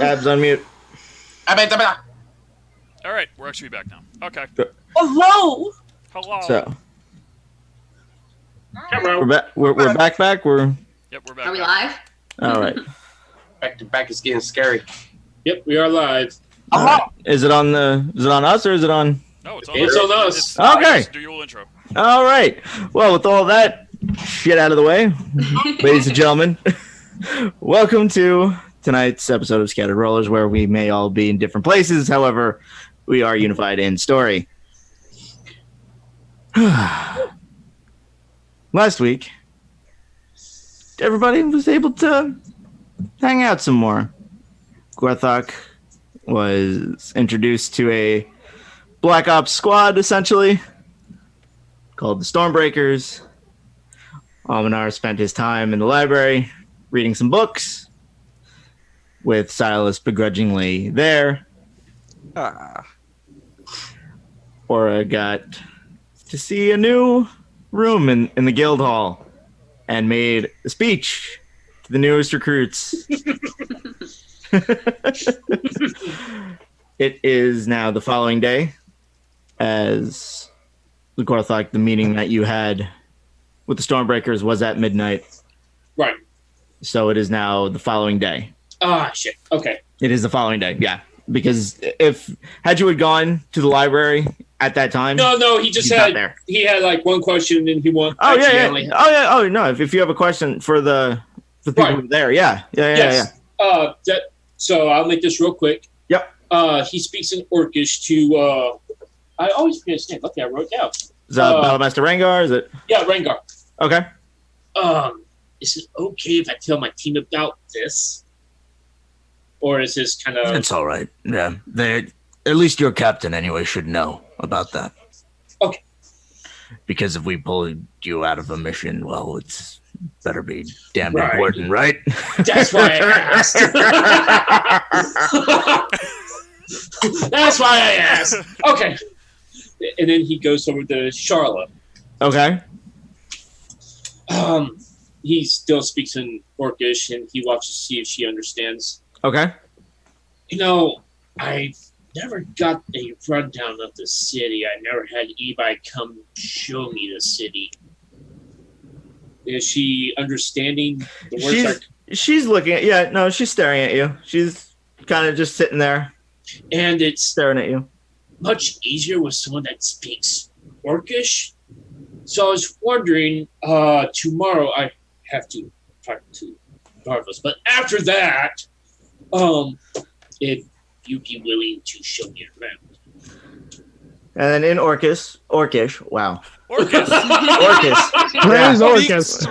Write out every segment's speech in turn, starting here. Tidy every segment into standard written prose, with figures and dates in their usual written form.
Abs on mute. All right, we're actually back now. Okay. Hello. So Hello. we're back. We're back. Are we live? all right. Back to back is getting scary. Yep, we are live. Is it on us or is it on? No, it's on us. Okay. Do your intro. All right. Well, with all that shit out of the way, ladies and gentlemen, welcome to tonight's episode of Scattered Rollers, where we may all be in different places. However, we are unified in story. Last week, everybody was able to hang out some more. GORTHOCK was introduced to a Black Ops squad, essentially, called the Stormbreakers. Almanar spent his time in the library reading some books, with Silas begrudgingly there. Aura got to see a new room in the guild hall and made a speech to the newest recruits. It is now the following day, as the GORTHOCK, the meeting that you had with the Stormbreakers was at midnight. Right. So it is now the following day. Ah, shit. Okay. It is the following day, yeah. Because had you gone to the library at that time? No, he just had like one question and he wanted. Oh yeah. Oh no, if you have a question for the people who are there, yeah. So I'll make this real quick. Yep. He speaks in Orcish to. I always forget his name. Okay, I wrote it down. Is that Battlemaster Rengar? Is it? Yeah, Rengar. Okay. Is it okay if I tell my team about this? Or is this kind of... It's all right. Yeah, at least your captain anyway should know about that. Okay. Because if we pull you out of a mission, well, it's better be damn important, right? That's why I asked. That's why I asked. Okay. And then he goes over to Charlotte. Okay. He still speaks in Orcish, and he watches to see if she understands. Okay. You know, I never got a rundown of the city. I never had anybody come show me the city. Is she understanding the words? She's looking at she's staring at you. She's kind of just sitting there. And it's staring at you. Much easier with someone that speaks Orcish. So I was wondering, tomorrow I have to talk to Marvelous, but after that, if you'd be willing to show me around. And then in Orcish, wow. Orcish. Praise Orcish.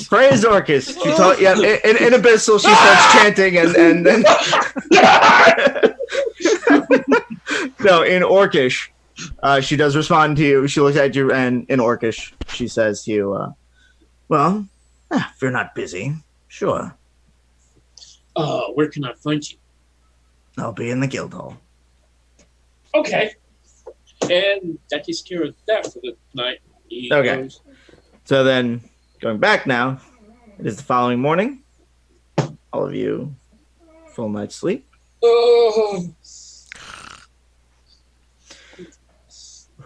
Praise Orcish. She taught, in Abyssal, she starts chanting and then... No, in Orcish, she does respond to you. She looks at you, and in Orcish, she says to you, well, if you're not busy, sure. Where can I find you? I'll be in the guild hall. Okay. And that takes care of that for the night. Okay. So then, going back now, it is the following morning. All of you, full night's sleep.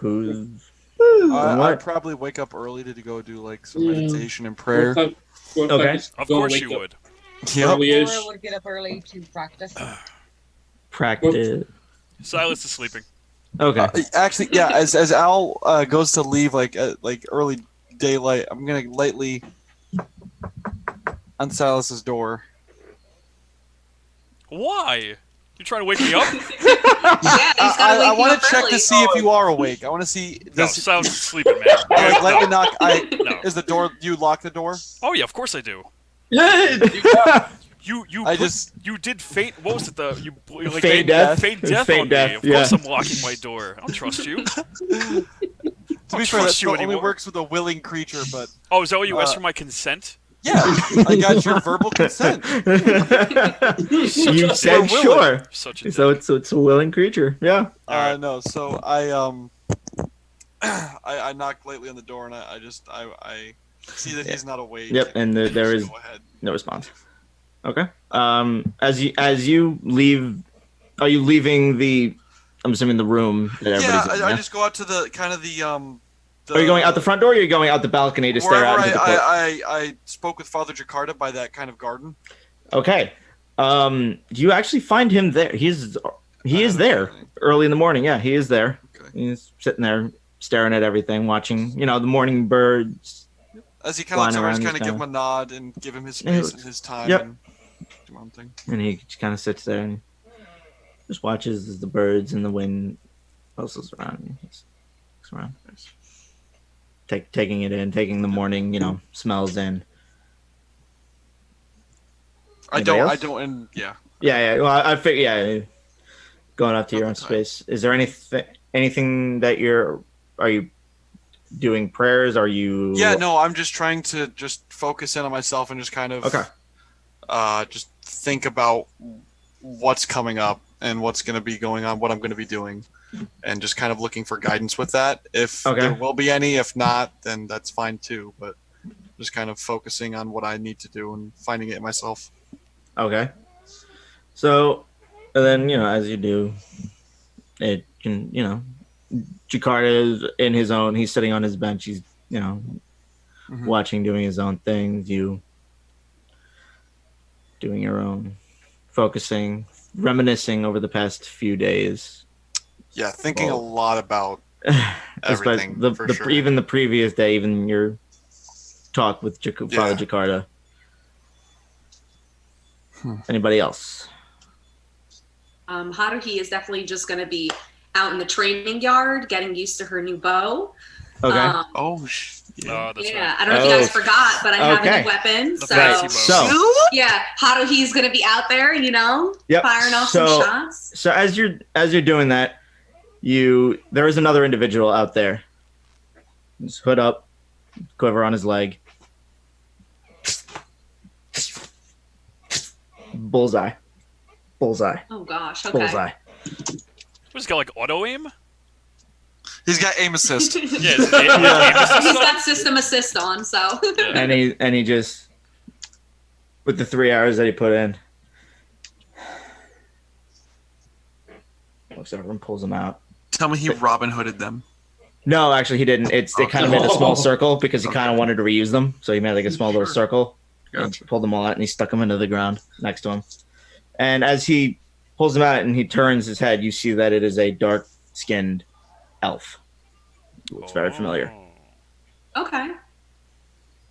I'd probably wake up early to go do like some meditation and prayer. Okay. Of course you would. Yep. Or would get up early to practice. Practice. Silas is sleeping. Okay. Actually, yeah. As Al goes to leave, like early daylight, I'm gonna lightly on Silas's door. Why? You trying to wake me up? I want to check to see if you are awake. I want to see. No, Silas is sleeping, man. Like, lightly knock. No. Is the door? You lock the door? Oh yeah, of course I do. You did fate. What was it? Fate death. Fate death on me. Of course I'm locking my door. I don't trust you. To be fair, that still only works with a willing creature, but... Oh, is that what you asked for my consent? Yeah, I got your verbal consent. You said sure. So it's a willing creature. Yeah. No, so I knocked lightly on the door, and I see that he's not awake. Yep, and there is no response. Okay. As you leave, are you leaving the? I'm assuming the room that everybody's in. I just go out to the kind of the Are you going out the front door, or are you going out the balcony to stare out into the court? I spoke with Father Jakarta by that kind of garden. Okay. You actually find him there. He is there early in the morning. Yeah, he is there. Okay. He's sitting there staring at everything, watching, the morning birds. As he kind of looks over, I just kind of give him a nod and give him his space and his time. Yep. And do my own thing. And he kind of sits there and just watches as the birds and the wind whistles around. He looks around. Taking it in, taking the morning, smells in. I don't, and yeah. Yeah. Well, I figure, yeah. Going up to your own space. Is there anything that are you doing prayers? Are you? Yeah, no, I'm just trying to just focus in on myself and just kind of, just think about what's coming up and what's going to be going on, what I'm going to be doing, and just kind of looking for guidance with that. If there will be any, if not, then that's fine too. But just kind of focusing on what I need to do and finding it myself. Okay. So, and then, as you do, it can, Jakarta is in his own, he's sitting on his bench, he's, watching, doing his own things, you doing your own, focusing, reminiscing over the past few days. Yeah, thinking a lot about everything, for sure. Even the previous day, even your talk with Father Jakarta. Anybody else? Haruhi is definitely just going to be out in the training yard, getting used to her new bow. Okay. Yeah. That's Yeah, right. I don't know if you guys forgot, but I have a new weapon. So yeah, Haruhi's going to be out there, firing off some shots. So as you're doing that, there is another individual out there. His hood up, quiver on his leg. Bullseye. Oh gosh, okay. Bullseye. He's got like auto aim? He's got aim assist. Yeah, He's got system assist on, so. And he just, with the 3 hours that he put in, looks over and pulls them out. Tell me he Robin Hooded them. No, actually he didn't. It kind of made a small circle because he kind of wanted to reuse them. So he made like a small little circle. Gotcha. And pulled them all out and he stuck them into the ground next to him. And as he pulls them out and he turns his head, you see that it is a dark-skinned elf. Looks very familiar. Okay.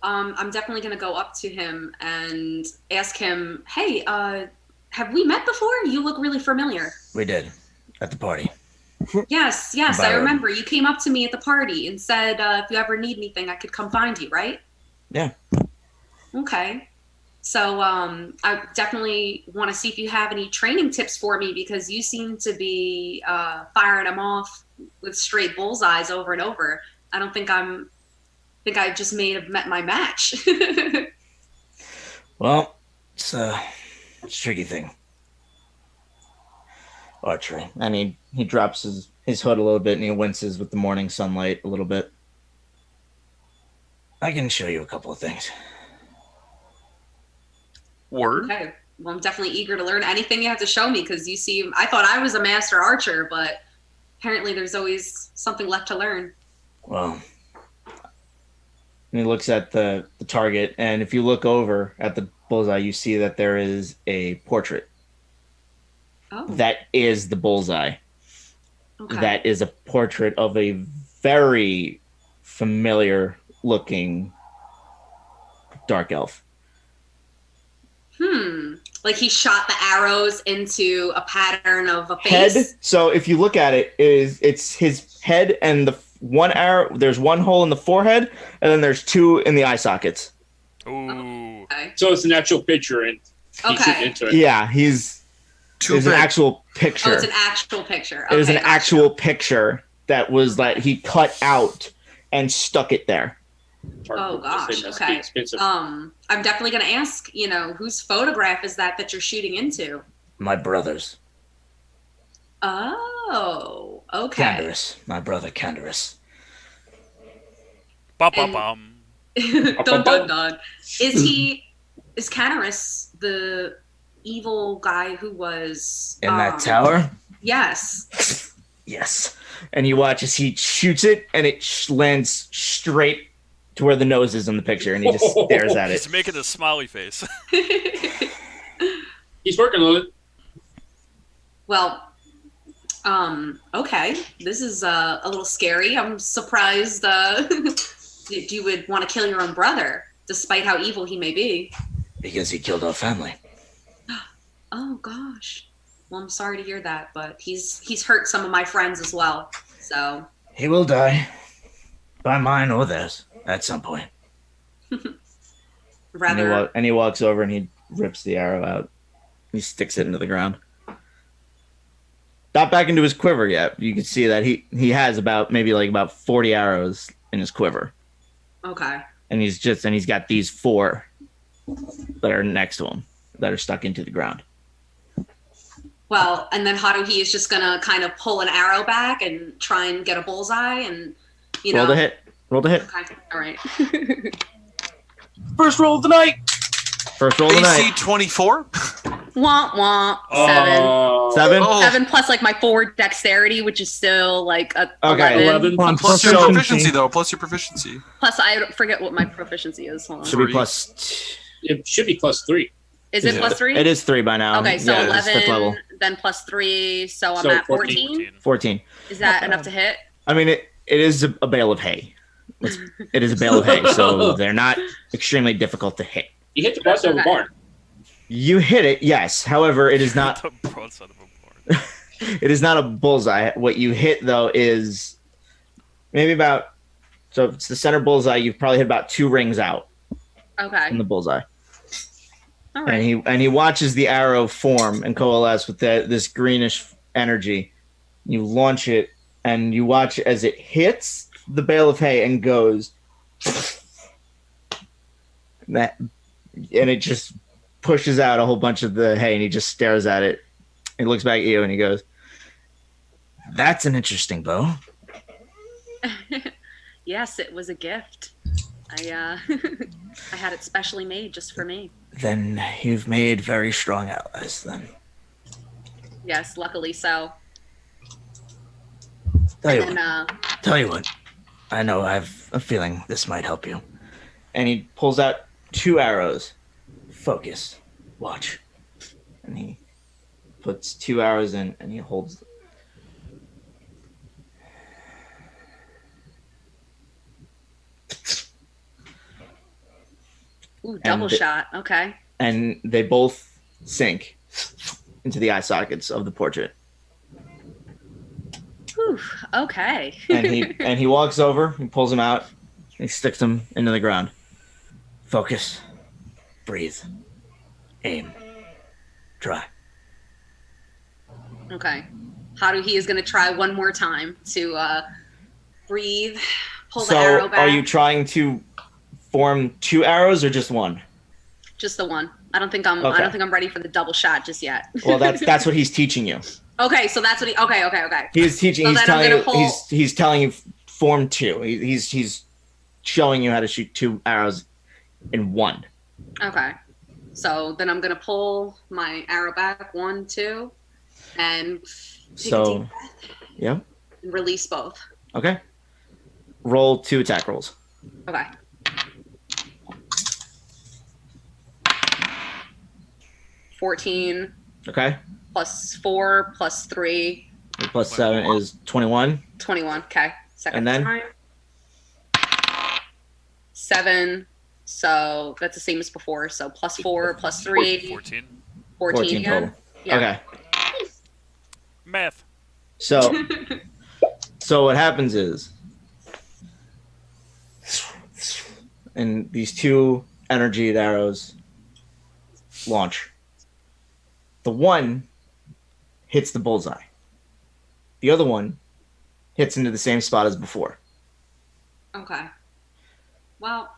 I'm definitely going to go up to him and ask him, hey, have we met before? You look really familiar. We did. At the party. Yes, I remember. You came up to me at the party and said, if you ever need anything, I could come find you, right? Yeah. Okay. So I definitely want to see if you have any training tips for me because you seem to be firing them off with straight bullseyes over and over. I don't think I just may have met my match. Well, it's a tricky thing. Archery. And he drops his hood a little bit and he winces with the morning sunlight a little bit. I can show you a couple of things. Word. Okay. Well, I'm definitely eager to learn anything you have to show me because I thought I was a master archer, but apparently there's always something left to learn. Well, and he looks at the target, and if you look over at the bullseye, you see that there is a portrait. Oh. That is the bullseye. Okay. That is a portrait of a very familiar looking dark elf. Like he shot the arrows into a pattern of a face? Head. So if you look at it, it's his head and the one arrow. There's one hole in the forehead, and then there's two in the eye sockets. Ooh. Okay. So it's an actual picture, and he's shooting into it. Yeah, it's an actual picture. Oh, it's an actual picture. Okay, it is an actual picture that was like he cut out and stuck it there. Oh gosh. Okay. I'm definitely gonna ask. Whose photograph is that you're shooting into? My brother's. Oh. Okay. Canderous. My brother Canderous. Bum bum bum. Dun dun dun. Is Canaris the evil guy who was In that tower? Yes. Yes. And you watch as he shoots it, and it lands straight to where the nose is in the picture, and he just stares at it. He's making a smiley face. He's working on it. Well, okay. This is a little scary. I'm surprised you would want to kill your own brother, despite how evil he may be. Because he killed our family. Oh gosh. Well, I'm sorry to hear that, but he's hurt some of my friends as well. So He will die. By mine or theirs. At some point. rather And he walks over and he rips the arrow out. He sticks it into the ground. Not back into his quiver yet. You can see that he has about 40 arrows in his quiver. Okay. And he's got these 4 that are next to him that are stuck into the ground. Well, and then Haruhi is just gonna kind of pull an arrow back and try and get a bullseye, and Roll the hit. Okay, all right. First roll of the night. First roll of the AC night. 24. Womp womp. 7. 7? Oh. 7 plus like my 4 dexterity, which is still like a Okay. 11. 11. Plus your proficiency, though. Plus your proficiency. Plus I forget what my proficiency is. Hold on. Should be 3. plus. It should be +3. Is it plus 3? It is 3 by now. Okay, so Yeah, it's 5th 11, level. then plus 3, so I'm So at 14. 14. 14. Is that enough to hit? I mean, it is a bale of hay. It is a bale of hay, so they're not extremely difficult to hit. You hit the broadside of the Okay. barn. You hit it, yes. However, it is not. The broadside of a barn. It is not a bullseye. What you hit though is maybe about. So if it's the center bullseye. You've probably hit about 2 rings out Okay. in the bullseye, All right. and he watches the arrow form and coalesce with this greenish energy. You launch it, and you watch as it hits the bale of hay and goes. And it just pushes out a whole bunch of the hay, and he just stares at it. He looks back at you, and he goes, That's an interesting bow. Yes, it was a gift. I I had it specially made just for me. Then you've made very strong allies, then. Yes, luckily so. Tell you And what. then Tell you what. I know I have a feeling this might help you. and he pulls out 2 arrows. Focus. Watch. And he puts 2 arrows in, and he holds. ooh, double shot. Okay. And they both sink into the eye sockets of the portrait. Whew, okay. And he walks over, he pulls them out, and he sticks them into the ground. Focus. Breathe. Aim. Try. Okay. Haruhi is going to try one more time to breathe, pull the So, arrow back. are you trying to form 2 arrows or just 1? Just the one. I don't think I'm ready for the double shot just yet. Well, that's what he's teaching you. Okay, so that's what he. Okay. He's teaching. So he's then I'm telling gonna you. pull- He's telling you form 2. He's showing you how to shoot 2 arrows in 1. Okay. So then I'm gonna pull my arrow back, 1, 2, and take a deep breath yeah. and release both. Okay. Roll 2 attack rolls. Okay. $14 Okay. plus 4 plus 3, Plus 7 is 21. 21. Okay. Second And then? time. 7. So that's the same as before. So plus 4 plus 3, 14. 14 again. total. Yeah. Okay. Math. So what happens is, and these 2 energy arrows launch. The one hits the bullseye. The other one hits into the same spot as before. Okay. Well,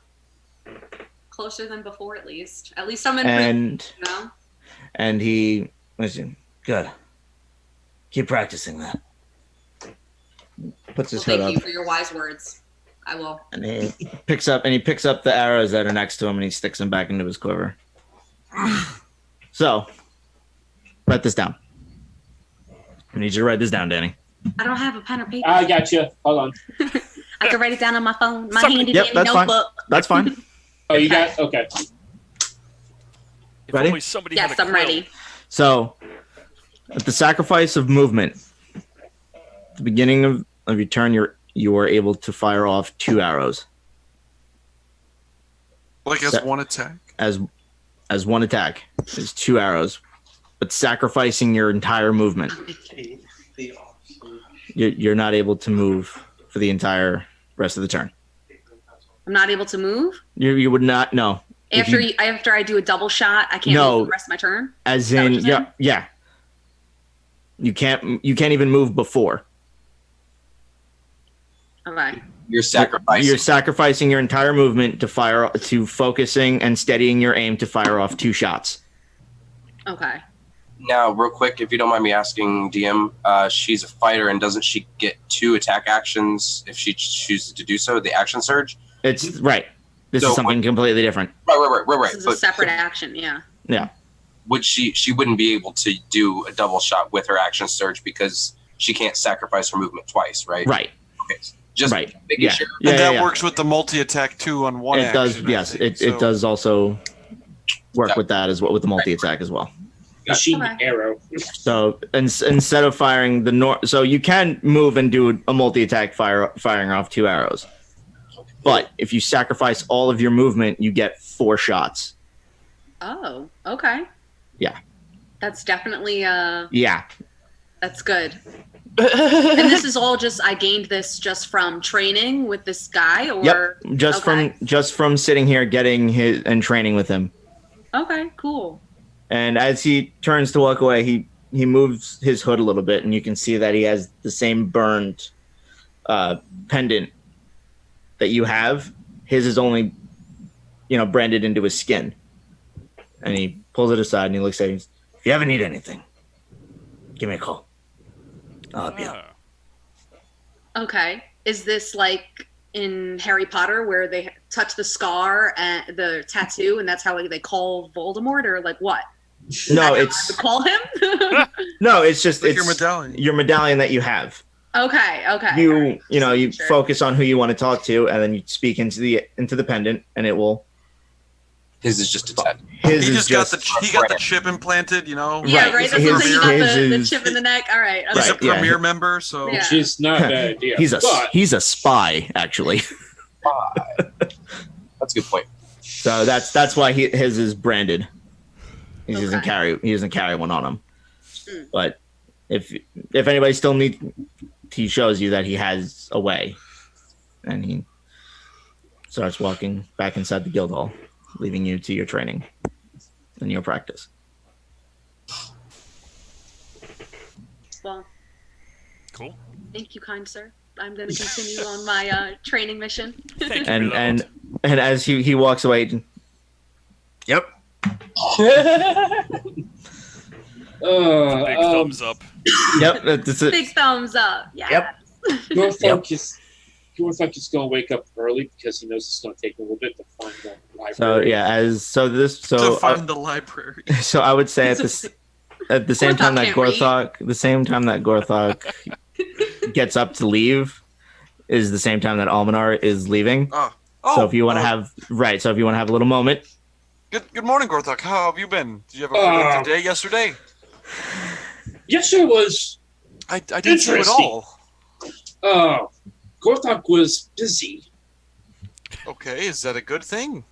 closer than before at least. At least I'm in. No. And he Listen. Good. Keep practicing that. puts his Well, hood thank up, you for your wise words. I will. and he picks up the arrows that are next to him, and he sticks them back into his quiver. So, write this down. I need you to write this down, Dani. I don't have a pen or paper. I got you. Hold on. I can write it down on my phone, my Somebody- handy Yep, dandy that's fine. notebook. That's fine. Oh, you got okay. If Ready? only somebody Yes, had a I'm quill. ready. So, at the sacrifice of movement, at the beginning of your turn, you are able to fire off 2 arrows Like as That- one attack. as one attack. It's 2 arrows, but sacrificing your entire movement. You're not able to move for the entire rest of the turn. I'm not able to move. You would not know. If After I do a double shot, I can't No. move for the rest of my turn. As that what in, you're saying? yeah. You can't even move before. Okay. You're sacrificing. You're sacrificing your entire movement to focusing and steadying your aim to fire off 2 shots. Okay. Now, real quick, if you don't mind me asking, DM, she's a fighter, and doesn't she get 2 attack actions if she chooses to do so? The action surge. It's right. This So is something completely different. Right. This is a separate action. Yeah. Yeah. Would she wouldn't be able to do a double shot with her action surge because she can't sacrifice her movement twice, right? Right. Okay. Just Right. making Yeah. sure. Yeah, And that yeah. works with the multi-attack too on one It action. does. I Yes. think. It So- does also work Yeah. with that as well, with the multi attack as well. Machine Okay. arrow. So instead of firing so you can move and do a multi attack firing off 2 arrows, but if you sacrifice all of your movement, you get 4 shots. Oh. Okay. Yeah. That's definitely Yeah. that's good. And this is all just I gained this just from training with this guy, or Yep. Just from sitting here getting his and training with him. Okay, cool. And as he turns to walk away, he moves his hood a little bit, and you can see that he has the same burned pendant that you have. His is only, branded into his skin. And he pulls it aside and he looks at you. If you ever need anything, give me a call. I'll help you out. Okay. Is this like in Harry Potter where they touch the scar and the tattoo, and that's how they call Voldemort, or like what? No, To it's call him. just Like it's your medallion. your medallion that you have. Okay. You Alright. you Just making sure. focus on who you want to talk to, and then you speak into the pendant, and it will. His is just a tattoo. His He is just got the chip implanted, Yeah, Right. right. That's His- what you got his the is- chip in the neck. All right. Okay. He's a Right, yeah. premier member, so Yeah. Which is not a bad idea. He's but he's a spy actually. That's a good point. So that's why his is branded. He doesn't Okay. carry one on him. Mm. But if anybody still needs, he shows you that he has a way, and he starts walking back inside the guild hall, leaving you to your training and your practice. Well, Cool. thank you, kind sir. I'm going to continue on my training mission. Thank you. And Reload. and as he walks away, yep. Big thumbs up. Yep, that's it. Big thumbs up. Yeah. Yep. Gorthok is going to wake up early because he knows it's going to take a little bit to find the library. So yeah, to find the library. so I would say at the same time that Gorthok Gorthok gets up to leave is the same time that Almanar is leaving. Oh, So if you want to have a little moment, good morning, Gorthok. How have you been? Did you have a productive day yesterday? Yes, it was. I didn't see you at all. Gorthok was busy. Okay, is that a good thing?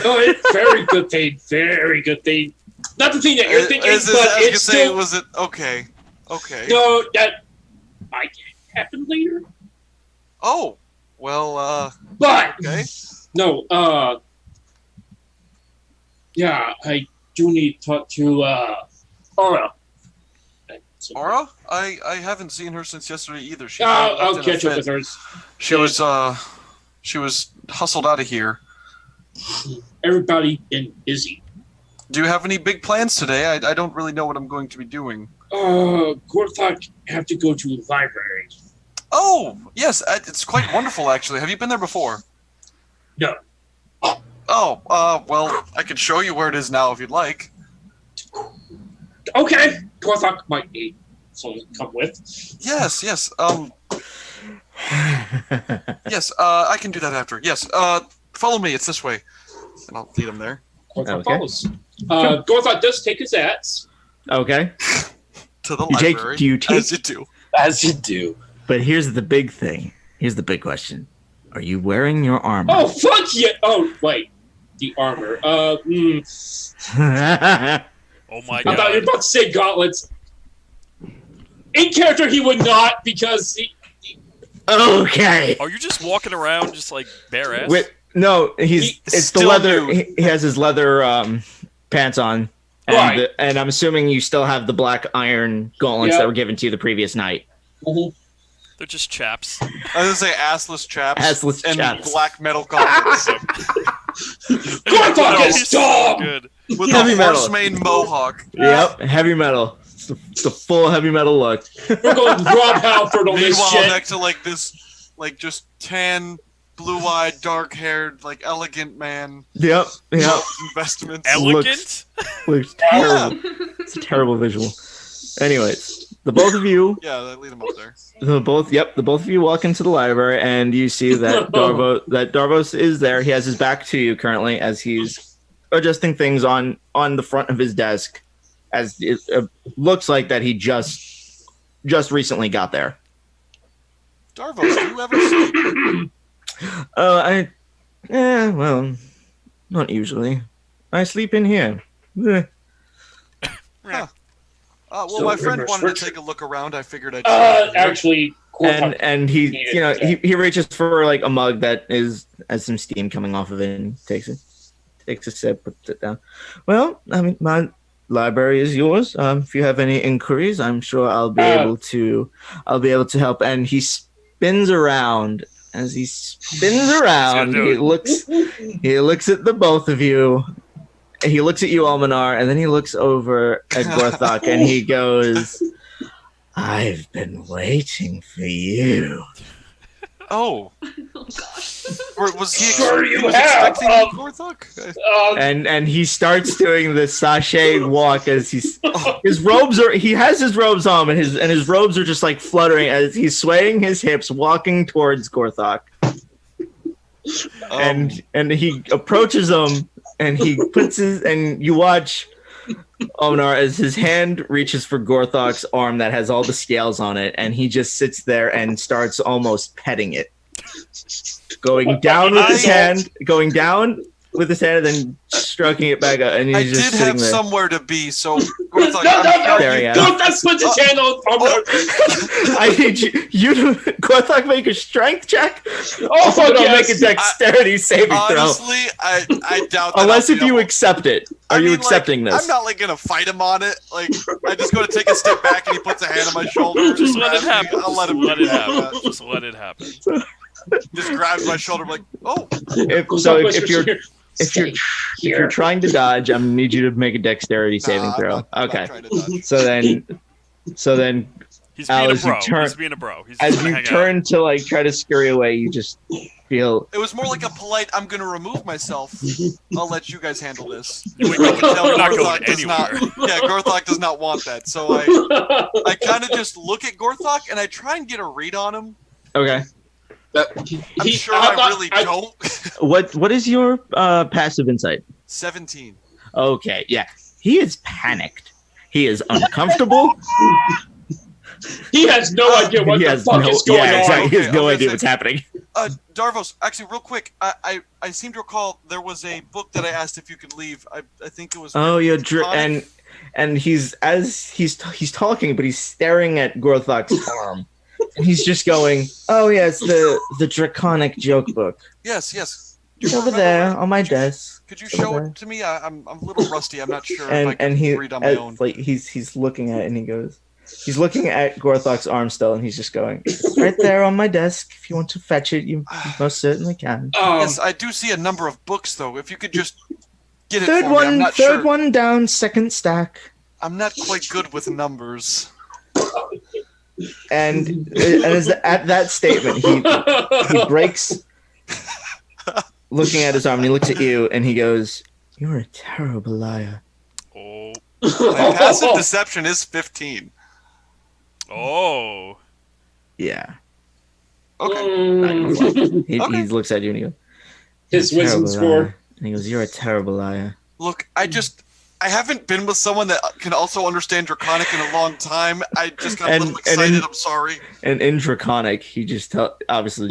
Oh, it's very good thing. Very good thing. Not the thing that you're thinking, but it's still. Was it okay? Okay. No, that might happen later. Oh, well. But Okay. no, yeah, I do need to talk to Aura. Aura? I haven't seen her since yesterday either. She I'll left in a catch up fit. with her. She was hustled out of here. Everybody been busy. Do you have any big plans today? I don't really know what I'm going to be doing. Gorthok have to go to the library. Oh, yes, it's quite wonderful actually. Have you been there before? No. Oh, well, I could show you where it is now if you'd like. Okay, Gorthok might need someone to come with. Yes. Yes. Yes. I can do that after. Yes. Follow me. It's this way, and I'll lead him there. Gorthok Okay. follows. Gorthok does take his axe. Okay. To the You take- library. do you take- As you do. As you do. But here's the big thing. Here's the big question. Are you wearing your armor? Oh, fuck yeah! Oh, wait. The armor. Oh my I thought you were god. about to say gauntlets. In character, he would not, because Okay. Are you just walking around just like bare ass? No, it's the still leather. nude. He has his leather pants on, and Right. and I'm assuming you still have the black iron gauntlets Yeah. that were given to you the previous night. They're just chaps. I was gonna say assless chaps. Assless and chaps. black metal gauntlets Gorthok is He's so dumb! good. with Heavy a metal. horsemane mohawk. Yep, heavy metal. It's a full heavy metal look. We're going Rob Halford on this Meanwhile, shit. next to like this, like just tan, blue-eyed, dark-haired, like elegant man. Yep. Investments. Elegant? Looks terrible. It's a terrible visual. Anyways, the both of you, Yeah, lead him up there. the both of you walk into the library, and you see that Darvos is there. He has his back to you currently, as he's adjusting things on the front of his desk, as it looks like that he just recently got there. Darvos, do you ever sleep? Well, not usually. I sleep in here. Eh. Well, So my friend reverse wanted to virtue. take a look around. I figured I'd. Actually, And he, you know, he reaches for like a mug that has some steam coming off of it, and takes a sip, puts it down. Well, I mean, my library is yours. If you have any inquiries, I'm sure I'll be able to help. And he spins around. As he spins around, do he it. looks at the both of you. He looks at you, Almanar, and then he looks over at Gorthok, and he goes, "I've been waiting for you." Oh. Oh gosh. Was he, Sure he you was have, expecting Gorthok? And he starts doing the sachet walk as he has his robes on, and his robes are just like fluttering as he's swaying his hips, walking towards Gorthok. And he approaches him, and he and you watch Onar as his hand reaches for Gorthok's arm that has all the scales on it, and he just sits there and starts almost petting it. Going down with his hand, and then stroking it back up, and he's I just did sitting have there. somewhere to be, so Gorthok, No, There you go. don't put his hand on. I need you to Gorthok make a strength check. Oh, fuck Don't yes. make a dexterity saving throw. honestly, I doubt that. Unless I'll if be you able- accept it. I Are you mean, accepting like, this? I'm not like gonna fight him on it. Like I just gotta take a step back and he puts a hand on my shoulder. Just let it grabs me. happen. I'll let him Let do it that. happen. Just let it happen. Just grabs my shoulder like, oh, If you're trying to dodge, I'm gonna need you to make a dexterity saving nah, throw. I'm not Okay. trying to dodge. So then He's being Alice, a you bro. turn- He's being a bro. He's just as gonna you hang turn to like try to scurry away, you just feel It was more like a polite, I'm gonna remove myself. I'll let you guys handle this. We're I can tell not going Gorthok does not. Yeah, Gorthok does not want that. So I kind of just look at Gorthok and I try and get a read on him. okay. I'm sure I really don't. What is your passive insight? 17. Okay, yeah. He is panicked. He is uncomfortable. He has no idea what He the has fuck no, is going yeah, exactly. on. He has Okay, no I'm idea gonna what's say- happening. Darvos, actually, real quick, I seem to recall there was a book that I asked if you could leave. I think it was. Oh, you're Draconic. and he's talking, but he's staring at Gorthok's arm, and he's just going, "Oh yeah, it's the Draconic joke book. Yes. Do It's you over remember there where- on my desk." Could you It's show over it to me? I'm a little rusty. I'm not sure if I And can he read on my own. like he's looking at it, and he goes, he's looking at Gorthok's arm still, and he's just going, "It's right there on my desk. If you want to fetch it, you most certainly can." Yes, I do see a number of books though. If you could just get it Third for me, I'm not third sure. one down, second stack. I'm not quite good with numbers. And at that statement, he breaks, looking at his arm, and he looks at you, and he goes, "You're a terrible liar." Oh. My passive deception is 15. Oh. Yeah. Okay. Not gonna fly. He Okay. looks at you and he goes, His "You're a wisdom terrible score. liar." And he goes, "You're a terrible liar." Look, I haven't been with someone that can also understand Draconic in a long time. I just got a little excited. I'm sorry. And in Draconic, he just obviously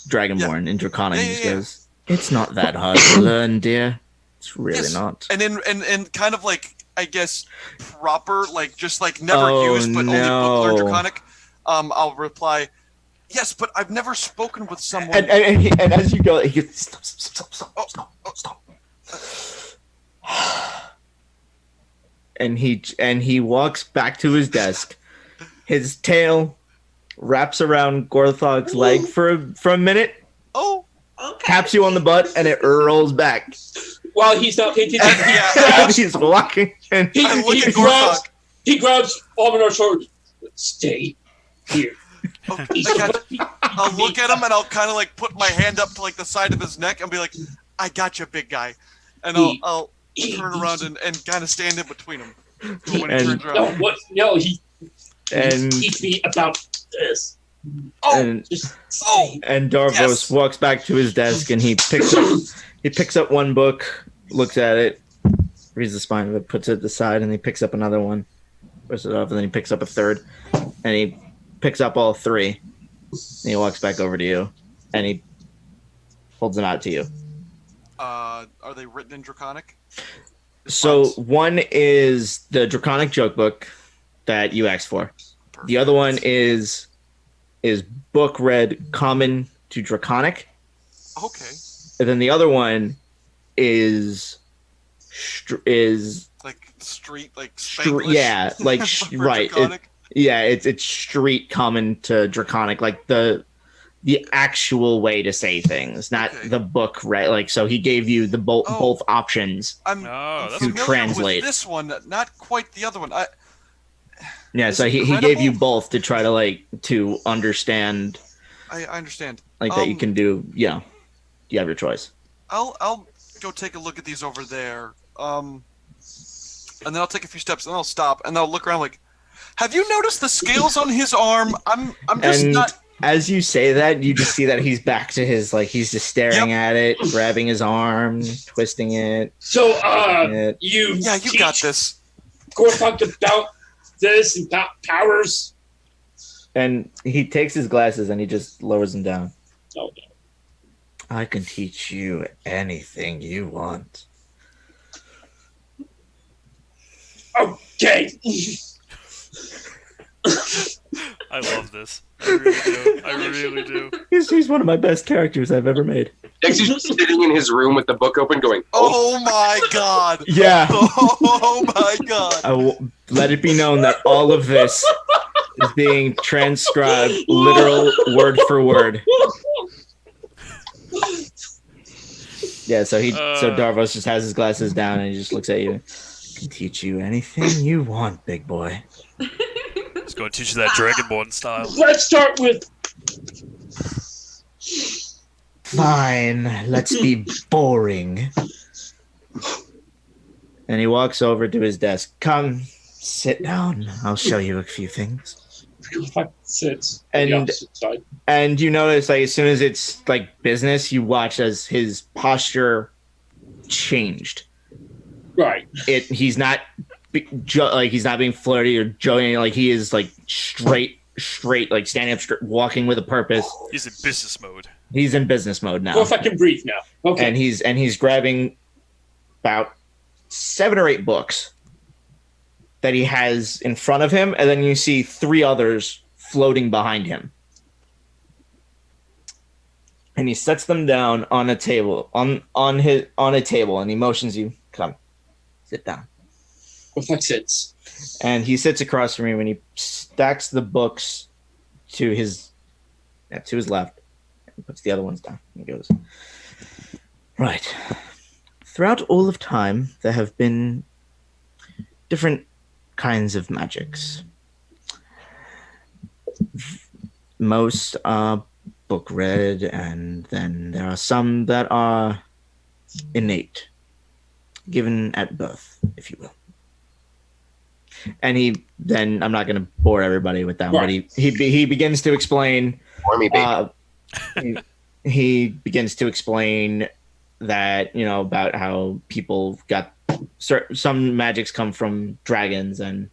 Dragonborn. In Draconic, he just goes, "It's not that hard to learn, dear. It's really not." And in kind of like, I guess, proper, like just like never used but only book learned Draconic, I'll reply, yes, but I've never spoken with someone. And as you go, he goes, stop. And he walks back to his desk. His tail wraps around Gorthok's leg for a minute. Oh, Okay. Taps you on the butt, and it rolls back. While he's not paying attention, And he's walking. And he grabs Alvinar's sword. Stay here. I'll look at him and I'll kind of like put my hand up to like the side of his neck and be like, "I got you, big guy," and I'll turn around and kind of stand in between them when he turns around. He teach me about this. And Darvos walks back to his desk and he picks up one book, looks at it, reads the spine of it, puts it at the side, and he picks up another one, puts it up, and then he picks up a third, and he picks up all three, and he walks back over to you, and he holds them out to you. Are they written in Draconic? So one is the Draconic joke book that you asked for. Perfect. The other one is book read common to Draconic. Okay. And then the other one is like street, like Spanglish. Yeah, like right. It's street common to Draconic, like the actual way to say things, not the book, right? Like, so he gave you the both options to translate. With this one, not quite the other one. So he gave you both to try to understand. I understand. That you can do. You have your choice. I'll go take a look at these over there. And then I'll take a few steps and I'll stop and I'll look around like, have you noticed the scales on his arm? I'm just not. As you say that, you just see that he's back to his, he's just staring at it, grabbing his arm, twisting it. So, you got this. Gorthok about this and powers. And he takes his glasses and he just lowers them down. Oh, no. I can teach you anything you want. Okay. I love this. I really do. He's one of my best characters I've ever made. Dexy's just sitting in his room with the book open going, oh my god. Yeah. Oh my god. I will let it be known that all of this is being transcribed literal word for word. Yeah, so Darvos just has his glasses down and he just looks at you. I can teach you anything you want, big boy. Let's go and teach you that Dragonborn style. Let's start with. Fine, let's be boring. And he walks over to his desk. Come, sit down. I'll show you a few things. Sits and you notice, as soon as it's business, you watch as his posture changed. Right. He's not he's not being flirty or joking. He is straight, standing up straight, walking with a purpose. He's in business mode. He's in business mode now. Well, if I can breathe now. Okay. And he's grabbing about 7 or 8 books that he has in front of him, and then you see 3 others floating behind him. And he sets them down on a table, on a table, and he motions you, come, sit down. Gorthok sits. And he sits across from you, and he stacks the books to his left, and puts the other ones down. And he goes, right. Throughout all of time, there have been different kinds of magics. Most are book read, and then there are some that are innate, given at birth, if you will. And I'm not going to bore everybody with that, but he begins to explain. For me, baby. He begins to explain that, about how people got some magics come from dragons, and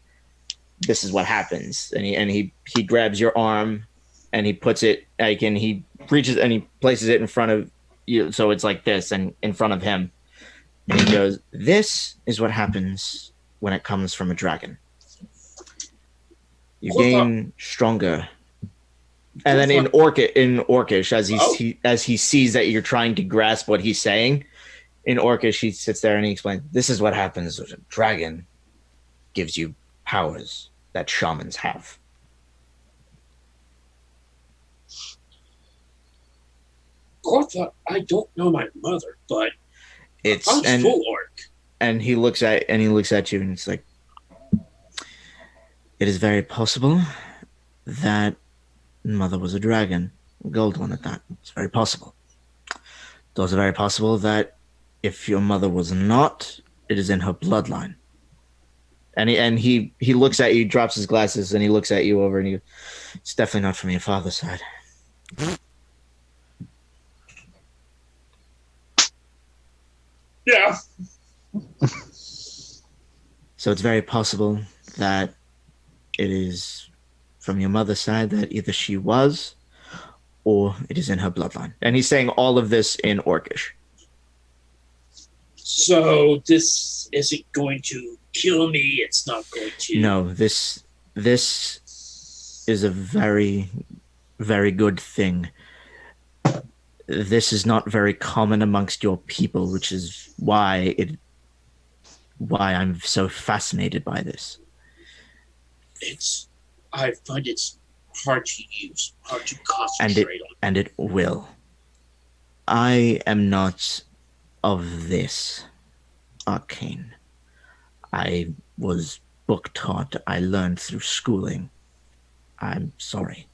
this is what happens. And he grabs your arm and he puts it and he reaches and he places it in front of you, so it's like this, and in front of him. And he goes, "This is what happens when it comes from a dragon. You gain stronger." And then in Orcish, as he sees that you're trying to grasp what he's saying, in Orcish he sits there and he explains, "This is what happens when a dragon gives you powers that shamans have." Gorthok, I don't know my mother, but It's I'm full orc. And he looks at you and it's like, "It is very possible that mother was a dragon, a gold one at that. It's very possible. It's also very possible that if your mother was not, it is in her bloodline." And he looks at you, drops his glasses, and he looks at you over and he goes, "It's definitely not from your father's side." Yeah. So it's very possible that it is from your mother's side, that either she was or it is in her bloodline. And he's saying all of this in Orcish. So this isn't going to kill me. It's not going to. No, this is a very, very good thing. This is not very common amongst your people, which is why I'm so fascinated by this. I find it's hard to use, hard to concentrate on. And it will. I am not of this arcane. I was book taught. I learned through schooling. I'm sorry.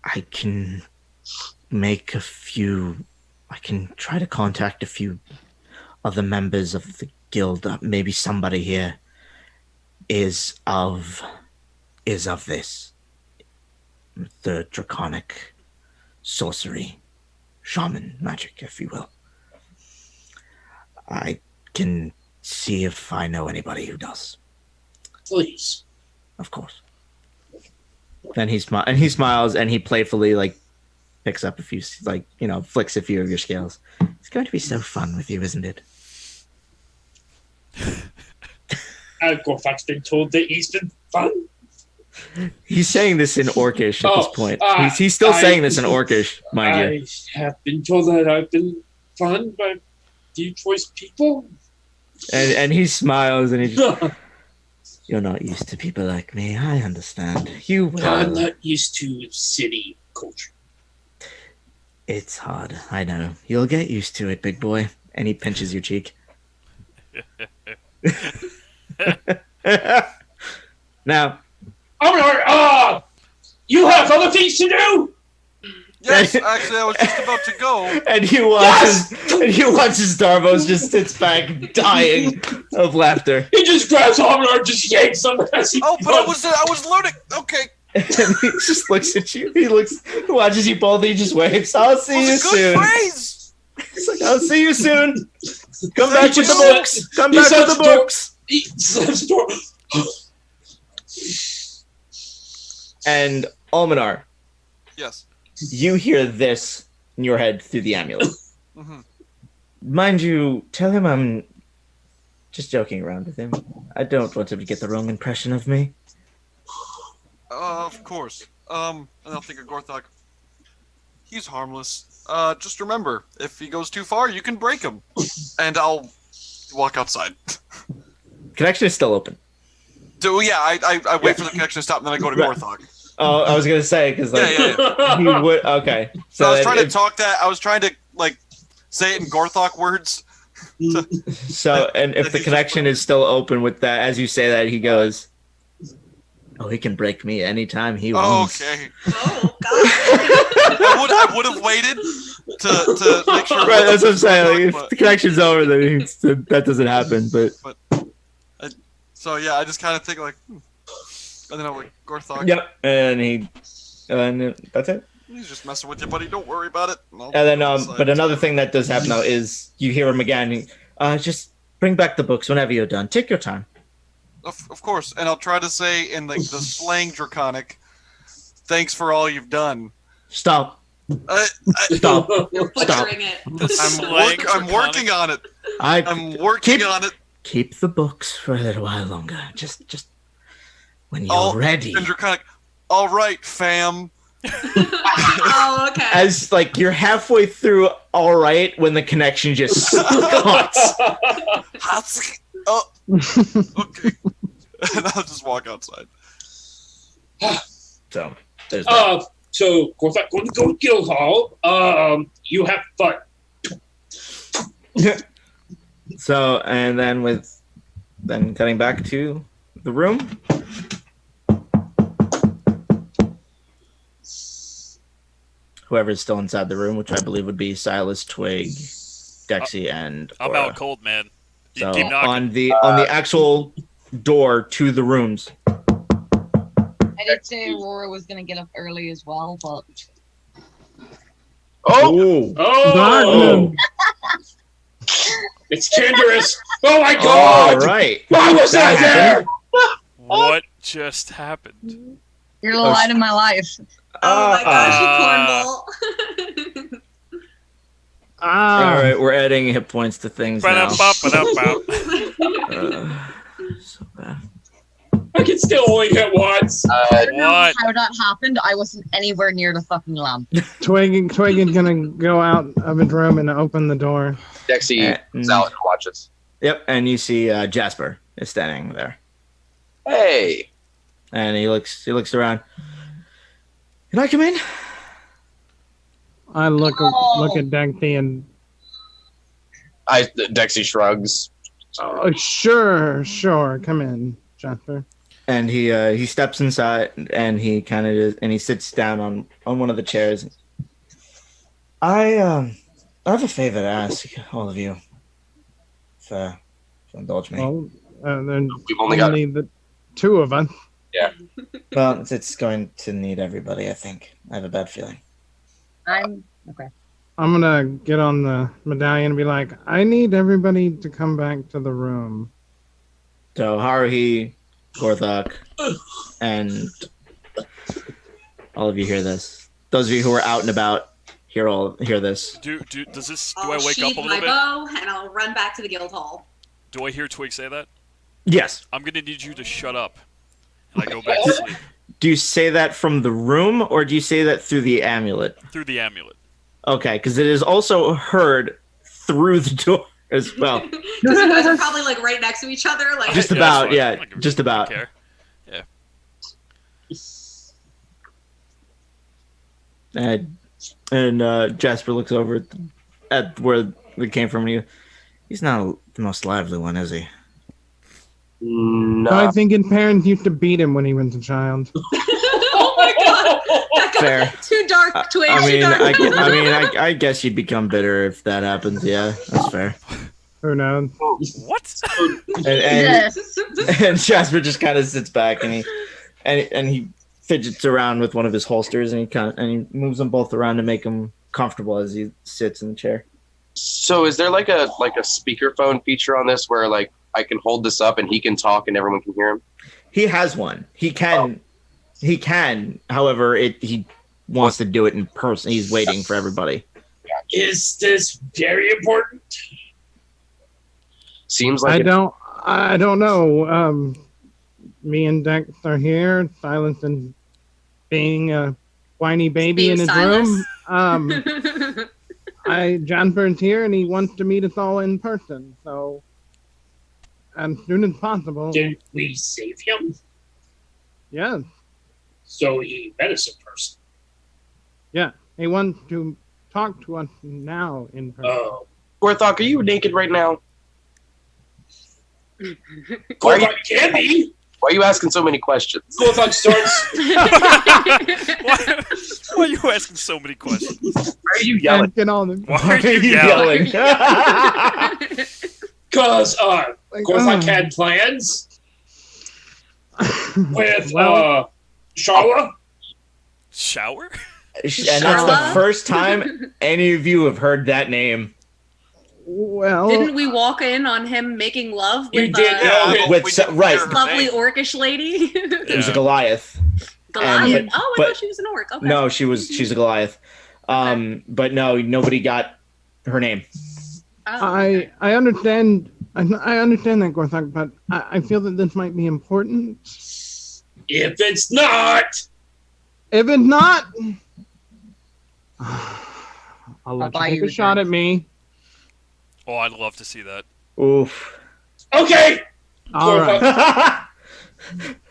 I can try to contact a few other members of the guild. Maybe somebody here is of this. The draconic sorcery, shaman magic, if you will. I can see if I know anybody who does. Please. Of course. Then he smiles and he playfully picks up a few, flicks a few of your scales. It's going to be so fun with you, isn't it? Gorthok's been told that he's been fun. He's saying this in Orcish at this point. He's still saying this in Orcish, mind you. I have been told that I've been fun by deep voice people. And he smiles and he just, "You're not used to people like me. I understand. You will." I'm not used to city culture. It's hard. I know. You'll get used to it, big boy. And he pinches your cheek. Now, you have other things to do. Yes, actually, I was just about to go. And you watch as Darvos just sits back, dying of laughter. He just grabs Hominar and just yanks him as he. Oh, but I was loading. Okay. And he just looks at you. He watches you both. He just waves. "I'll see you soon." Phrase. He's like, "I'll see you soon. Come back with the books. Come back with the books." He slams the door. And Almanar, Yes. you hear this in your head through the amulet. Mm-hmm. Mind you, tell him I'm just joking around with him. I don't want him to get the wrong impression of me. Of course. And I'll think of Gorthok. He's harmless. Just remember, if he goes too far, you can break him. And I'll walk outside. Connection is still open. Yeah, I wait for the connection to stop, and then I go to Gorthok. Oh, I was gonna say because he would. Okay, so I was trying to talk that. I was trying to say it in Gorthok words. So, and if the connection is still open with that, as you say that, he goes, "Oh, he can break me anytime he wants." Okay. Oh, God. I would have waited to make sure. Right, that's what I'm saying. If the connection's over, then that doesn't happen. But So yeah, I just kind of think like, and then I'm like, Gorthok. Yep, and that's it. He's just messing with you, buddy. Don't worry about it. And then, but another thing that does happen though is you hear him again. Just bring back the books whenever you're done. Take your time. Of course, and I'll try to say in like the slang draconic, thanks for all you've done. Stop. Stop. You're butchering it. I'm working on it. I'm working on it. Keep the books for a little while longer. Just when you're ready. And draconic. All right, fam. Oh, okay. As like you're halfway through, all right, when the connection just cuts. Oh, okay. And I'll just walk outside. So there's that. So Gorthok, going to go to Guildhall. You have fun. So and then cutting back to the room. Whoever's still inside the room, which I believe would be Silas, Twig, Dexy, and I'm Aura. out cold, man. You So keep knocking. on the actual door to the rooms. I did say Aurora was going to get up early as well, but... Oh! It's Tinderous. Oh my god! All right. Why was I there? What just happened? You're the light of my life. Oh my gosh, you cornball. All right, we're adding hit points to things now. Ba-dum-bop. So bad. I can still only hit once. I don't know What? how that happened. I wasn't anywhere near the fucking lamp. Twig is gonna go out of his room and open the door. Dexy is out and watches. Yep, and you see Jasper is standing there, Hey. and he looks around. Can I come in? I look at Dexy and Dexy shrugs. sure, come in, Jasper. And he steps inside, and he kind of he sits down on one of the chairs. I have a favor to ask all of you. If indulge me. Well, then We've only got the two of us. Well, it's going to need everybody. I think. I have a bad feeling. I'm okay. I'm gonna get on the medallion and be like, I need everybody to come back to the room. So Haruhi, Gorthok, and all of you hear this. Those of you who are out and about hear this. Do I wake I'll up sheath a little my bit? bow and I'll run back to the guild hall. Do I hear Twig say that? Yes. I'm gonna need you to shut up. And I go back to sleep. Do you say that from the room, or do you say that through the amulet? Through the amulet. Okay, because it is also heard through the door as well. Because you guys are probably like right next to each other. Like Just Yeah, about, that's fine. yeah, I don't give a just shit. I about. don't care. And Jasper looks over at where it came from. And he's not the most lively one, is he? No. So I think his parents used to beat him when he was a child. oh my god, that got Fair. too dark. Twig, I too mean, dark. I guess you'd become bitter if that happens. Yeah, that's fair. Who knows? What? And Jasper just kind of sits back and he fidgets around with one of his holsters and he moves them both around to make him comfortable as he sits in the chair. So is there like a speakerphone feature on this where like I can hold this up and he can talk and everyone can hear him? He has one. He can. However, he wants to do it in person. He's waiting for everybody. Is this very important? Seems like I don't know. Me and Dex are here. Silas and being a whiny baby in his room. Jasper's here and he wants to meet us all in person. So as soon as possible. Did we save him? Yes. So he met us in person. Yeah. He wants to talk to us now in person. Oh. Gorthok, are you naked right now? Gorthok can be. Why are you asking so many questions? Gorthok starts. Why are you asking so many questions? Why are you yelling? Get on him. Why are you yelling? Because Gorthok had plans. with Well- Sharla. Shower? And that's the Sharla? first time any of you have heard that name. Well, Didn't we walk in on him making love You with did, a yeah. but With we so- didn't right. hear her lovely name. orcish lady? It was a Yeah. Goliath. Goliath. but- I but- thought she was an orc. Okay. No, she's a Goliath. But no, nobody got her name. Oh, okay. I understand. I understand that, Gorthok, but I feel that this might be important. If it's not, If it's not, I'll let buy you take you a a shot drink. at me. Oh, I'd love to see that. Oof. okay. All right.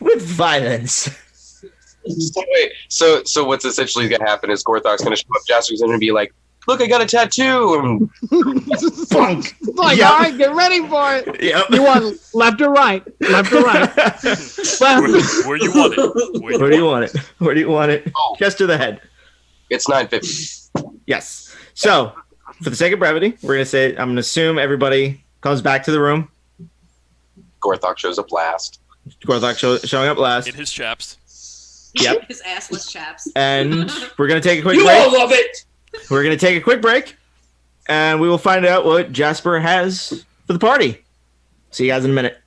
With violence. So wait, so what's essentially gonna happen is Gorthok's gonna show up, Jasper's gonna be like, look, I got a tattoo. Funk. It's like, Yep. all right, get ready for it. Yep. You want left or right? Left or right? Where you want it? Where do you want it? Where do you want it? Oh. Just to the head. It's 9:50. Yes. So, for the sake of brevity, we're gonna say I'm gonna assume everybody comes back to the room. Gorthok shows up last. Gorthok showing up last, In his chaps. Yep. His assless chaps. and we're gonna take a quick You break. all love it. We're gonna take a quick break, and we will find out what Jasper has for the party. See you guys in a minute.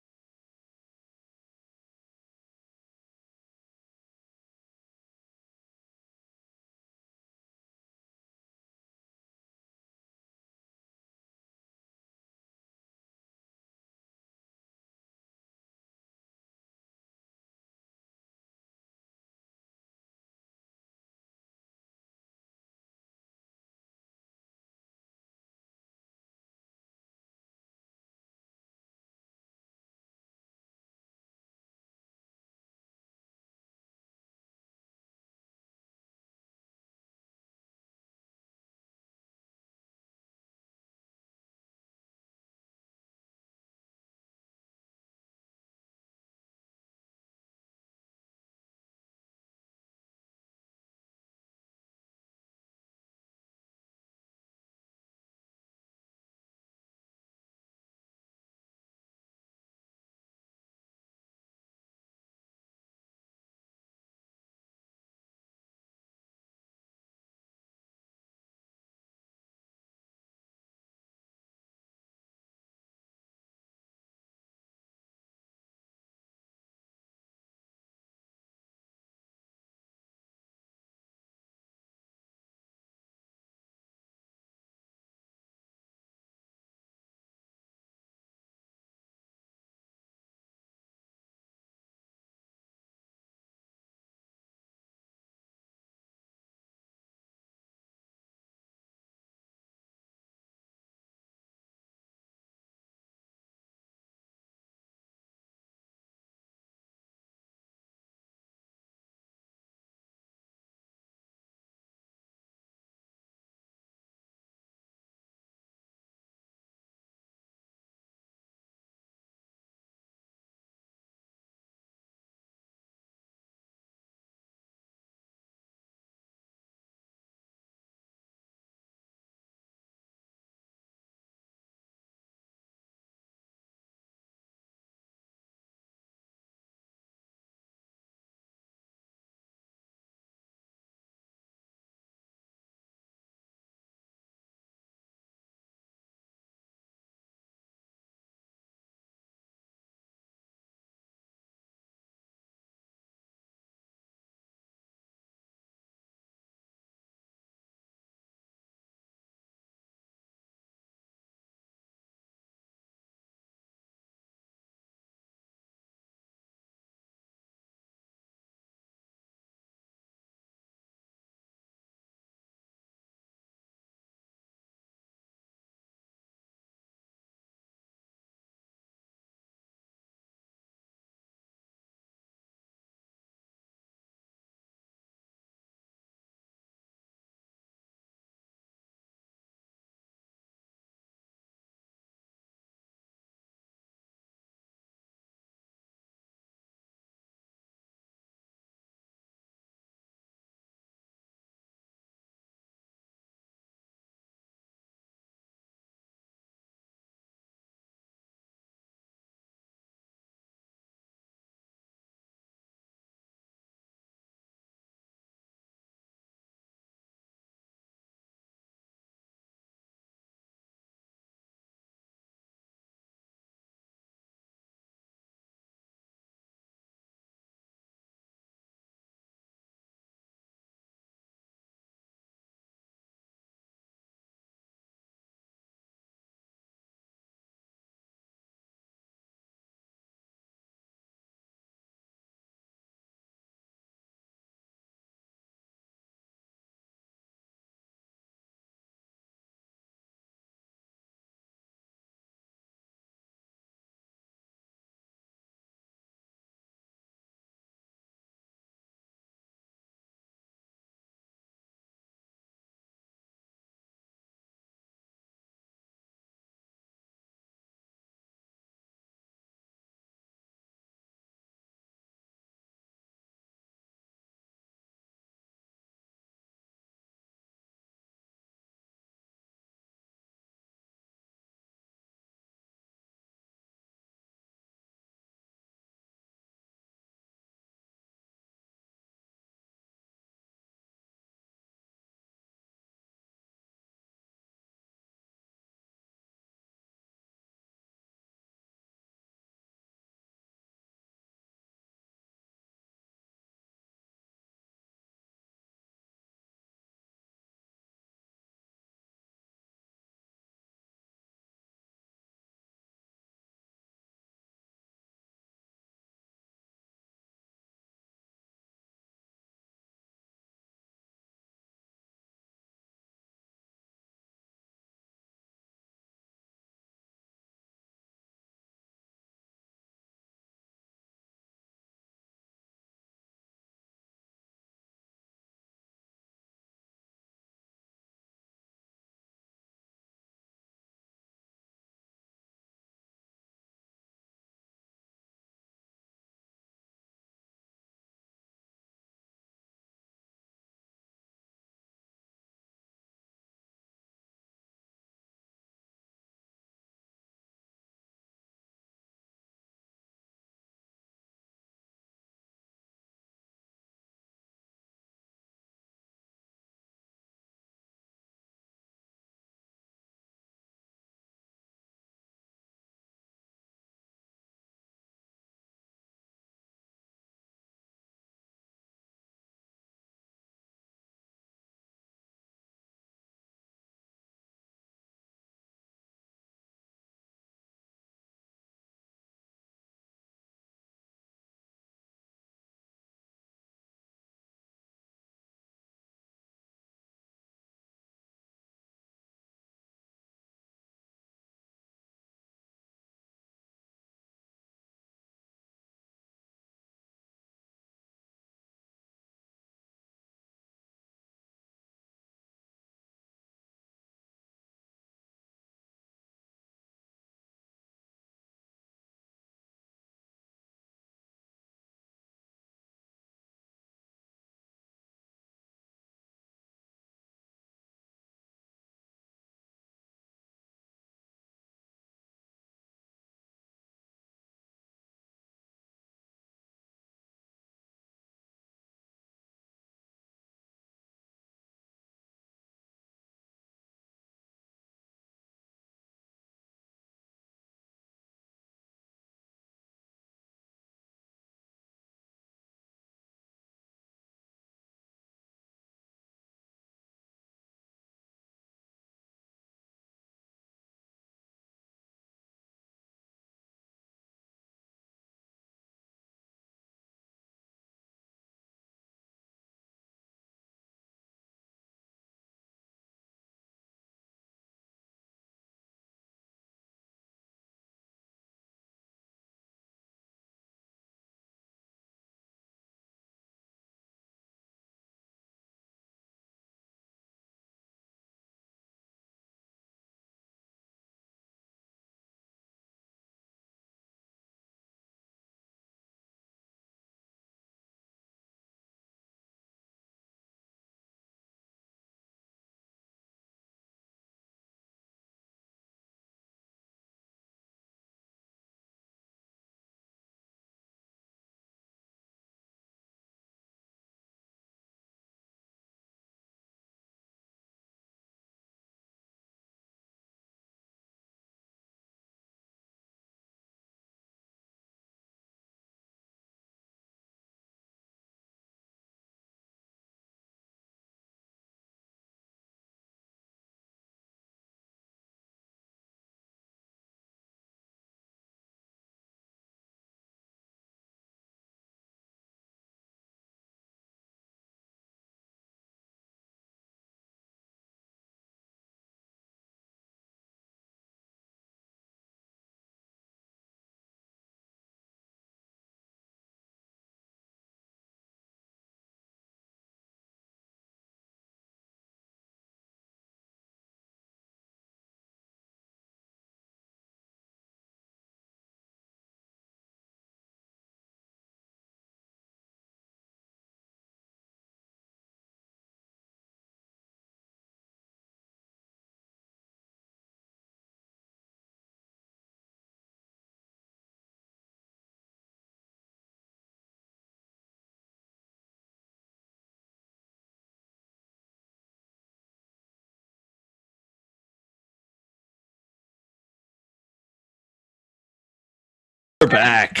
We're back.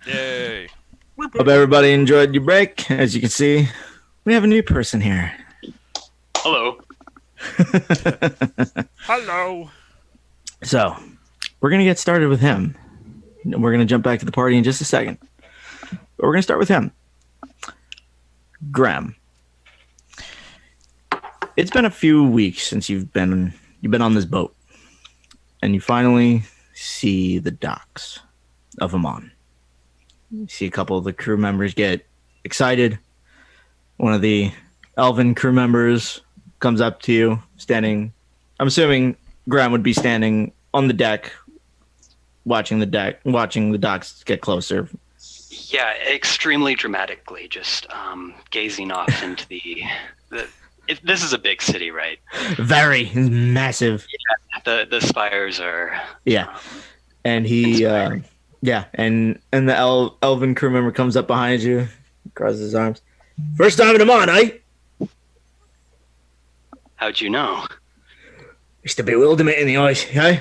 Yay. Hope everybody enjoyed your break. As you can see, we have a new person here. Hello. Hello. So, we're going to get started with him. We're going to jump back to the party in just a second. But we're going to start with him. Graham. It's been a few weeks since you've been on this boat. And you finally see the docks of Amon. You see a couple of the crew members get excited. One of the elven crew members comes up to you, standing. I'm assuming Graham would be standing on the deck, watching the docks get closer. Yeah, extremely dramatically, just gazing off into this is a big city, right? Very massive. Yeah, the spires are. Yeah, and he, and the elven crew member comes up behind you, crosses his arms. First time in Amon, eh? How'd you know? It's the bewilderment in the eyes, eh?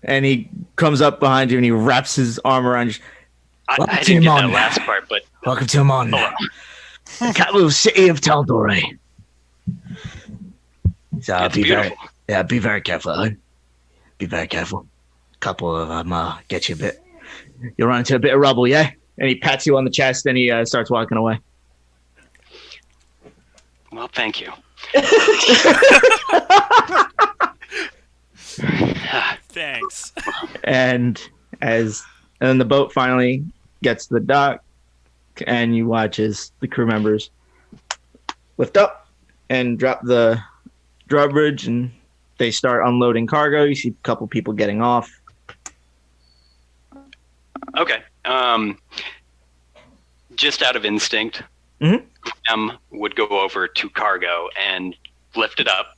And he comes up behind you and he wraps his arm around you. I didn't get that last part, but welcome to Amon, the capital city of tal'dorei. So it's beautiful. Be very careful, eh? Be very careful. A couple of them get you a bit. You'll run into a bit of rubble, yeah? And he pats you on the chest and he starts walking away. Well, thank you. Thanks. And then the boat finally gets to the dock, and you watch as the crew members lift up and drop the drawbridge, and they start unloading cargo. You see a couple people getting off. Okay. Just out of instinct, would go over to cargo and lift it up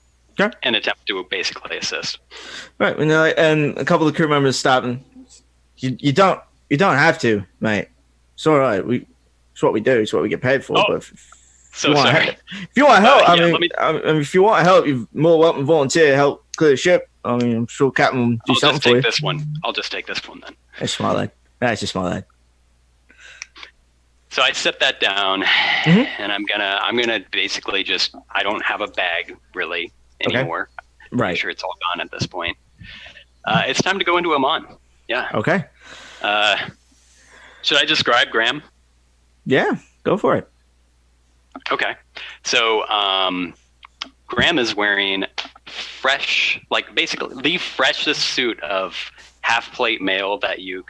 and attempt to basically assist. Right, and a couple of crew members stop and you don't have to, mate. It's all right. It's what we do. It's what we get paid for. But if you want to help, if you want to help, you're more welcome to volunteer to help clear the ship. I mean, I'm sure Captain will do something for you. I'll just take this one then. That's smart lad. That's a smart lad. So I set that down, and I'm gonna basically just, I don't have a bag really anymore. Right. I'm sure it's all gone at this point. It's time to go into Amon. Yeah. Okay. Should I describe Graham? Yeah, go for it. Okay. So Graham is wearing fresh, like basically the freshest suit of half plate mail that you've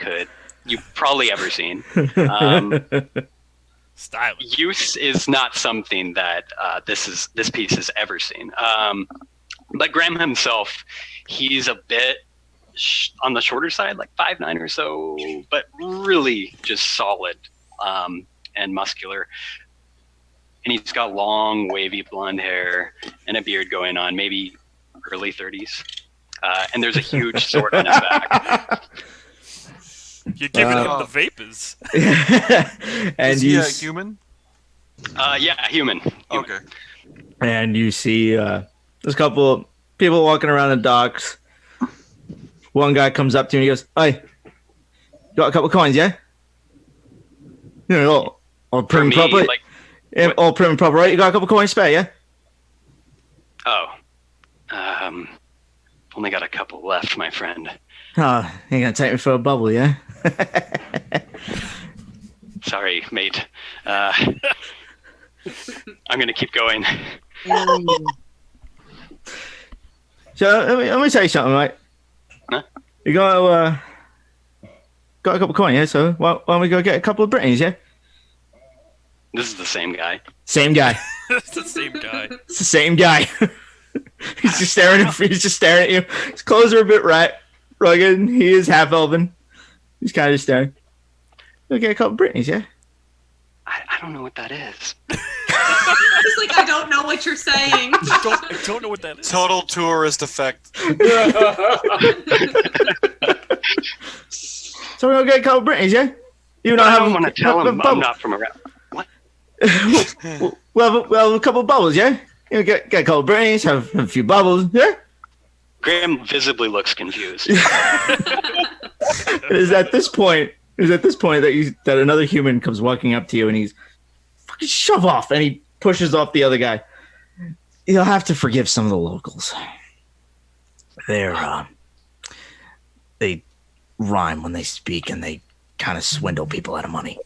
probably ever seen. Stylish. Use is not something that this piece has ever seen. But Graham himself, he's a bit on the shorter side, like 5'9" or so, but really just solid and muscular. And he's got long, wavy blonde hair and a beard going on, maybe early 30s. And there's a huge sword on his back. You're giving him the vapors. And is he a human? Yeah, human. Okay. And you see there's a couple of people walking around the docks. One guy comes up to you and he goes, "Hey, got a couple of coins, yeah? You know, all prim and proper. All prim and proper, right? You got a couple of coins spare, yeah?" Only got a couple left, my friend. Oh, you're gonna take me for a bubble, yeah? Sorry, mate. I'm gonna keep going. So let me tell you something, right? Huh? You got a couple of coins, yeah? So why don't we go get a couple of Britons, yeah? This is the same guy. Same guy. It's the same guy. It's the same guy. He's just staring at you. His clothes are a bit rugged. He is half elven. He's kind of just staring. We'll get a couple of Britons, yeah? I don't know what that is. He's like, I don't know what you're saying. I don't know what that is. Total tourist effect. So we're gonna get a couple of Britons, yeah? I don't want to tell him I'm not from around. What? We'll have a couple of bubbles, yeah? You know, get a couple of Britons, have a few bubbles, yeah? Graham visibly looks confused. It is at this point that another human comes walking up to you and he's fucking shove off, and he pushes off the other guy. You'll have to forgive some of the locals. They rhyme when they speak, and they kind of swindle people out of money.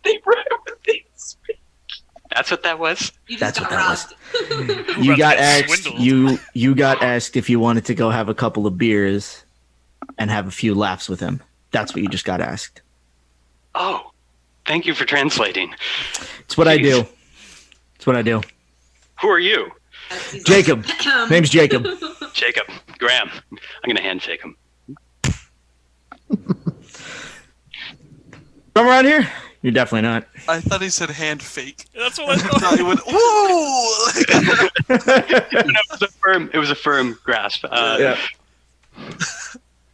They rhyme when they speak. That's what that was. That's what that was. You got asked. You got asked if you wanted to go have a couple of beers and have a few laughs with him. That's what you just got asked. Oh, thank you for translating. It's what I do. It's what I do. Who are you? Jacob. Name's Jacob. Jacob. Graham. I'm going to handshake him. From around here? You're definitely not. I thought he said hand fake. That's what I thought. He went, ooh! It was a firm grasp. Yeah.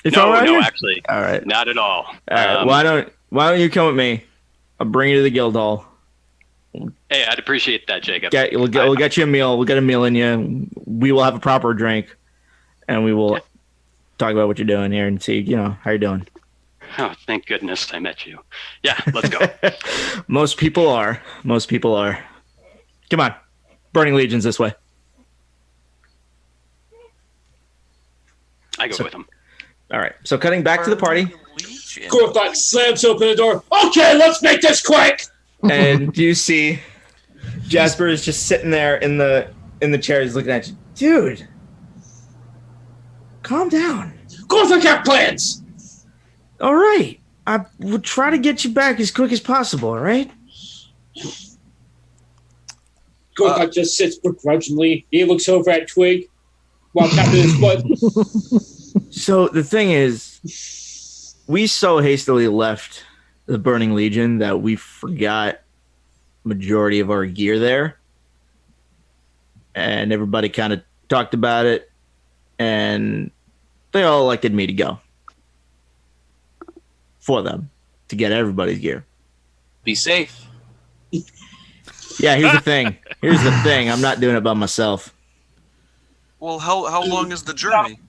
No, actually. All right. Not at all. All right. Why don't you come with me? I'll bring you to the guild hall. Hey, I'd appreciate that, Jacob. We'll get you a meal. We'll get a meal in you. We will have a proper drink, and we will talk about what you're doing here and see, how you're doing. Oh, thank goodness I met you. Yeah, let's go. Most people are. Come on. Burning Legion's this way. I go with him. All right. So cutting back to the party. Gorthok slams open the door. Okay, let's make this quick. And you see Jasper is just sitting there in the chair. He's looking at you. Dude, calm down. Gorthok have plans. All right. I will try to get you back as quick as possible, all right? Gorthok just sits begrudgingly. He looks over at Twig while tapping his butt. So the thing is, we so hastily left the Burning Legion that we forgot majority of our gear there. And everybody kind of talked about it, and they all elected me to go. For them, to get everybody's gear. Be safe. Yeah, here's the thing. I'm not doing it by myself. Well, how long is the journey?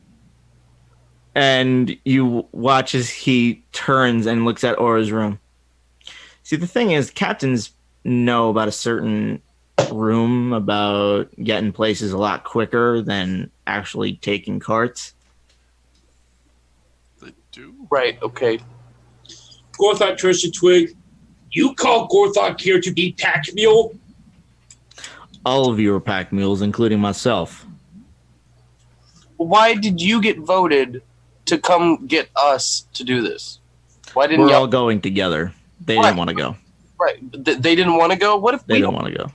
And you watch as he turns and looks at Aura's room. See, the thing is, captains know about a certain room about getting places a lot quicker than actually taking carts. They do? Right, okay. Gorthok turns to Twig. You call Gorthok here to be pack mule? All of you are pack mules, including myself. Why did you get voted to come get us to do this? Why didn't We're y'all all going together. They didn't want to go. Right. They didn't want to go? What if They don't want to go.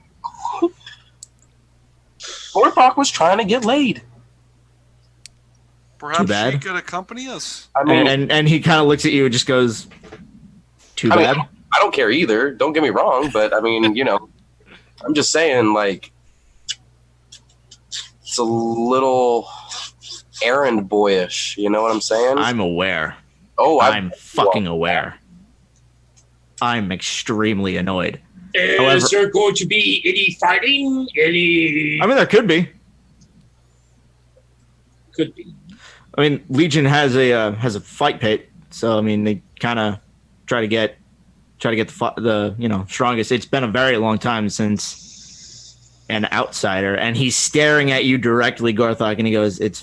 Gorthok was trying to get laid. Perhaps Too bad. she could accompany us. I mean, And he kind of looks at you and just goes, too bad. I don't care either. Don't get me wrong, but I mean, I'm just saying, like, it's a little errand boyish. You know what I'm saying? I'm aware. Oh, I'm fucking aware. I'm extremely annoyed. Is there going to be any fighting? I mean, there could be. Could be. I mean, Legion has a fight pit, so I mean, they kind of try to get the strongest. It's been a very long time since an outsider, and he's staring at you directly, Gorthok, and he goes, "It's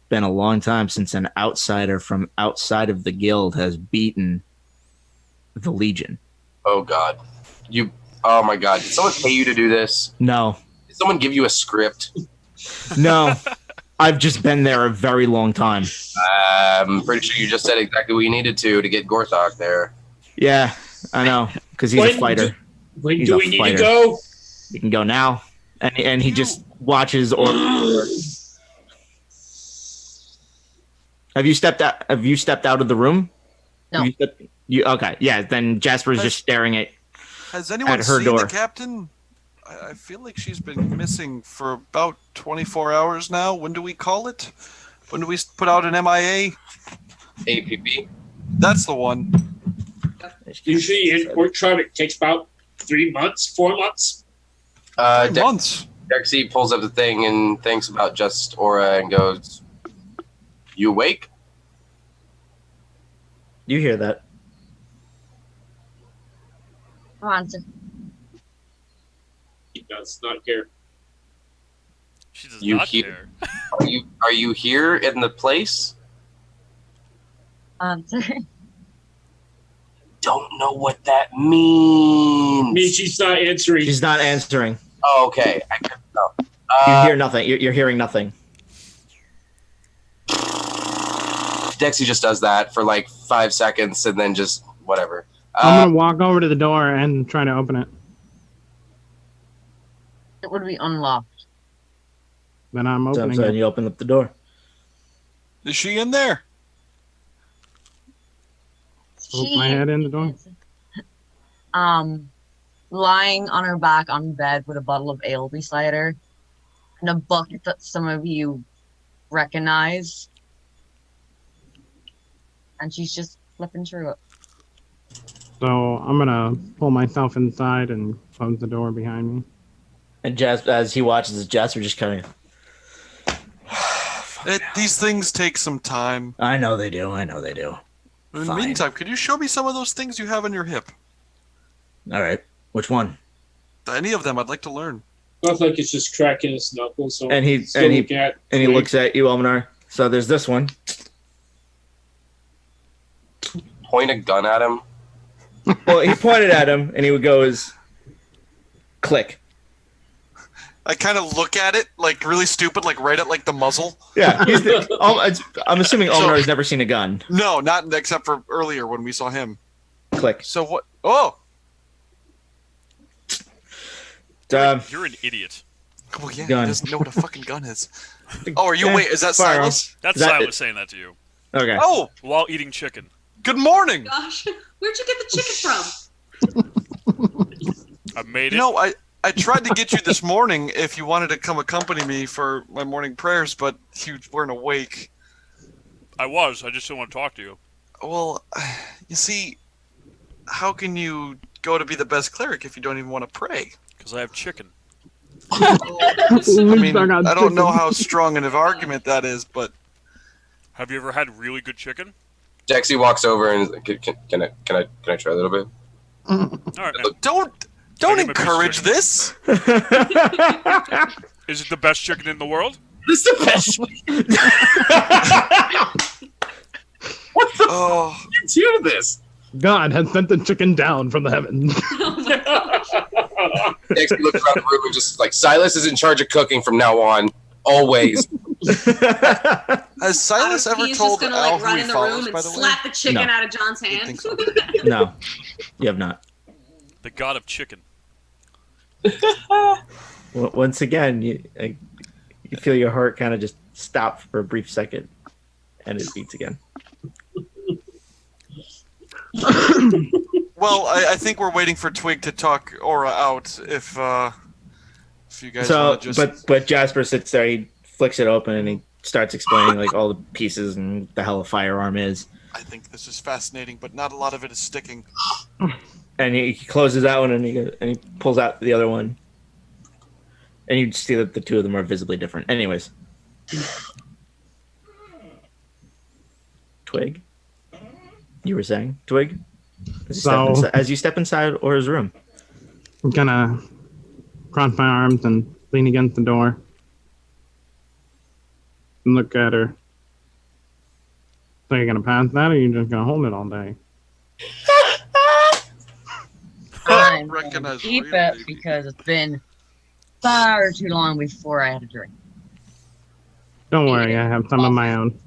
been a long time since an outsider from outside of the guild has beaten the Legion." Oh God, oh my God, did someone pay you to do this? No. Did someone give you a script? No. I've just been there a very long time. I'm pretty sure you just said exactly what you needed to get Gorthok there. Yeah, I know, because he's a fighter. When do we need to go? We can go now, and he just watches. Or have you stepped out? Have you stepped out of the room? No. Okay? Yeah. Then Jasper's just staring at. Has anyone at her seen door. the captain? I feel like she's been missing for about 24 hours now. When do we call it? When do we put out an MIA? APB. That's the one. Usually in work tribe it takes about 3 months, 4 months. 3 months. Dexy pulls up the thing and thinks about just Aura and goes, "You awake?" You hear that? Come on, sir. He does not care. She does You not hear- care. Are you here in the place? Sir. Don't know what that means. Me, she's not answering. She's not answering. Oh, okay. I couldn't know. You hear nothing. You're hearing nothing. Dexy just does that for like 5 seconds and then just whatever. I'm gonna walk over to the door and try to open it. It would be unlocked. Then I'm So opening then it. you open up the door. Is she in there? Poke my head in the door. Lying on her back on bed with a bottle of ale beside her and a bucket that some of you recognize. And she's just flipping through it. So I'm gonna pull myself inside and close the door behind me. And as he watches, Jasper just kind of. These things take some time. I know they do. In the Fine. meantime, could you show me some of those things you have on your hip? All right. Which one? Any of them? I'd like to learn. Not like it's just cracking his knuckles. So And he looks at you, Almanar. So there's this one. Point a gun at him. Well, he pointed at him, and he goes, click. I kind of look at it, like really stupid, like right at like the muzzle. Yeah. I'm assuming Almanar has never seen a gun. No, not except for earlier when we saw him. Click. So what? Oh, You're an idiot. well, yeah, Gun. he doesn't know what a fucking gun is. Oh, are you? Wait, is that Firearm. Silas? That's Is that Silas it? saying that to you Okay. Oh, while eating chicken. good morning. Gosh, where'd you get the chicken from? I made it. You know, I tried to get you this morning if you wanted to come accompany me for my morning prayers, but you weren't awake. I just didn't want to talk to you. Well, you see, how can you go to be the best cleric if you don't even want to pray? Because I have chicken. I mean, Stuck on I don't know chicken. how strong an argument that is, but Have you ever had really good chicken? Dexy walks over and is like, can I try a little bit? All right, man. don't Can I get my encourage piece of this. Is it the best chicken in the world? This is the best. Oh, Do this. God has sent the chicken down from the heavens. Dexy looks around the room and just like, Silas is in charge of cooking from now on, always. has Silas ever He's told just gonna Al like who run he in the follows? room and By the way, slap the chicken No. out of John's I hand. think so. No. You have not. The god of chicken. Once again, you feel your heart kind of just stop for a brief second, and it beats again. Well, I think we're waiting for Twig to talk Aura out. If you guys So, want to just but Jasper sits there. He flicks it open and he starts explaining like all the pieces and what the hell a firearm is. I think this is fascinating, but not a lot of it is sticking. And he closes that one and he pulls out the other one. And you see that the two of them are visibly different. Anyways. Twig? You were saying? Twig? As you step inside Aura's room. I'm gonna cross my arms and lean against the door and look at her. So you're gonna pass that, or you just gonna hold it all day? I'm Recognize keep real it baby. because it's been far too long before I had a drink. Don't worry, I have some of my own.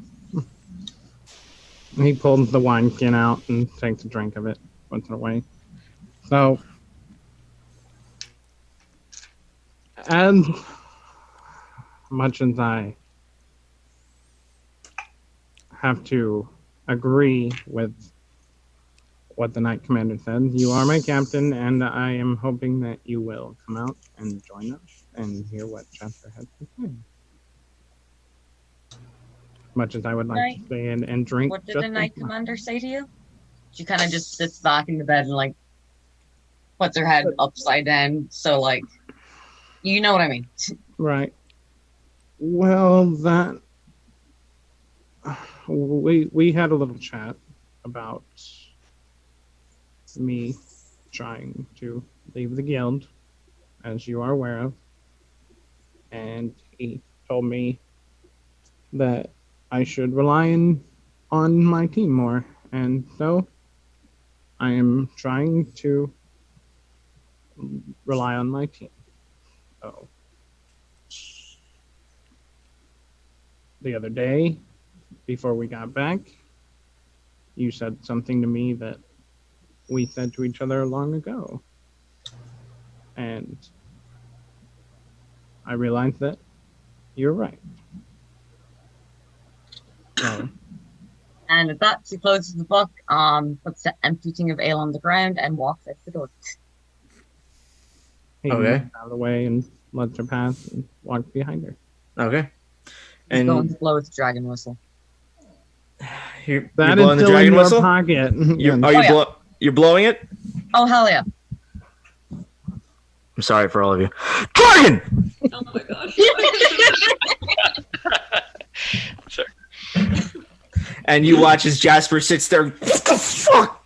He pulls the wineskin out and takes a drink of it, puts it away. So, as much as I have to agree with what the Knight Commander said, you are my captain, and I am hoping that you will come out and join us and hear what Chapter has to say. Much as I would like to stay in and drink. What did just the Knight as much. Commander say to you? She kind of just sits back in the bed and like puts her head upside down. So like, you know what I mean? Right. Well, that we had a little chat about me trying to leave the guild, as you are aware of. And he told me that I should rely on my team more. And so I am trying to rely on my team. So the other day, before we got back, you said something to me that we said to each other long ago. And I realized that you're right. So, And with that, she closes the book, puts the empty tin of ale on the ground, and walks out the door. he Okay. moves out of the way and lets her pass and walks behind her. Okay. He's going And to blow his dragon whistle. you're That blowing is the still in dragon your whistle? pocket. You're blowing it? Oh, hell yeah. I'm sorry for all of you. Dragon! Oh my gosh. Sure. And you watch as Jasper sits there. What the fuck?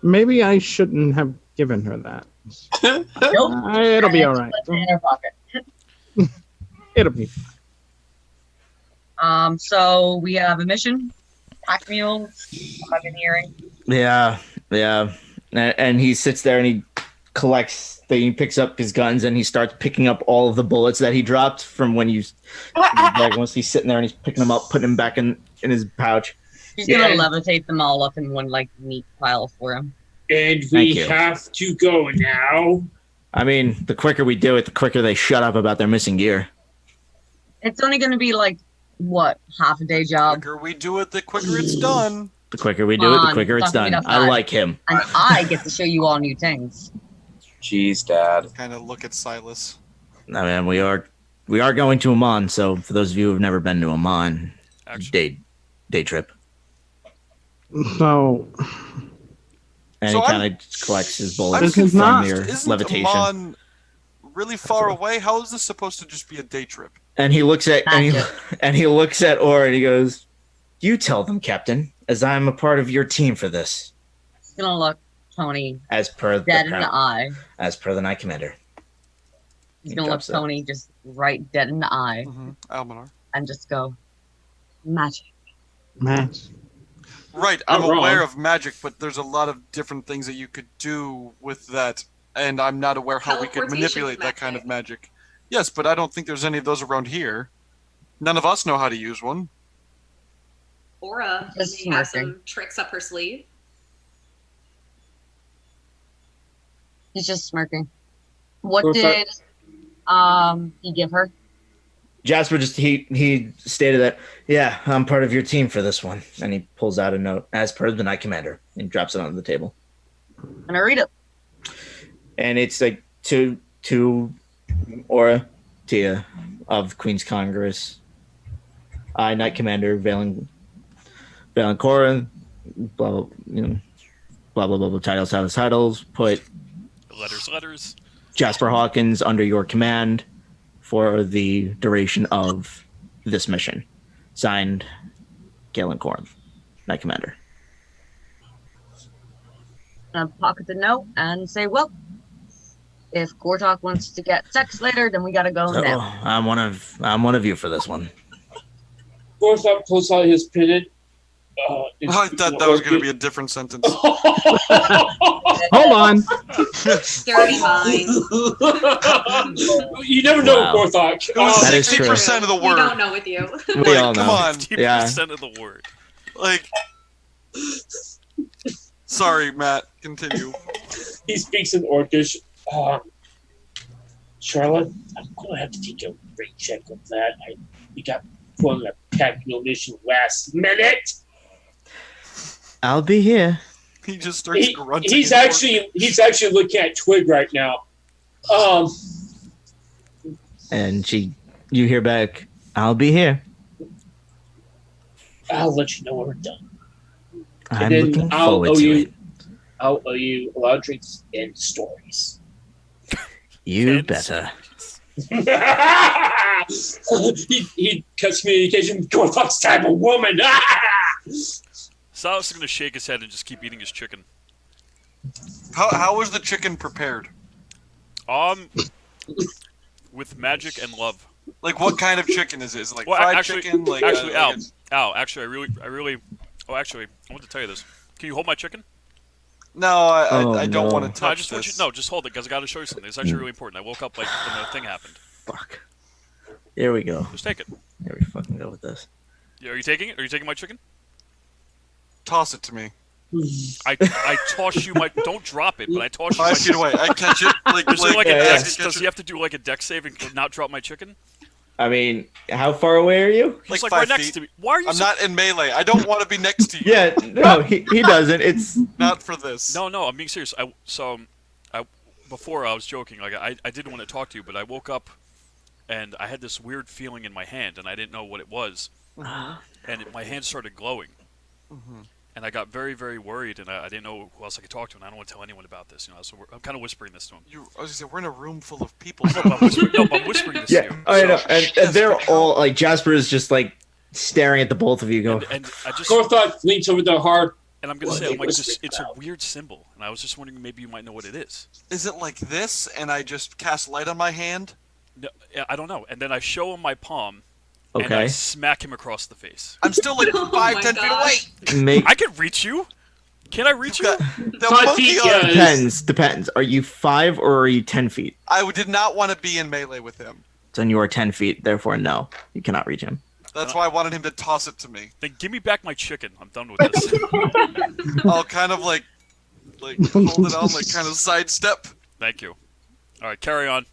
Maybe I shouldn't have given her that. Nope. It'll be all right. Puts it in her pocket. It'll be. So we have a mission. Pack mules. I've been hearing. Yeah. And he sits there and he collects. He picks up his guns and he starts picking up all of the bullets that he dropped from when you. Once he's sitting there and he's picking them up, putting them back in his pouch. He's gonna levitate them all up in one neat pile for him. And we have to go now. I mean, the quicker we do it, the quicker they shut up about their missing gear. It's only gonna be half a day job. The quicker we do it, the quicker it's done. The quicker we do it, the quicker it's done. I like him. And I get to show you all new things. Jeez, Dad. Kind of look at Silas. I mean, we are going to Amman. So for those of you who have never been to Amman, day trip. So. And So he kind of collects his bullets This is from not- your Isn't levitation. Amman really far away? How is this supposed to just be a day trip? And he looks at he looks at Aura and he goes, "You tell them, Captain, as I am a part of your team for this." He's gonna look Tony As per dead in the eye. As per the Knight Commander. He's gonna look Tony just right dead in the eye. Almanar. And just go, magic. Right, I'm aware of magic, but there's a lot of different things that you could do with that, and I'm not aware how we could manipulate that kind of magic. Yes, but I don't think there's any of those around here. None of us know how to use one. Aura may have some tricks up her sleeve. He's just smirking. What did he give her? Jasper just he stated that, yeah, I'm part of your team for this one. And he pulls out a note, as per the Knight Commander, and drops it on the table. And I read it. And it's like to Aura, Tia of Queen's Congress. I, Knight Commander, Valencora, blah blah, blah blah blah blah, titles. Put letters. Jasper Hawkins under your command for the duration of this mission. Signed, Galen Corin, Knight Commander. And I pocket the note and say, well, if GORTHOCK wants to get sex later, then we gotta go now. I'm one of you for this one. GORTHOCK pulls out his pendant. I thought that was going to be a different sentence. Hold on. Dirty mind. You never know, GORTHOCK. It was That is true. 60% of the We word. don't know with you. We all know. Come on. 50% of the word. Like, sorry, Matt. Continue. He speaks in Orcish. Charlotte, I'm going to have to take a rate check on that. We got put on a tactical mission last minute. I'll be here. He just starts grunting. He's actually looking at Twig right now. And you hear back, I'll be here. I'll let you know when we're done. I'm looking forward to it. I'll owe you a lot of drinks and stories. You better. he cuts communication with GORTHOCK's type of woman. Silas is gonna shake his head and just keep eating his chicken. How was the chicken prepared? With magic and love. Like, what kind of chicken is it? Is it like Well, fried actually, chicken? Like, actually, like Al, actually, I really. Oh, actually, I want to tell you this. Can you hold my chicken? No, I don't want to touch No, I just want this. you. No, just hold it, because I got to show you something. It's actually really important. I woke up like when the thing happened. Fuck. Here we go. Just take it. Here we fucking go with this. Yeah, are you taking it? Are you taking my chicken? Toss it to me. I toss you my. Don't drop it, but I toss you my 5 feet chicken. away. I catch it. Like, Is it like a yeah, dex? yeah. Does he have to do like a dex save and not drop my chicken? I mean, how far away are you? He's Like like right 5 next feet. to me. Why are you? I'm not in melee. I don't want to be next to you. Yeah, no, he doesn't. It's Not for this. No, I'm being serious. Before I was joking. Like I didn't want to talk to you, but I woke up and I had this weird feeling in my hand, and I didn't know what it was, and my hand started glowing, and I got very, very worried, and I didn't know who else I could talk to, and I don't want to tell anyone about this, So I'm kind of whispering this to him. I was gonna say, we're in a room full of people. No, but I'm whispering this to yeah. you. I know, So- and they're all like Jasper is just like staring at the both of you. Go. and I just GORTHOCK leans over the heart. and I'm gonna Well, say, they I'm like, whispered it's a about. weird symbol, and I was just wondering maybe you might know what it is. Is it like this, and I just cast light on my hand? No, I don't know. And then I show him my palm, and I Okay. smack him across the face. I'm still like Oh 5, my 10 feet gosh. away. Make I can reach you. Can I reach you? Got the 5 monkey feet, on. yeah. depends. Are you 5 or are you 10 feet? I did not want to be in melee with him. Then you are 10 feet. Therefore, no, you cannot reach him. That's why I wanted him to toss it to me. Then give me back my chicken. I'm done with this. I'll kind of like hold it on, like kind of sidestep. Thank you. All right, carry on.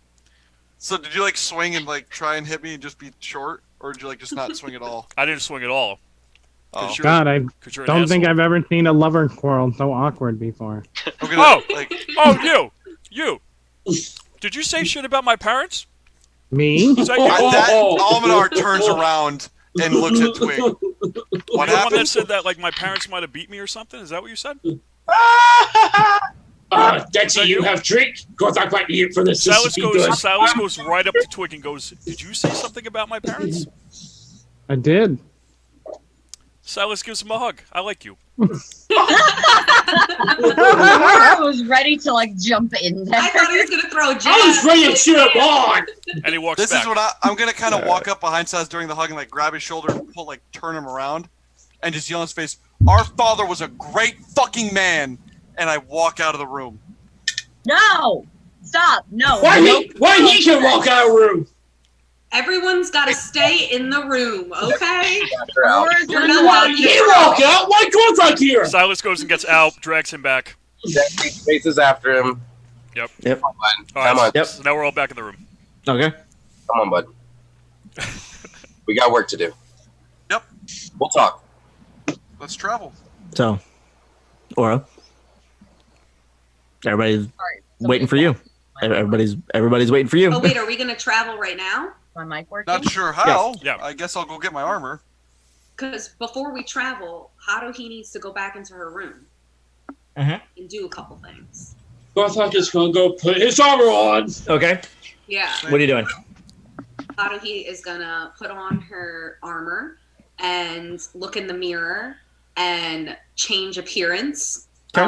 So did you like swing and like try and hit me and just be short, or did you like just not swing at all? I didn't swing at all. Oh. God, I 'Cause you're an don't think asshole. I've ever seen a lover quarrel so awkward before. I'm gonna, Oh! like, Oh, you! Did you say shit about my parents? Me? Is that you? that Almanar turns around and looks at Twig. What You're the one happened? that said that like my parents might have beat me or something? Is that what you said? Dexy, you have drink. GORTHOCK might need it for this. Silas This would be good. goes right up to Twig and goes, "Did you say something about my parents?" I did. Silas gives him a hug. I like you. I was ready to like jump in there. I thought he was gonna throw jabs. I was ready to cheer him on. And he walks This back. is what I'm gonna kind of walk up behind Silas during the hug and like grab his shoulder and pull, like turn him around, and just yell in his face, "Our father was a great fucking man," and I walk out of the room. No! Stop! No! Why Nope. he can walk out of the room? Everyone's got to stay in the room, okay? Doors You're are not Why done he yet. walk out? Why GORTHOCK here? Silas goes and gets out, drags him back. Dexy faces after him. Yep. Yep. All right, Come on. Yep. So now we're all back in the room. Okay. Come on, bud. We got work to do. Yep. We'll talk. Let's travel. So, Aura, everybody's Sorry, waiting for you. Everybody's waiting for you. Oh wait, are we gonna travel right now? My mic working? Not sure how. Yeah. I guess I'll go get my armor. Because before we travel, Haruhi needs to go back into her room Mhm. and do a couple things. GORTHOCK is gonna go put his armor on. Okay. Yeah, What are you doing? Haruhi is gonna put on her armor and look in the mirror and change appearance. Okay.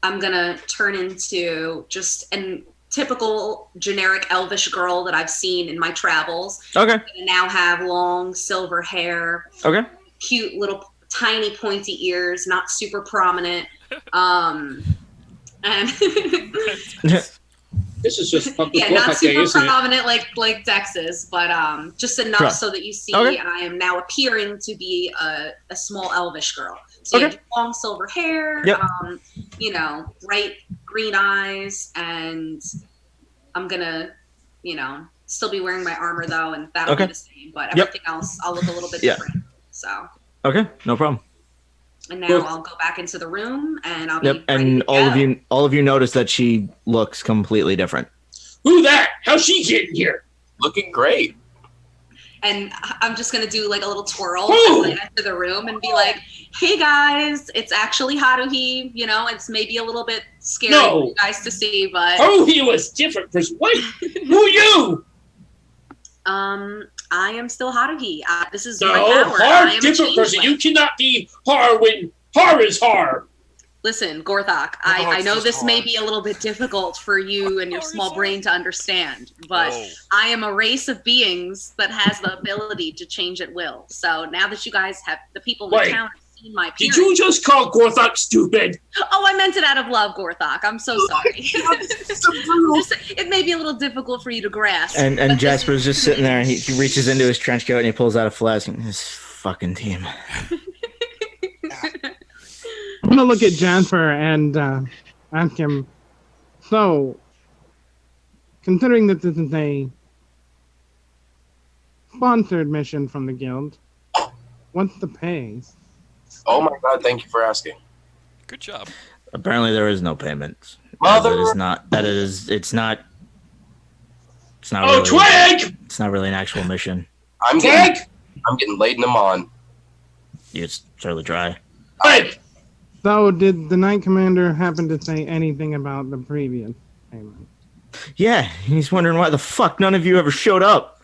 I'm gonna turn into just a typical generic elvish girl that I've seen in my travels. Okay. I'm gonna now have long silver hair, Okay. cute little tiny pointy ears, not super prominent. And This is just fucking yeah, not GORTHOCK Day, super isn't it? prominent like Dex is, but just enough Sure. so that you see Okay. I am now appearing to be a small elvish girl. So you Okay. have long silver hair, Yep. bright green eyes, and I'm gonna, still be wearing my armor though, and that'll Okay. be the same. But Yep. everything else, I'll look a little bit Yeah. different. So, Okay. No problem. and now Well- I'll go back into the room, and I'll Yep. be ready And to all of go. you notice that she looks completely different. Who that? How's she getting here? Looking great. And I'm just gonna do like a little twirl Ooh. as I enter the room and be like, "Hey guys, it's actually Haruhi. It's maybe a little bit scary No. for you guys to see, but Oh, he was different. Wait, who you? I am still Haruhi. This is No, my power. I Har, am a different person. changeling. You cannot be Har when Har is Har. Listen, Gorthok, I know this may be a little bit difficult for you and your small brain to understand, but I am a race of beings that has the ability to change at will. So now that you guys have, the people in the town have seen my appearance. Did you just call Gorthok stupid? Oh, I meant it out of love, Gorthok. I'm so sorry. It may be a little difficult for you to grasp. And Jasper's just sitting there, and he reaches into his trench coat and he pulls out a flask. And this fucking team. I'm gonna look at Jasper and ask him. So, considering that this is a sponsored mission from the guild, what's the pay? Oh my god! Thank you for asking. Good job. Apparently, there is no payment. Mother, it is not. That is. It's not. It's not. Oh, really, Twig! It's not really an actual mission. I'm getting laid them on. You certainly try. Twig! So, did the Knight Commander happen to say anything about the previous payment? Yeah, he's wondering why the fuck none of you ever showed up.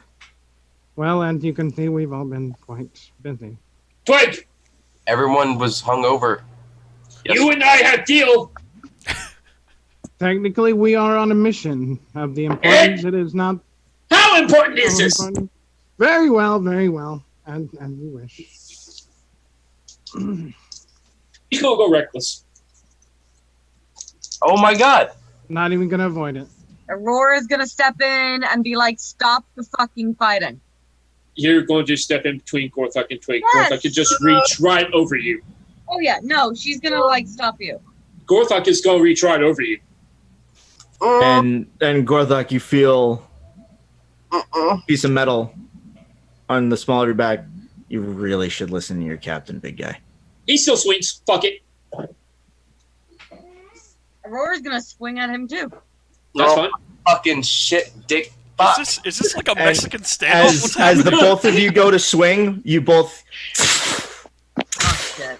Well, as you can see, we've all been quite busy. Twig! Everyone was hungover. Yes. You and I had deal. Technically, we are on a mission of the importance. It is not. How important is this? Important. Very well, and you wish. He's gonna go reckless. Oh my god! Not even gonna avoid it. Aurora's gonna step in and be like, "Stop the fucking fighting." You're going to step in between Gorthok and Twig. Yes. Gorthok can just reach right over you. Oh yeah, no, she's gonna like stop you. Gorthok is going to reach right over you. And Gorthok, you feel a piece of metal on the small of your back. You really should listen to your captain, big guy. He still swings. Fuck it. Aurora's gonna swing at him too. That's fine. Fucking shit, dick. Fuck. Is this like a Mexican standoff? What's As the happening? both of you go to swing, you both. Oh shit.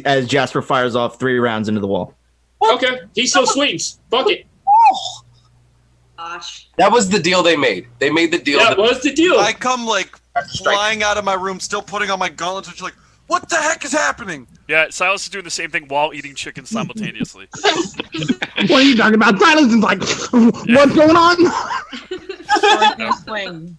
As Jasper fires off 3 rounds into the wall. Okay, he still swings. Fuck it. Gosh. That was the deal they made. They made the deal. That was the deal. I come like flying out of my room, still putting on my gauntlets, which like, what the heck is happening? Yeah, Silas is doing the same thing while eating chicken simultaneously. What are you talking about? Silas is like, what's going on? Swing.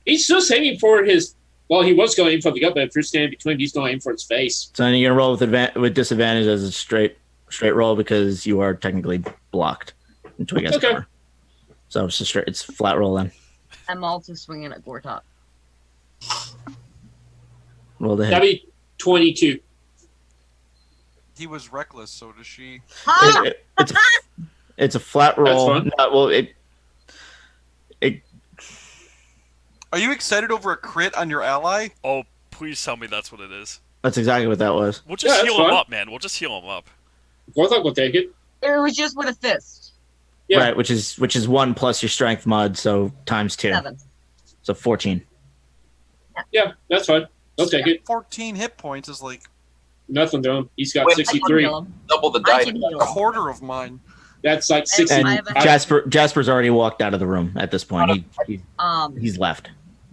He's just aiming for his. Well, he was going for the gut, but if you're standing between, he's going to aim for his face. So then you're gonna roll with disadvantage as a straight roll because you are technically blocked. And Twig has cover. So it's flat roll then. I'm also swinging at Gorthok. Roll the hit. That'd be 22. He was reckless, so does she. It's a flat roll. That's fine. Well, it. Are you excited over a crit on your ally? Oh, please tell me that's what it is. That's exactly what that was. We'll just heal fine. him up, man. We'll just heal him up. Gorthok will take it. It was just with a fist. Yeah. Right, which is 1 plus your strength mod, so times 2. 7. So 14. Yeah, that's fine. I'll take it. 14 hit points is like Nothing to him. He's got Wait, 63. Double the I die. can heal a him. quarter of mine. That's like 60. And I have a- Jasper's already walked out of the room at this point. He's left.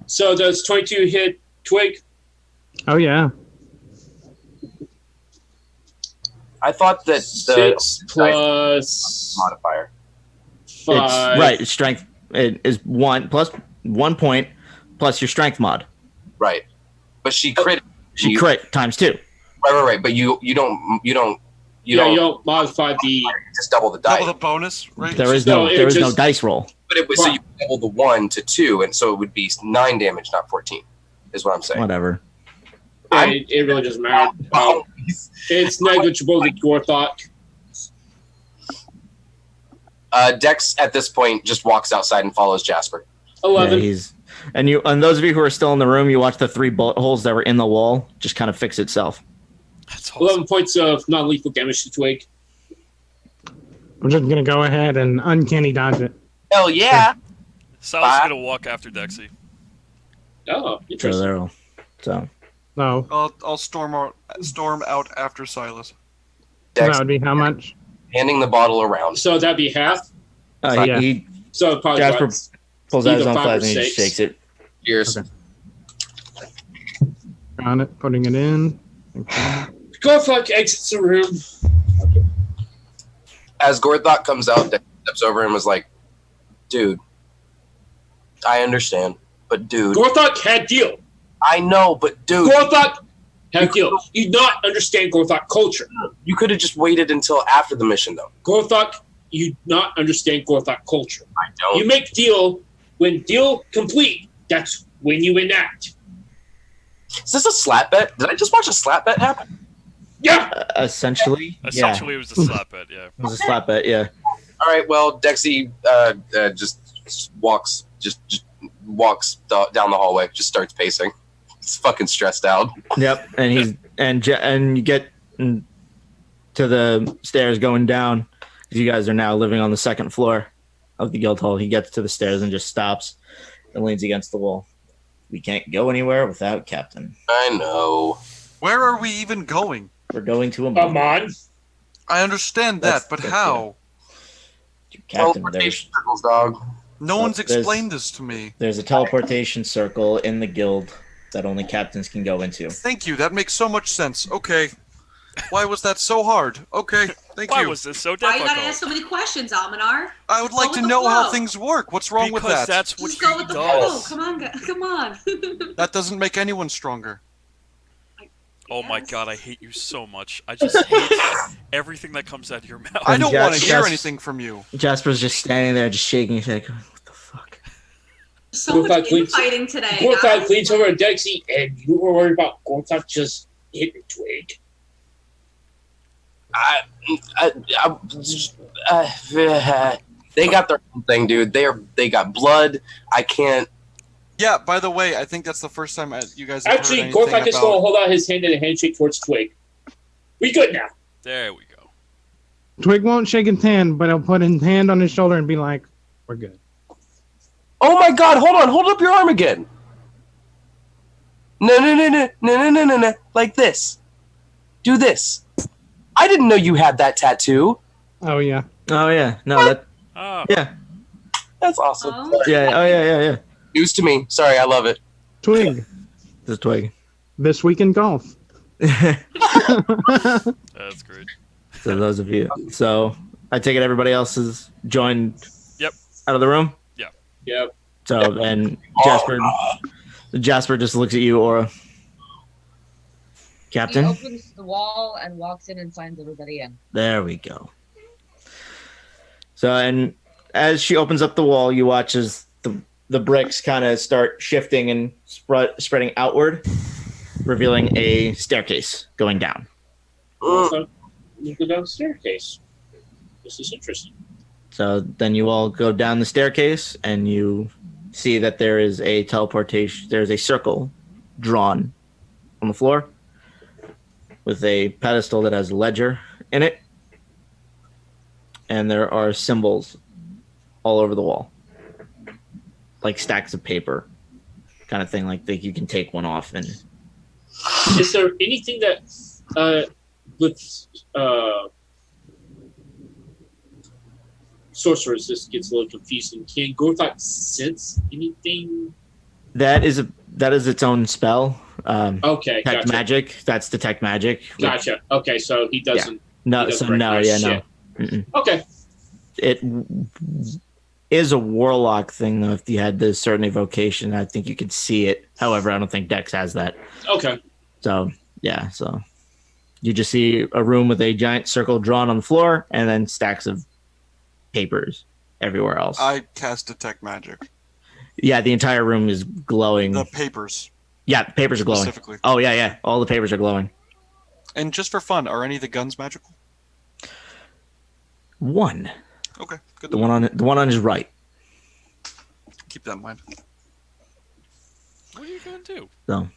So does 22 hit Twig? Oh yeah. I thought that the 6 plus modifier. 5. It's right. Strength is 1 plus 1 point plus your strength mod. Right, but she crit. She crit times 2. Right. But you don't modify the. Just double the die. Double the bonus, right? There is No, no it no just- dice roll. But it was so you double the 1 to 2, and so it would be 9 damage, not 14. Is what I'm saying. Whatever. It really doesn't matter. It's negligible to Gorthok. Dex at this point just walks outside and follows Jasper. 11. Yeah, and those of you who are still in the room, you watch the 3 bullet holes that were in the wall just kind of fix itself. That's awesome. 11 points of non-lethal damage to Twig. I'm just gonna go ahead and uncanny dodge it. Hell yeah! Sal's gonna walk after Dexy. Oh, So interesting. they're all. So So I'll storm out after Silas. that Dex would be how much? handing the bottle around. So that'd be half. Yeah. he So probably Jasper- about Pulls out his own 5 or flask and he just 6. shakes it. Cheers. Okay. Got it. Putting it in. Gorthok exits the room. As Gorthok comes out, Dex steps over and was like, dude, I understand, but dude. Gorthok had deal. I know, but dude. Gorthok had deal. You do not understand Gorthok culture. You could have just waited until after the mission, though. Gorthok, you do not understand Gorthok culture. I don't. You make deal. When deal complete, that's when you enact. Is this a slap bet? Did I just watch a slap bet happen? Yeah. Essentially, Essentially, it was a slap bet. Yeah. It was a slap bet, yeah. All right. Well, Dexy just walks down the hallway. Just starts pacing. He's fucking stressed out. Yep, and you get to the stairs going down. You guys are now living on the second floor of the guild hall. He gets to the stairs and just stops and leans against the wall. We can't go anywhere without Captain. I know. Where are we even going? We're going to Amon. Amon. I understand that, but how? Captain, Teleportation circles, dog. No one's explained this to me. There's a teleportation circle in the guild that only captains can go into. Thank you. That makes so much sense. Okay. Why was that so hard? Okay. Thank you. Why was this so Why difficult? you gotta ask so many questions, Almanar? I would like Go to with the know how flow. things work. What's wrong with Because that? that's what Just go he with the does. flow. Come on, come on. That doesn't make anyone stronger. Oh my god, I hate you so much. I just hate everything that comes out of your mouth. I don't want to hear Jas- anything from you. Jasper's just standing there, just shaking his head. Going, what the fuck? So much Gorthok leans- infighting today. Gorthok guys. leans over to Dexy, and you were worried about Gorthok just hitting Twig. They got their own thing, dude. They got blood. I can't. Yeah, by the way, I think that's the first time you guys have Actually, heard anything Gorthok is about... going to hold out his hand in a handshake towards Twig. We good now. There we go. Twig won't shake his hand, but he'll put his hand on his shoulder and be like, "We're good." Oh my god! Hold on. Hold up your arm again. No. Like this. Do this. I didn't know you had that tattoo. Oh yeah. Oh yeah, no, that Oh, yeah, That's awesome. Oh. yeah, oh yeah. News to me. Sorry, I love it. Twig, This is Twig. this week in golf. that's great. So those of you, so I take it everybody else is joined. Yep. Out of the room. Yep. So then Jasper just looks at you, Aura. He Captain. opens the wall and walks in and signs everybody in. There we go. So, and as she opens up the wall, you watch as the bricks kind of start shifting and spreading outward, revealing a staircase going down. So, you go down the staircase. This is interesting. So then you all go down the staircase, and you see that there is a teleportation. There's a circle drawn on the floor with a pedestal that has a ledger in it, and there are symbols all over the wall, like stacks of paper, kind of thing. Like you can take one off and. Is there anything that with sorcerers, this gets a little confusing. Can Gorthok sense anything? That is its own spell. Okay, Detect gotcha. magic. That's detect magic. Gotcha. Okay, so he doesn't. No, he so doesn't no, recognize yeah, no. shit. Mm-mm. Okay. It is a warlock thing, though. If you had the certain evocation, I think you could see it. However, I don't think Dex has that. Okay. So yeah, so you just see a room with a giant circle drawn on the floor, and then stacks of papers everywhere else. I cast detect magic. Yeah, the entire room is glowing. The papers. Yeah, the papers are glowing. Specifically. Oh yeah, all the papers are glowing. And just for fun, are any of the guns magical? One. Okay, good. The one on his right. Keep that in mind. What are you gonna do? So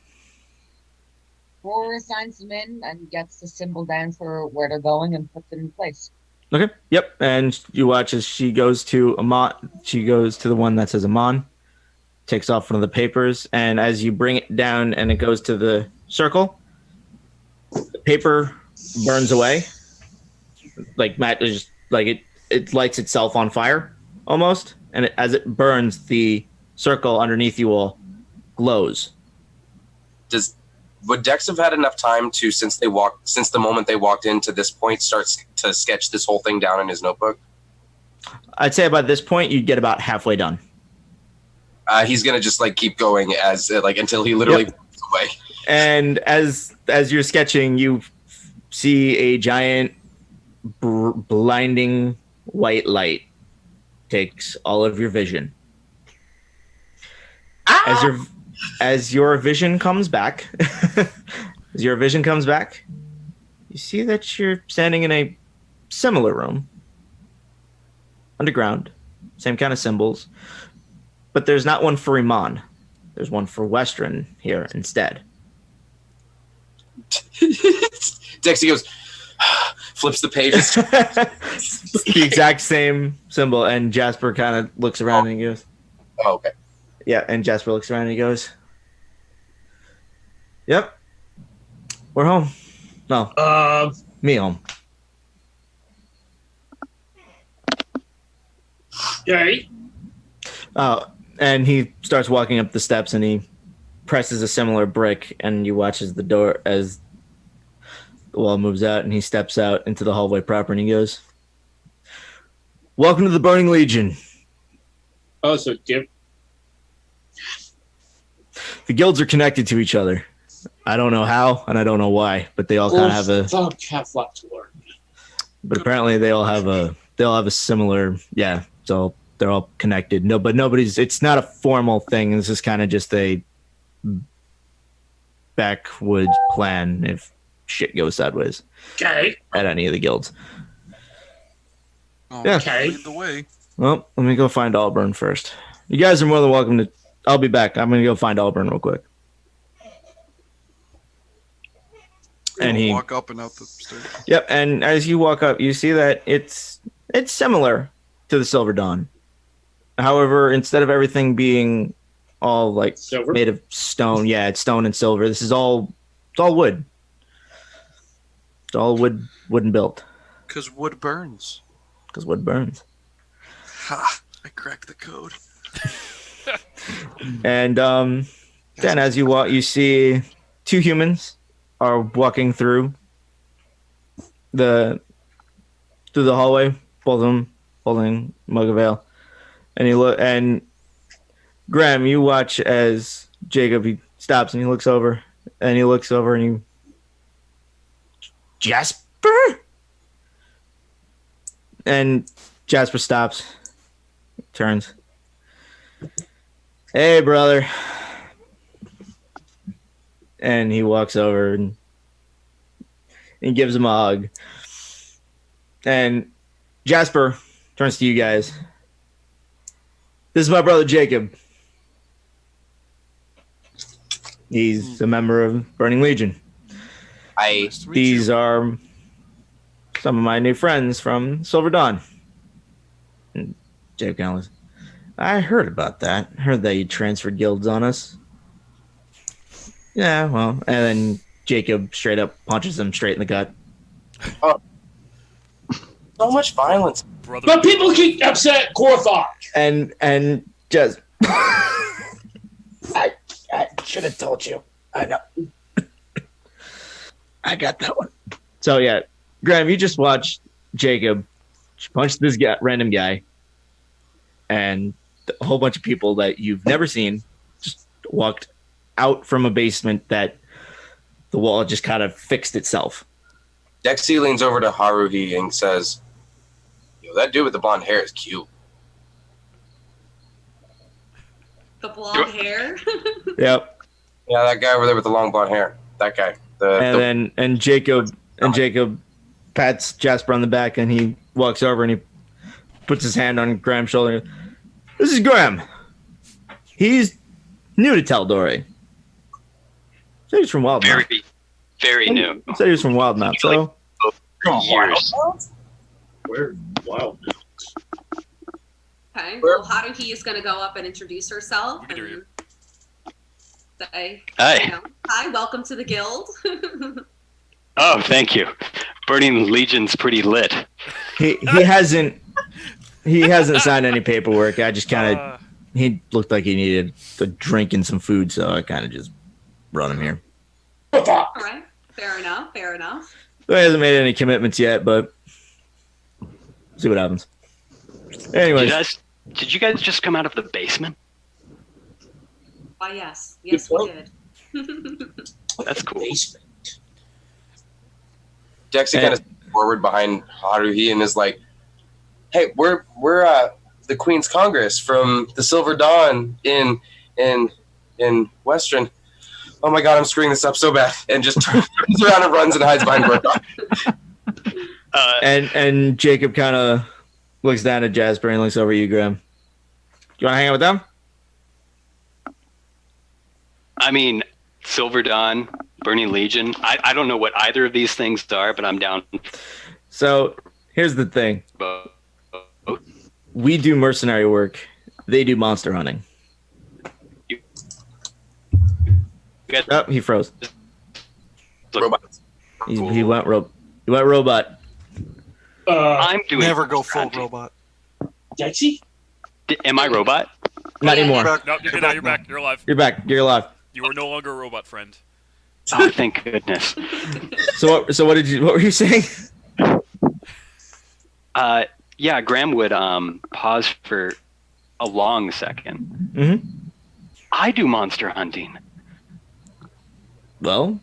Roar signs them in and gets the symbol down for where they're going and puts it in place. okay, yep. And you watch as she goes to Amon. She goes to the one that says Amon. Takes off one of the papers, and as you bring it down and it goes to the circle, the paper burns away. Like Matt is like it lights itself on fire almost. and as it burns, the circle underneath you all glows. Would Dex have had enough time to, since the moment they walked in to this point, start to sketch this whole thing down in his notebook? I'd say by this point you'd get about halfway done. He's gonna just like keep going until he literally moves away. And as you're sketching, you see a giant blinding white light takes all of your vision. As your vision comes back, you see that you're standing in a similar room, underground, same kind of symbols, but there's not one for Iman. There's one for Western here instead. Dexy goes, flips the pages. The exact same symbol, and Jasper kind of looks around and he goes, "Oh, okay." Yeah, and Jasper looks around and he goes, "Yep, we're home." No, me home. Okay. And he starts walking up the steps and he presses a similar brick, and you watch as the door, as the wall moves out, and he steps out into the hallway proper, and he goes, "Welcome to the Burning Legion." Oh, so Jim. The guilds are connected to each other. I don't know how, and I don't know why, but they all kind of have a. Have lot to learn. But apparently, they all have a similar. Yeah, so they're all connected. No, but nobody's. It's not a formal thing. This is kind of just a backwoods plan if shit goes sideways. Okay. At any of the guilds. Oh, Yeah. Okay. Lead the way. Well, let me go find Auburn first. You guys are more than welcome to. I'll be back. I'm gonna go find Auburn real quick. And he walk up and out the stairs. Yep, and as you walk up, you see that it's similar to the Silver Dawn. However, instead of everything being all like Silver? made of stone, yeah, it's stone and silver. This is all wood. It's all wooden built. Because wood burns. Because wood burns. Ha! I cracked the code. And then as you walk, you see two humans are walking through the hallway, both of them holding mug of ale. And you look, and Graham, you watch as Jacob, he stops and he looks over, and Jasper? And Jasper stops, turns. "Hey, brother." And he walks over and he gives him a hug. And Jasper turns to you guys. "This is my brother Jacob. He's a member of Burning Legion. These are some of my new friends from Silver Dawn." And Jacob kind of goes, "I heard about that. I heard that you transferred guilds on us." "Yeah, well," and then Jacob straight up punches him straight in the gut. Oh. So much violence. Brother. But people keep upset at GORTHOCK. And just I should have told you. I know. I got that one. So yeah, Graham, you just watched Jacob punch this random guy, and a whole bunch of people that you've never seen just walked out from a basement that the wall just kind of fixed itself. Dexy leans over to Haruhi and says, "Yo, that dude with the blonde hair is cute." The blonde hair. Yep. Yeah, that guy over there with the long blonde hair. That guy. And Jacob pats Jasper on the back, and he walks over and he puts his hand on Graham's shoulder. "This is Graham. He's new to tal'dorei. Said he's from Wildmouth. Very new. Said he was from Wildmouth. So Years. Where? Wow. Okay. Well, Haruhi is going to go up and introduce herself and say, Hi. "Hi, welcome to the guild." Oh, thank you. Burning Legion's pretty lit. he hasn't He hasn't signed any paperwork. I just kind of he looked like he needed a drink and some food, so I kind of just brought him here. All right. Fair enough. Fair enough. So he hasn't made any commitments yet, but see what happens. Anyways, did you guys just come out of the basement? Why, yes. Yes, we did. That's cool. Dexy kind of forward behind Haruhi and is like, "Hey, we're the Queen's Congress from the Silver Dawn in Western. Oh my God, I'm screwing this up so bad!" And just turns around and runs and hides behind Gorthok. And Jacob kind of looks down at Jasper and looks over at you, Graham. You want to hang out with them? I mean, Silver Dawn, Burning Legion. I don't know what either of these things are, but I'm down. So here's the thing. We do mercenary work. They do monster hunting. Oh, he froze. Robots. He went robot. I'm doing Never go full robot. Dexy? Am I robot? Not anymore. No, you're back. You're alive. You're back. You're alive. You are no longer a robot, friend. Oh, thank goodness. So what were you saying? Yeah, Graham would pause for a long second. Mm-hmm. I do monster hunting. Well,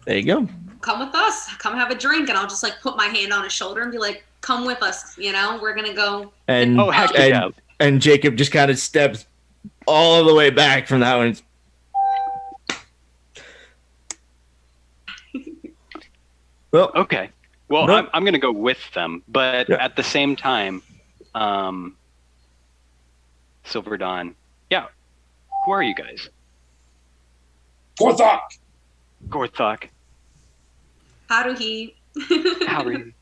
there you go. Come with us. Come have a drink, and I'll just like put my hand on his shoulder and be like, "Come with us. You know, we're gonna go." And heck yeah. And Jacob just kind of steps all the way back from that one. Well, okay. Well, no. I'm going to go with them, but at the same time, Silver Dawn. Yeah. Who are you guys? Gorthok! Gorthok. Haruhi. Haruhi.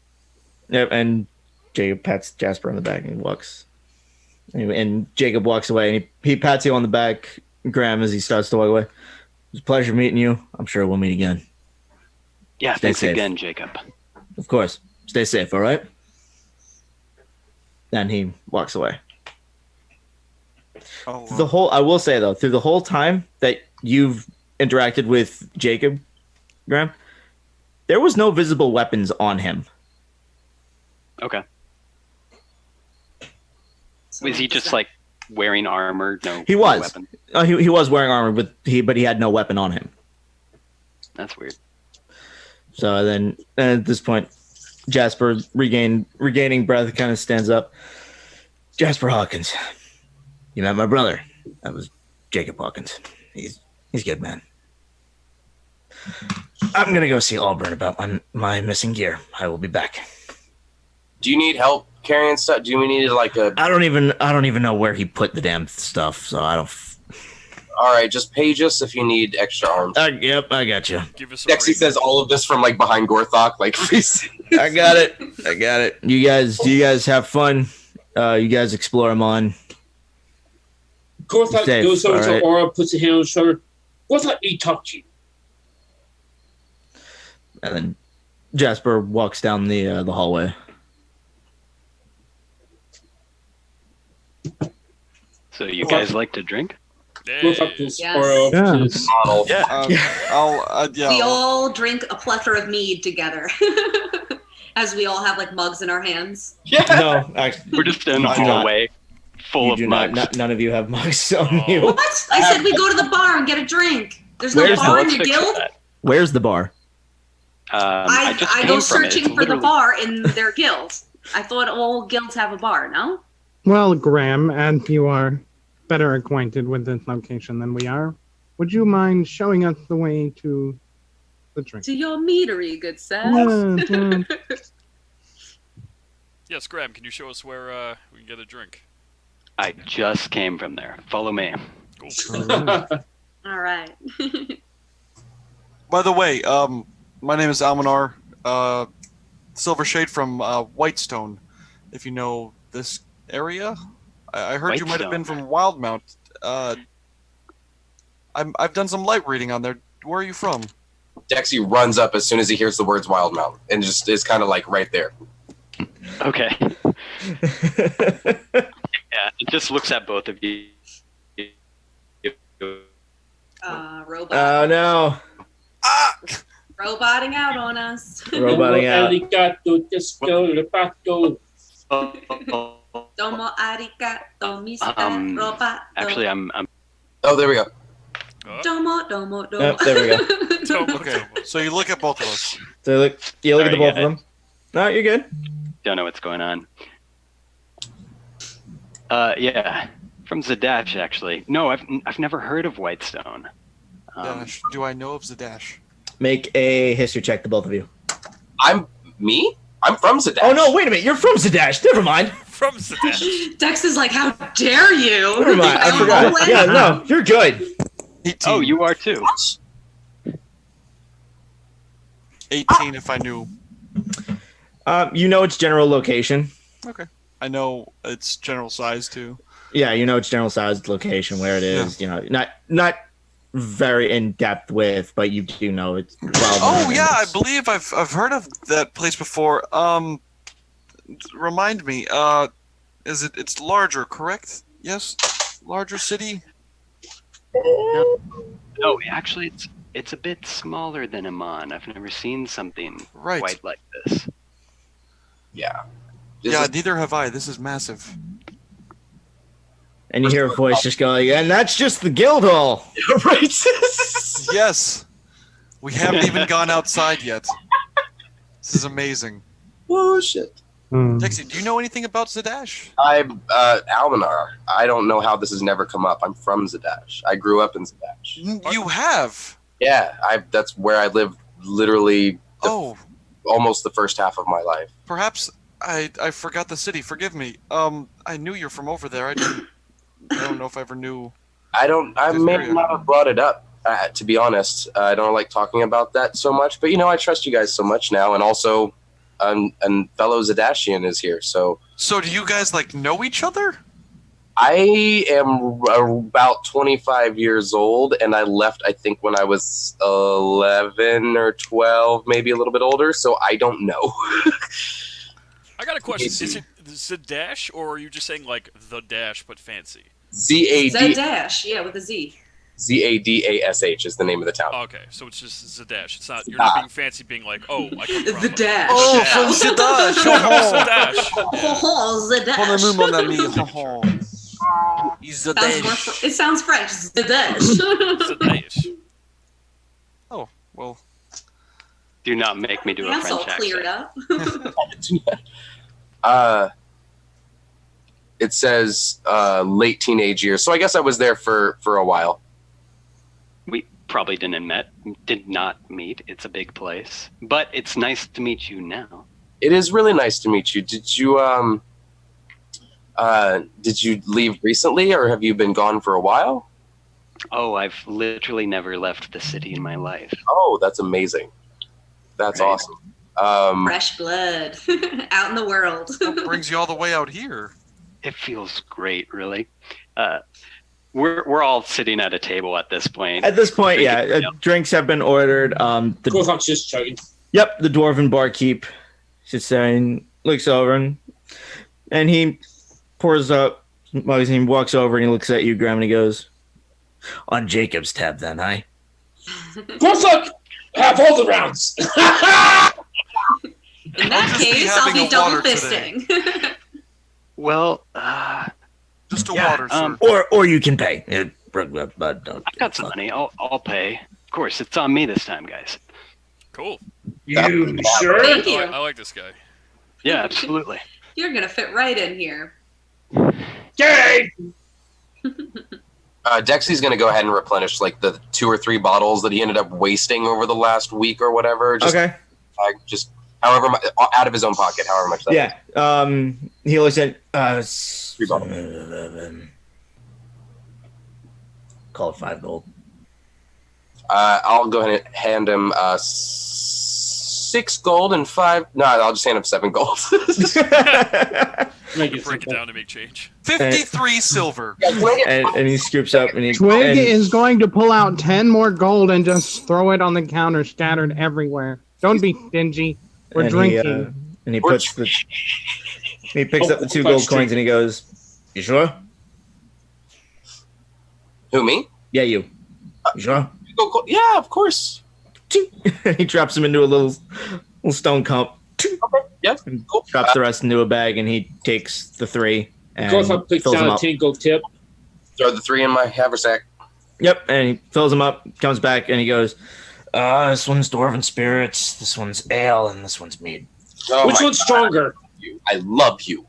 Yep, and Jacob pats Jasper on the back and walks. And Jacob walks away, and he pats you on the back, Graham, as he starts to walk away. It was a pleasure meeting you. I'm sure we'll meet again. Yeah, Stay thanks safe. again, Jacob. Of course. Stay safe, all right? Then he walks away. I will say, though, through the whole time that you've interacted with Jacob, Graham, there was no visible weapons on him. Okay. Was he just like wearing armor? No, He was. No weapon? He was wearing armor, but he had no weapon on him. That's weird. So then, at this point, Jasper regaining breath, kind of stands up. Jasper Hawkins, you met my brother. That was Jacob Hawkins. He's good, man. I'm gonna go see Auburn about my missing gear. I will be back. Do you need help carrying stuff? Do we need like a? I don't even know where he put the damn stuff. So I don't. All right, just page us if you need extra arms. Yep, I got you. Give us a Dexy ring. says all of this from like behind Gorthok, like. I got it. You guys have fun. You guys explore Amon. Gorthok Safe, goes over all to right. Aura, puts a hand on his shoulder. Gorthok, he talked to you. And then Jasper walks down the hallway. So you guys like to drink? Gorthok pulls Yes. Aura up to his Yes. bottle. Yeah. We all drink a plethora of mead together, as we all have like mugs in our hands. No, actually, We're just in a You do not. hallway full you of do mugs. not. None of you have mugs on you. What? I said we go to the bar and get a drink. There's no Where's bar in Let's your fix guild. that. Where's the bar? I just I came go from it. searching It's for the literally- bar in their guild. I thought all guilds have a bar, no? Well, Graham, as you are better acquainted with this location than we are, would you mind showing us the way to the drink? To your meadery, good sir. Yes, yes. Yes, Graham, can you show us where we can get a drink? I just came from there. Follow me. Cool. All right. By the way, my name is Almanar, Silvershade from Whitestone. If you know this area, I heard you might have been from Wildmount. I've done some light reading on there. Where are you from? Dexy runs up as soon as he hears the words Wild Mountain and just is kind of like right there. Okay. Yeah, it just looks at both of you. Robot. Oh no. Roboting out on us. Roboting out. Arigato, disco, lepato. Domo arigato, Mr. Robot. Actually, I'm Oh, there we go. Domo, domo, domo. Yep, there we go. Okay, so you look at both of us. So you look at the Sorry, both yeah. of them. No, you're good. don't know what's going on. Yeah, from Zadash actually. No, I've never heard of Whitestone. Dash. Do I know of Zadash? Make a history check, the both of you. I'm from Zadash. Oh no, wait a minute. You're from Zadash. Never mind. From Zadash. Dex is like, how dare you? Never mind. I forgot. Yeah, no, you're good. 18. Oh, you are too. 18 if I knew. You know its general location. Okay. I know its general size too. Yeah, you know its general size, location, where it is. You know, not very in depth with, but you do know it's. Oh yeah, I believe I've heard of that place before. Remind me. It's larger, correct? Yes, larger city. No, actually, it's a bit smaller than Amon. I've never seen something quite like this. Yeah. Neither have I. This is massive. And you hear a voice just going, and that's just the guild hall. Right. Yes. We haven't even gone outside yet. This is amazing. Oh shit. Dexy, do you know anything about Zadash? I'm Almanar. I don't know how this has never come up. I'm from Zadash. I grew up in Zadash. You have? Yeah, that's where I lived literally almost the first half of my life. Perhaps I forgot the city. Forgive me. I knew you're from over there. I don't know if I ever knew. I may not have brought it up, to be honest. I don't like talking about that so much, but I trust you guys so much now, and also and fellow Zadashian is here, so do you guys know each other? I am about 25 years old, and I left I think when I was 11 or 12, maybe a little bit older, so I don't know. I got a question. Is it Zadash, or are you just saying the dash but fancy? Zadash, yeah, with a Z. Zadash is the name of the town. Oh, okay, so it's just Zadash. It's not you're not being fancy, being like, oh, I come from the dash. Oh, from Zadash. Zadash. Mon ami. Zadash. It sounds French. Zadash. Zadash. Oh well. Do not make me do a French accent. Cleared up. It says late teenage years, so I guess I was there for a while. We probably did not meet. It's a big place, but it's nice to meet you now. It is really nice to meet you. Did you leave recently, or have you been gone for a while? Oh, I've literally never left the city in my life. Oh, that's amazing. That's awesome. Fresh blood out in the world. What brings you all the way out here? It feels great, really. We're all sitting at a table at this point. At this point, drinks have been ordered. GORTHOCK's just chugging. Yep, the dwarven barkeep sits there and looks over and he pours up. He walks over and he looks at you, Graham, and he goes, "On Jacob's tab, then, hi." GORTHOCK, have all the rounds. In that case, I'll be double fisting. Well, just a water, sir. Or you can pay. I've got some money. I'll pay. Of course, it's on me this time, guys. Cool. You sure? Thank you. I like this guy. Yeah, absolutely. You're gonna fit right in here. Yay! Dexy's gonna go ahead and replenish the 2 or 3 bottles that he ended up wasting over the last week or whatever. Just however much out of his own pocket, however much that is. He looks at 3 bottles. Call it 5 gold. I'll go ahead and hand him 6 gold and 5. No, I'll just hand him 7 gold. Break it down to make change. 53 silver. And he scoops up and Twig is going to pull out 10 more gold and just throw it on the counter, scattered everywhere. Don't be stingy. We're drinking. And he puts the He picks up the 2 gold coins and he goes, "You sure?" Who, me? Yeah, you. You sure? Yeah, of course. He drops them into a little stone cup. Okay, yeah, cool. Drops the rest into a bag, and he takes the 3 and Gorthok picks fills them down a up. 10 gold tip. Throw the 3 in my haversack. Yep, and he fills them up, comes back, and he goes, "This one's dwarven spirits, this one's ale, and this one's mead." Oh, which one's stronger? I love you.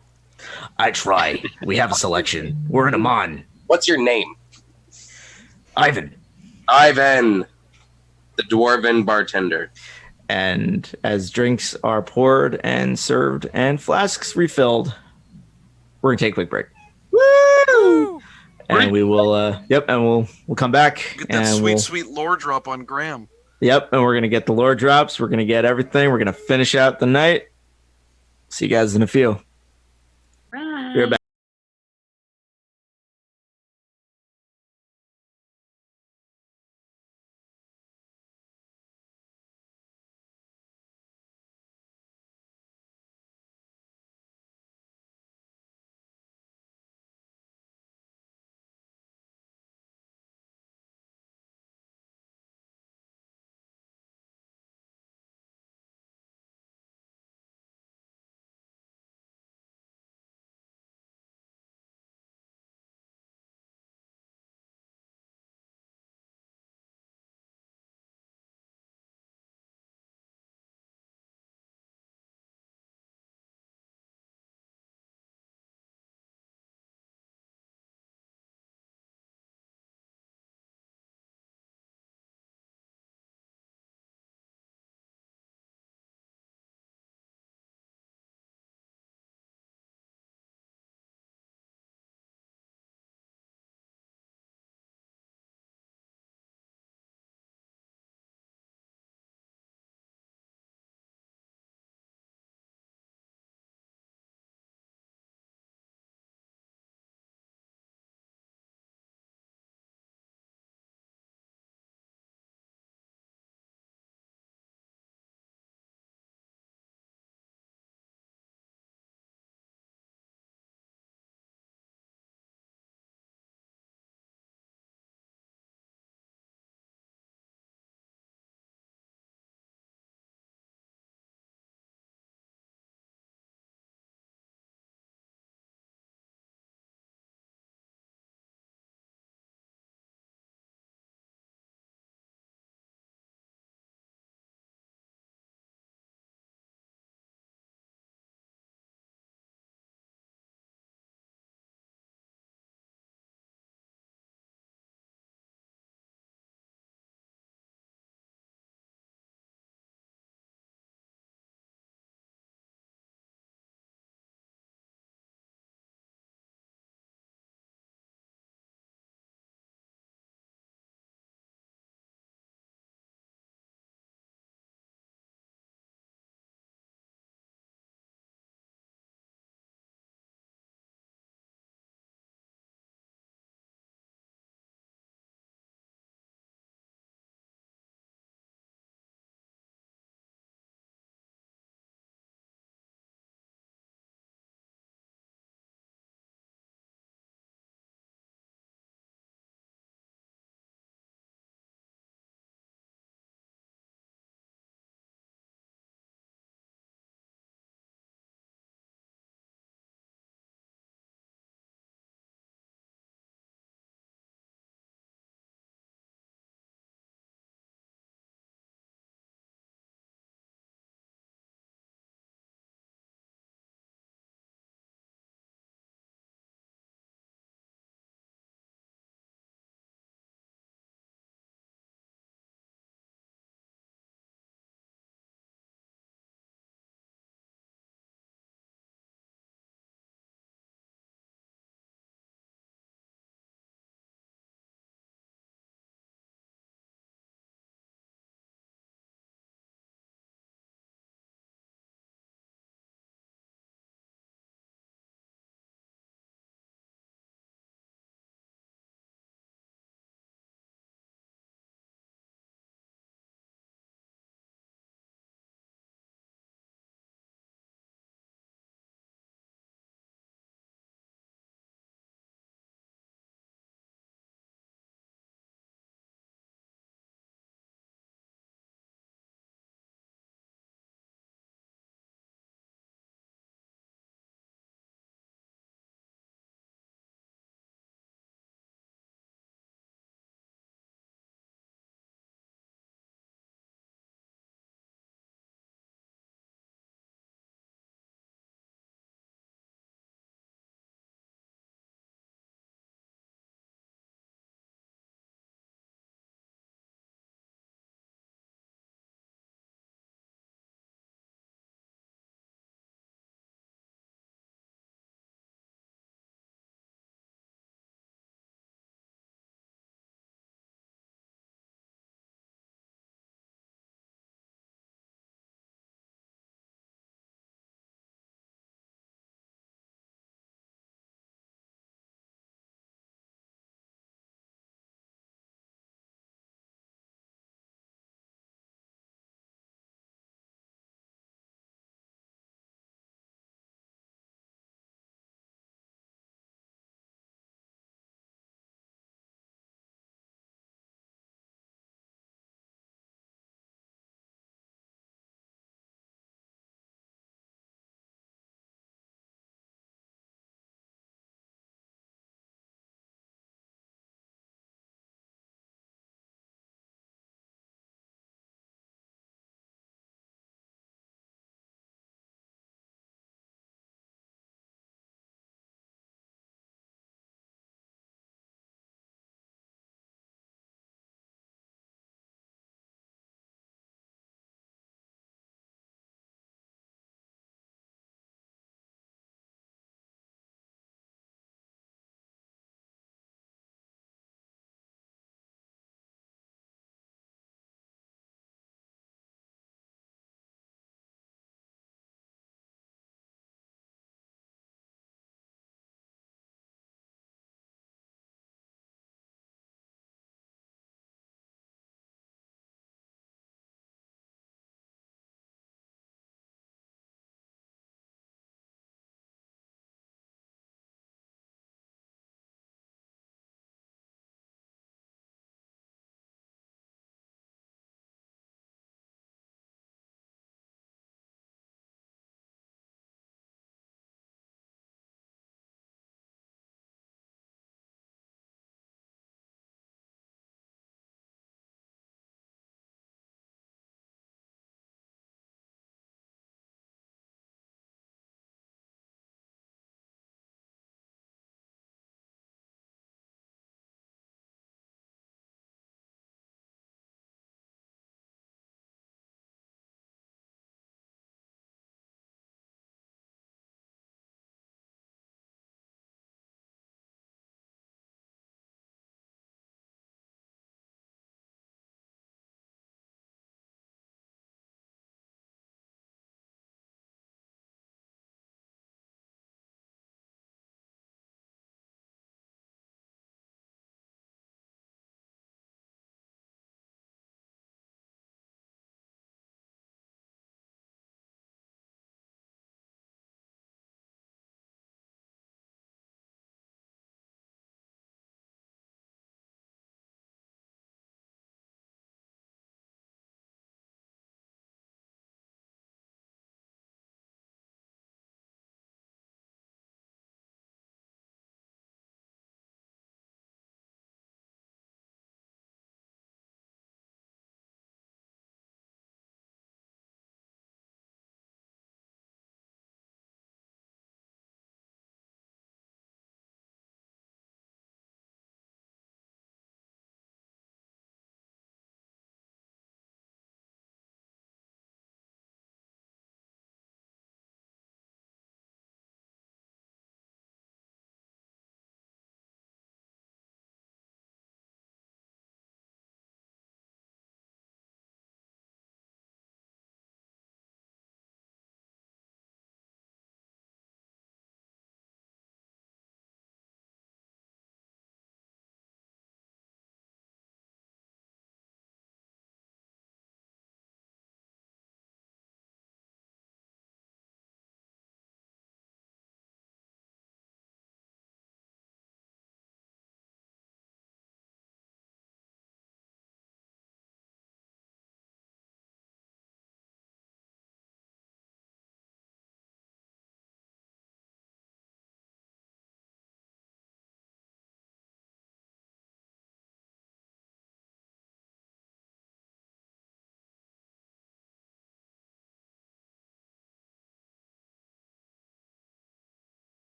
I try. We have a selection. We're in a mon. What's your name? Ivan. Ivan, the dwarven bartender. And as drinks are poured and served and flasks refilled, we're gonna take a quick break. Woo! And we will and we'll come back. Get that and sweet lore drop on Graham. Yep, and we're gonna get the lore drops, we're gonna get everything, we're gonna finish out the night. See you guys in a few. Right. You're back.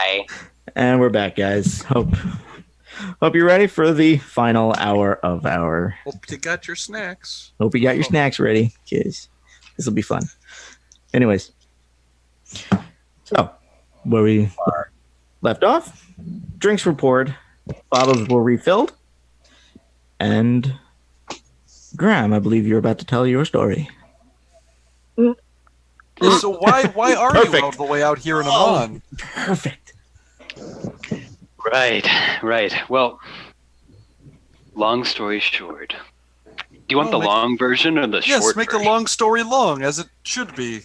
Hi. And we're back, guys. Hope you're ready for the final hour of our. Hope you got your snacks. Hope you got your snacks ready, kids. This will be fun. Anyways, so where we left off, drinks were poured, bottles were refilled, and Graham, I believe you're about to tell your story. So why are Perfect. you all the way out here in Amman? Perfect. Right. Well, long story short. Do you want the make- long version or the short Yes, make version? the long story long, as it should be.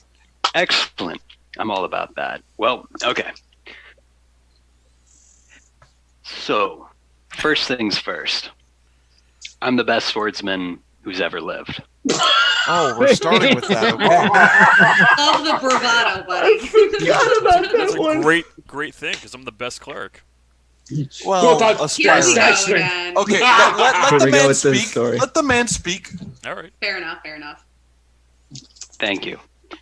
Excellent. I'm all about that. Well, okay. So, first things first. I'm the best swordsman who's ever lived. Oh, we're starting with that, okay? Love the bravado, buddy. That's a great thing because I'm the best cleric. Well, Here we aspiring. go again. Okay, let Here the we go man with this speak. story. Let the man speak. All right. Fair enough. Thank you.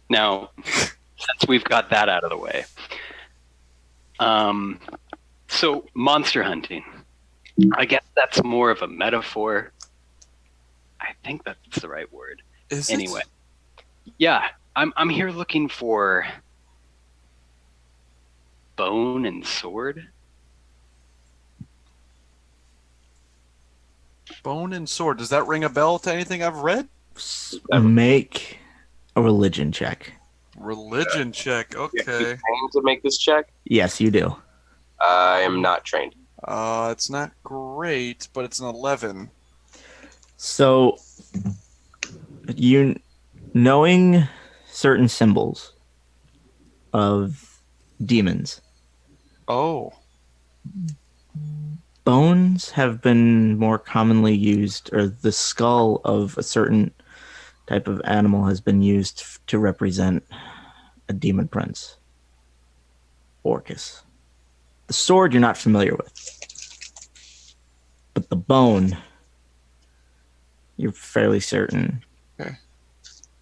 Now, since we've got that out of the way, so monster hunting. I guess that's more of a metaphor. I think that's the right word. Is Anyway, yeah, I'm here looking for bone and sword. Bone and sword. Does that ring a bell to anything I've read? Make a religion check. Religion check. Okay. Trained to make this check? Yes, you do. I am not trained. It's not great, but it's an 11. So, you knowing certain symbols of demons, Oh. bones have been more commonly used, or the skull of a certain type of animal has been used to represent a demon prince, Orcus. The sword you're not familiar with, but the bone you're fairly certain Okay.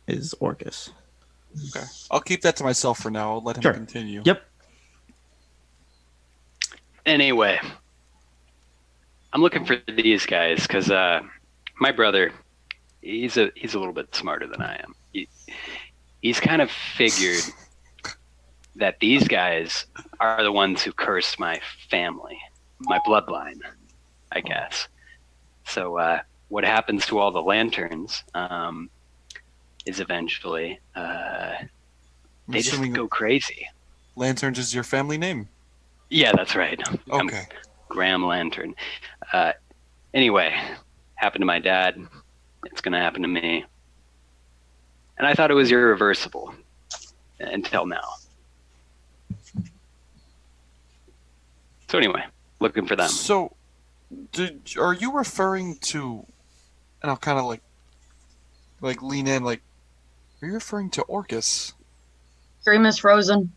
is Orcus. Okay. I'll keep that to myself for now. I'll let him Sure. continue. Yep. Anyway, I'm looking for these guys because my brother, he's a little bit smarter than I am. He's kind of figured that these guys are the ones who cursed my family, my bloodline, I guess. So what happens to all the lanterns is eventually they just go crazy. Lanterns is your family name. Yeah, that's right. I'm Okay. Graham Lantern. Anyway, happened to my dad. It's going to happen to me. And I thought it was irreversible until now. So anyway, looking for them. So, are you referring to? And I'll kind of like lean in. Like, are you referring to Orcus? Stream is frozen.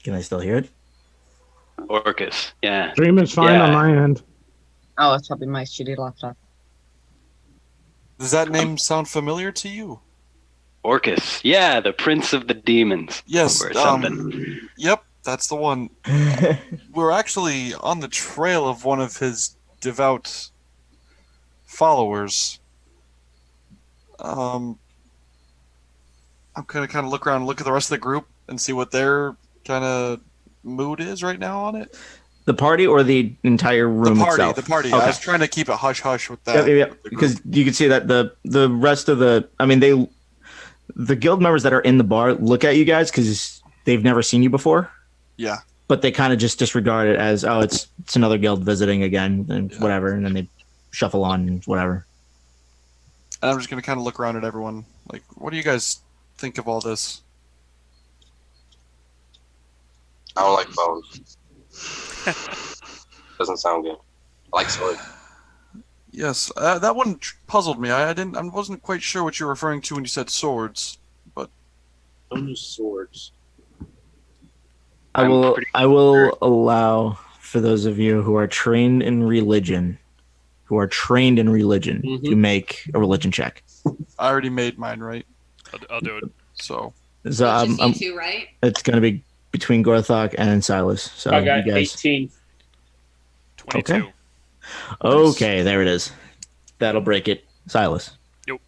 Can I still hear it? Orcus, yeah. Stream is fine Yeah. on my end. Oh, it's probably my shitty laptop. Does that name sound familiar to you? Orcus, yeah, the prince of the demons. Yes. Or something. Yep, that's the one. We're actually on the trail of one of his devout followers. I'm gonna kind of look around and look at the rest of the group and see what their kind of mood is right now on it. The party or the entire room itself? The party. Okay. I was trying to keep it hush hush with that. Yep. Because you can see that the rest of the guild members that are in the bar look at you guys because they've never seen you before. Yeah. But they kind of just disregard it as, oh, it's another guild visiting again and whatever, and then they shuffle on and whatever. And I'm just gonna kind of look around at everyone. Like, what do you guys think of all this? I don't like bones. Doesn't sound good. I like sword. Yes, that one puzzled me. I wasn't quite sure what you were referring to when you said swords, but Don't use swords. I will allow for those of you who are trained in religion, Mhm. to make a religion check. I already made mine, right? I'll do it. So It's just you two, right? It's going to be between Gorthok and Silas. So I got you guys. 18. 22. Okay. Okay, there it is. That'll break it. Silas. Yep.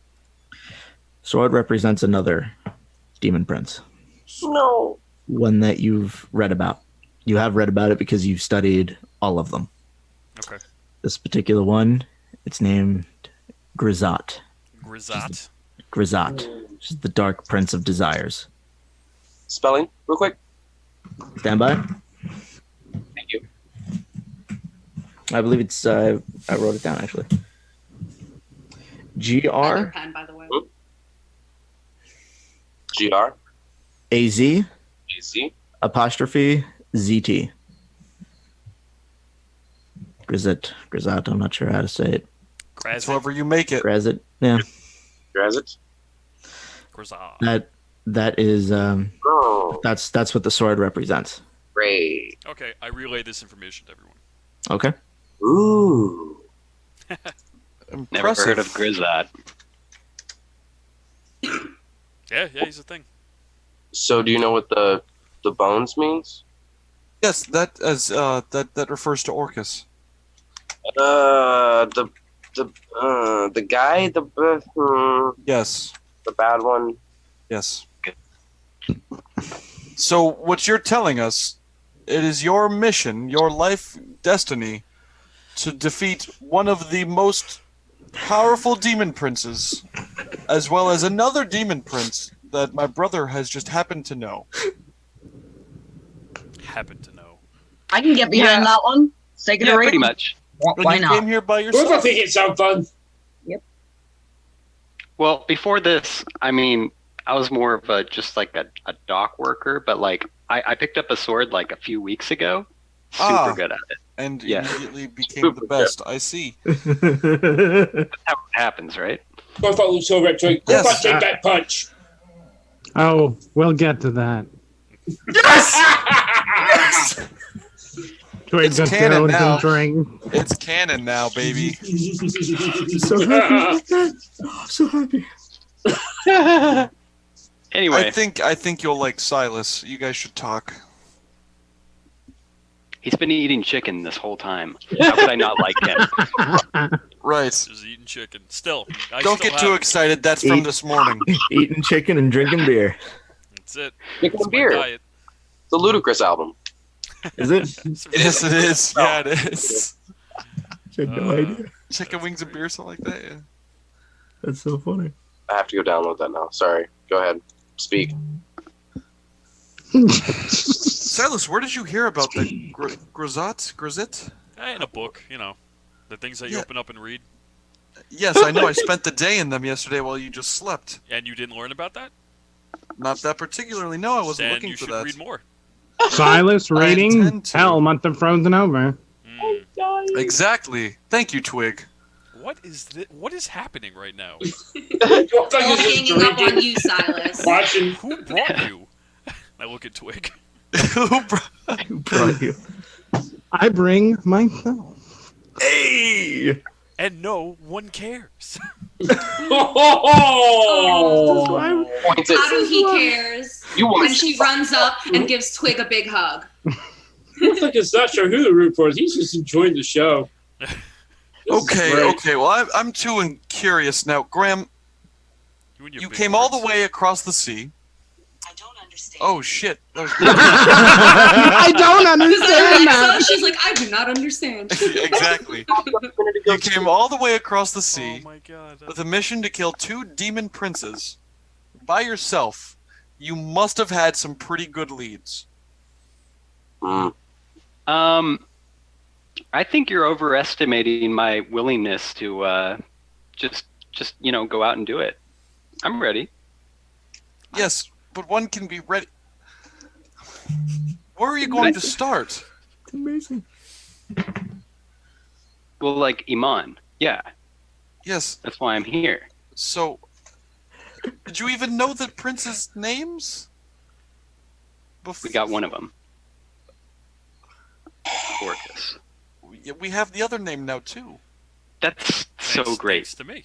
Sword represents another demon prince. No. One that you've read about. You have read about it because you've studied all of them. Okay. This particular one, it's named Grisat. Grisat. Grisat. Which is the Dark Prince of Desires. Spelling, real quick. Stand by. Thank you. I believe it's, I wrote it down actually. Other GR pen, by the way. GR. AZ GC. apostrophe ZT. Grisat. I'm not sure how to say it. It's however you make it. Grazit. Yeah. Grazit. Grisat. That is Oh, that's what the sword represents. great. Okay, I relay this information to everyone. Okay. Ooh. Never Impressive. heard of Grisat. Yeah, he's a thing. So do you know what the bones means? Yes, that refers to Orcus. The guy, Yes. the bad one. Yes. So what you're telling us, it is your mission, your life destiny, to defeat one of the most powerful demon princes, as well as another demon prince that my brother has just happened to know. Happen to know. I can get behind that one. Take it Yeah, or pretty read it. much. Why you not? came here by Both I yourself. think it sounds fun. Well, before this, I mean, I was more of just like a dock worker, but like I picked up a sword like a few weeks ago. Super good at it. And Yeah. immediately became the best. I see. That's how it happens, right? Both I lose so retro. Both Yes. I take that punch. Oh, we'll get to that. Twig It's got canon down now. and drink. It's canon now, baby. So happy. Oh, so happy. Anyway, I think you'll like Silas. You guys should talk. he's been eating chicken this whole time. How could I not like him? Right. Just eating chicken. Still. Don't get too excited. That's from this morning. Eating chicken and drinking beer. That's it. Chicken That's and my beer. diet. The Ludacris album. Is it? Yes, it is. Yeah, it is. I had no idea. Chicken wings and beer, something like that. Yeah. That's so funny. I have to go download that now. Sorry. Go ahead. Speak. Silas, where did you hear about the Grisat? In a book, you know. The things that you Yeah. open up and read. Yes, I know. I spent the day in them yesterday while you just slept. And you didn't learn about that? Not that particularly. No, I wasn't Then looking you for should that. read more. Silas I reading? intend to. Hell, must have frozen over. Exactly. Thank you, Twig. What is happening right now? Both I All just hanging up drinking, on you, Silas. watching. Who brought you? I look at Twig. Who brought you? I bring myself. Hey! And no one cares. Oh! Point it. Haruhi cares. You want And she runs up and gives Twig a big hug. Looks like it's not sure who to root for. He's just enjoying the show. This is Okay, great. okay. Well, I'm too curious now. Graham, You, and your you big came all words. the way across the sea. I don't understand. Oh, shit. That was I don't understand Alexa, that. she's like, I do not understand. exactly. You came all the way across the sea Oh my god. with a mission to kill 2 demon princes. By yourself. You must have had some pretty good leads. Mm. I think you're overestimating my willingness to just go out and do it. I'm ready. Yes, but one can be ready. Where are you going to start? It's amazing. Well, like Iman. Yeah, Yes, that's why I'm here. so... Did you even know the princes' names? We got one of them. Orcus. We have the other name now, too. That's so Thanks- great. thanks to me.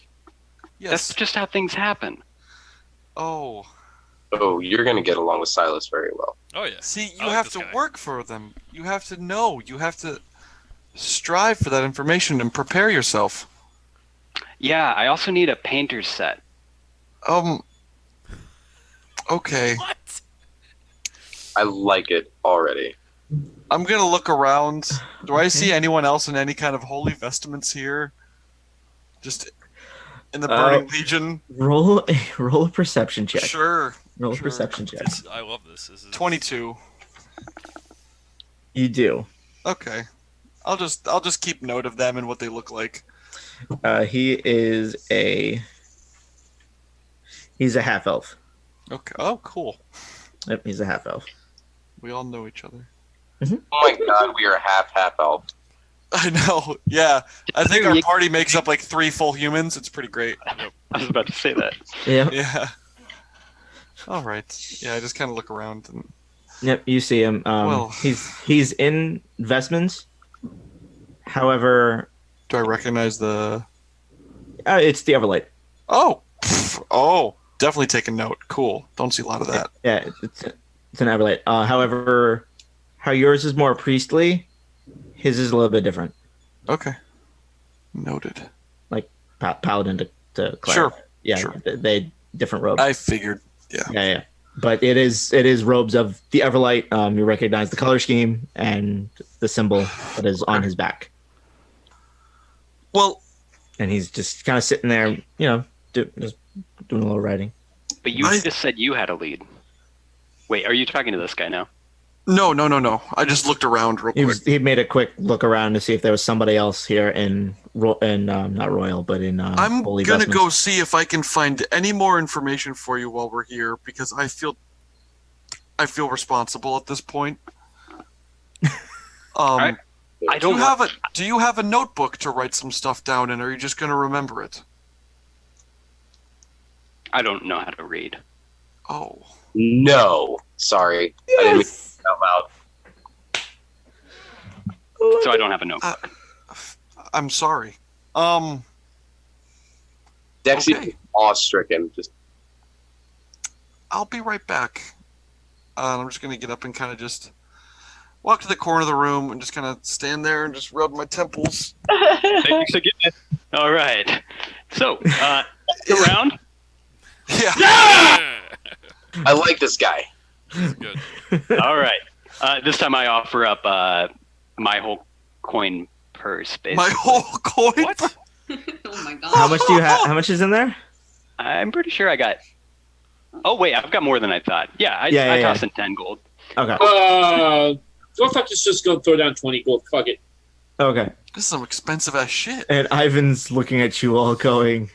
Yes. That's just how things happen. Oh. Oh, you're going to get along with Silas very well. Oh yeah. See, I you like have this to guy. work for them. You have to know. You have to strive for that information and prepare yourself. Yeah, I also need a painter's set. Okay. What? I like it already. I'm gonna look around. Do I see anyone else in any kind of holy vestments here? Just in the Burning Legion? Roll a perception check. Sure. Roll a sure. perception check. I love this. This is 22. You do. Okay. I'll just keep note of them and what they look like. He's a half elf. Okay. Oh, cool. Yep, he's a half elf. We all know each other. Oh my god, we are half elf. I know. Yeah. I think our party makes up like 3 full humans. It's pretty great. I was about to say that. Yeah. Yeah. All right. Yeah, I just kind of look around and. Yep, you see him. Well- He's in vestments. However, Do I recognize the? it's the Everlight. Oh. Oh. Definitely taking note. Cool. Don't see a lot of that. Yeah, it's an Everlight. However, how yours is more priestly, his is a little bit different. Okay. Noted. Like paladin to cleric. Sure. Yeah, Sure. they different robes. I figured. Yeah. Yeah. But it is robes of the Everlight. You recognize the color scheme and the symbol that is on his back. Well, and he's just kind of sitting there, just doing a little writing. But you just said you had a lead. Wait, are you talking to this guy now? No. I just looked around real quick. He made a quick look around to see if there was somebody else here in not Royal, but in I'm Holy gonna Vestments. go see if I can find any more information for you while we're here because I feel responsible at this point. I don't. Do you have a notebook to write some stuff down in, or are you just gonna remember it? I don't know how to read. Oh. No. Sorry. I didn't mean to say it out loud. So I don't have a notebook. I'm sorry. Dexy Okay. is awe-stricken. Just I'll be right back. I'm just gonna get up and kind of just walk to the corner of the room and just kind of stand there and just rub my temples. Thanks again. All right. So, around. Yeah. I like this guy. Good. All right. This time I offer up my whole coin purse. Basically. My whole coin. What? Oh my god. How much do you have? How much is in there? I'm pretty sure I got. Oh wait, I've got more than I thought. Yeah, I tossed in 10 gold. Okay. GORTHOCK is just gonna throw down 20 gold. Fuck it. Okay. This is some expensive ass shit. And Ivan's looking at you all going,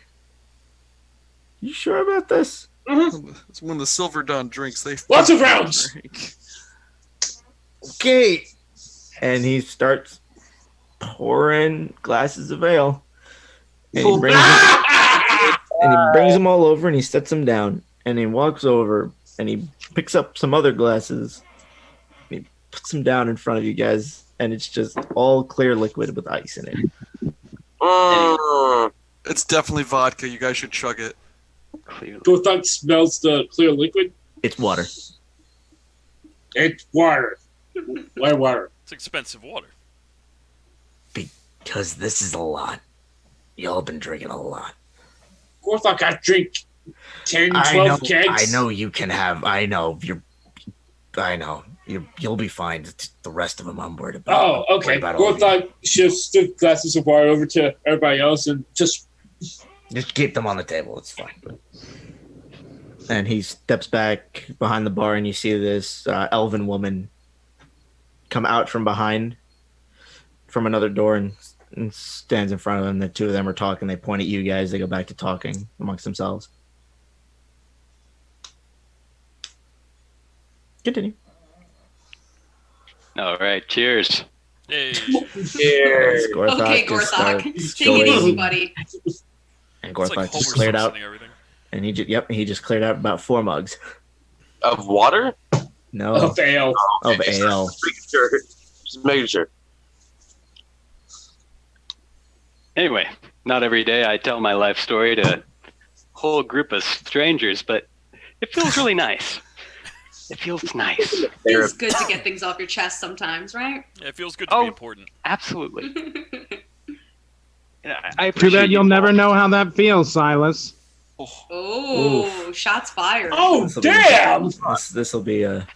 "You sure about this?" It's when the Silver Dawn drinks. They Lots of rounds. drink. Okay. And he starts pouring glasses of ale. And he brings them all over and he sets them down. And he walks over and he picks up some other glasses. And he puts them down in front of you guys. And it's just all clear liquid with ice in it. It's definitely vodka. You guys should chug it. Clearly. GORTHOCK smells the clear liquid. It's water. It's water. Why water? It's expensive water. Because this is a lot. Y'all been drinking a lot. GORTHOCK, I drink 10, 12 I know, kegs. I know you can have. I know. You'll be fine. The rest of them I'm worried about. Oh, I'm okay. worried about all of you. GORTHOCK shifts the glasses of water over to everybody else and just keep them on the table. It's fine. And he steps back behind the bar, and you see this elven woman come out from behind, from another door, and stands in front of him. The two of them are talking. They point at you guys. They go back to talking amongst themselves. Continue. All right. Cheers. Hey. Cheers. Okay, GORTHOCK. Take it easy, buddy. And It's like GORTHOCK Homer just cleared out, Simpson and everything. and he just cleared out about 4 mugs. Of water? No, of ale. of ale. Just making sure. Just making sure. Anyway, not every day I tell my life story to a whole group of strangers, but it feels really nice. It feels nice. Feels good to get things off your chest sometimes, right? Yeah, it feels good to be important. Absolutely. I Too appreciate bad you'll never know how that feels, Silas. Oh, shots fired. Oh, This'll damn! This will be a.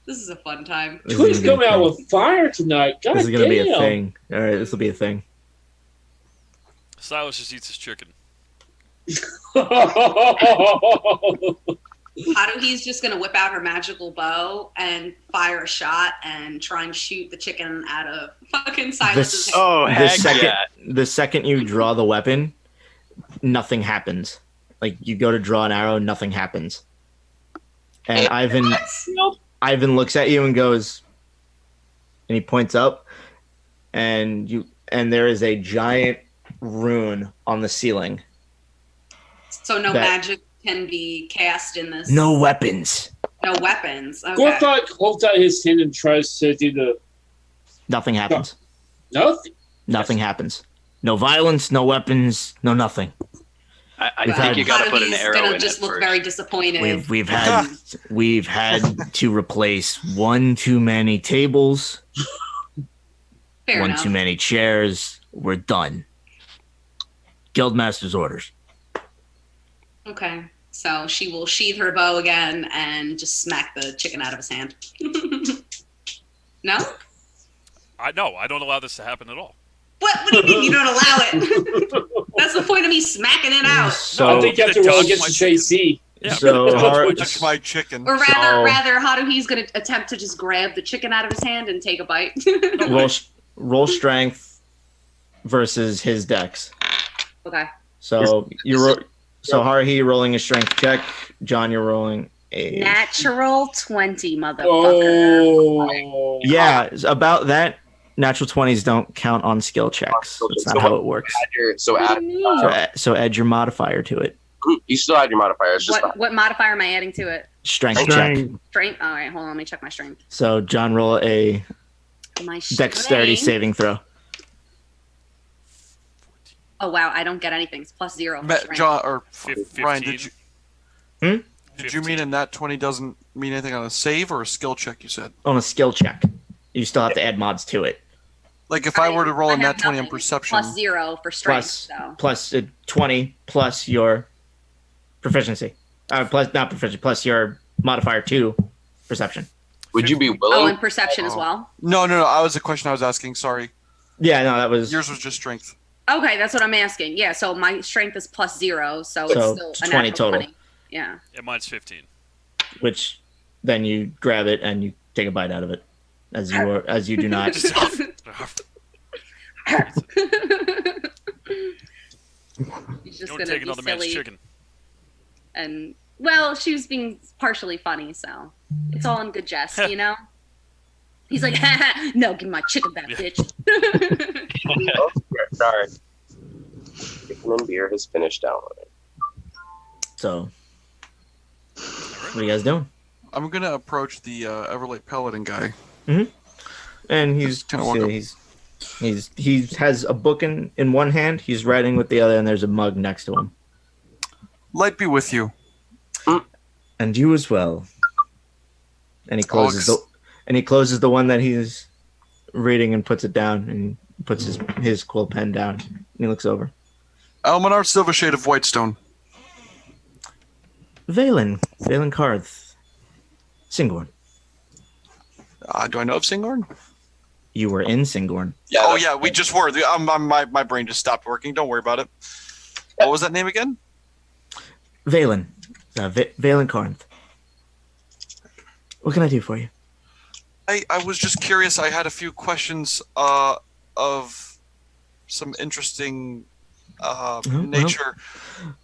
This is a fun time. Twig's coming out with fire tonight. God This is gonna damn. be a thing. All right, this will be a thing. Silas just eats his chicken. Haruhi's just gonna whip out her magical bow and fire a shot and try and shoot the chicken out of fucking Silas's hand. Oh, heck The second you draw the weapon, nothing happens. Like you go to draw an arrow, nothing happens. And Ivan looks at you and goes, and he points up, and there is a giant rune on the ceiling. So no magic can be cast in this. No weapons. No weapons. Okay. Gorthok holds out his hand and tries to do the. Nothing happens. Nothing. Nothing happens. No violence, no weapons, no nothing. I think you got to put an arrow in it. Gonna just look first. very disappointed. We've had to replace one too many tables, Fair one enough. too many chairs. We're done. Guildmaster's orders. Okay. So she will sheathe her bow again and just smack the chicken out of his hand. No? I don't allow this to happen at all. What do you mean you don't allow it? That's the point of me smacking it out. So, I think you have to roll against the JC. Yeah. Touch my chicken. Or rather, Haruhi's going to attempt to just grab the chicken out of his hand and take a bite. roll strength versus his dex. Okay. So Haruhi, you're rolling a strength check. John, you're rolling a Natural 20, motherfucker. Oh. Yeah, about that. Natural 20s don't count on skill checks. That's not how it works. So add your modifier to it. You still add your modifier. It's just What modifier am I adding to it? Strength check. Strength? All right, hold on. Let me check my strength. So John, roll a My dexterity strength- saving throw. Oh, wow. I don't get anything. It's plus 0. for strength. John or 15. Ryan, did you mean in that 20 doesn't mean anything on a save or a skill check? You said On a skill check, you still have to add mods to it. like if I were to roll I in have that 20 on nothing. perception. Plus 0 for strength. Plus 20 plus your proficiency. Not proficiency, plus your modifier 2 perception. Would you be Oh, willing? and perception as well. No. I was a question I was asking. Sorry. Yeah, no, that was Yours was just strength. Okay, that's what I'm asking. Yeah, so my strength is plus 0, so So it's still it's a 20 natural total. 20. Yeah. Yeah, mine's 15. which then you grab it and you take a bite out of it, as you do not. She's just Don't gonna take be another man's silly. chicken. And well, she was being partially funny, so it's all in good jest, you know. He's like, no, give me my chicken back, bitch. Sorry. Chicken and beer has finished downloading. So, what are you guys doing? I'm gonna approach the Everlight Paladin guy. And he's he has a book in one hand. He's writing with the other, and there's a mug next to him. Light be with you. And you as well. And he closes the one that he's reading and puts it down, and puts his quill pen down. And he looks over. Almanar Silvershade of Whitestone. Valen Karth. Singorn. Do I know of Singorn? You were in Singorn. Yeah, we just were. My brain just stopped working. Don't worry about it. What was that name again? Valen. Valen Karth. What can I do for you? I was just curious. I had a few questions of some interesting nature.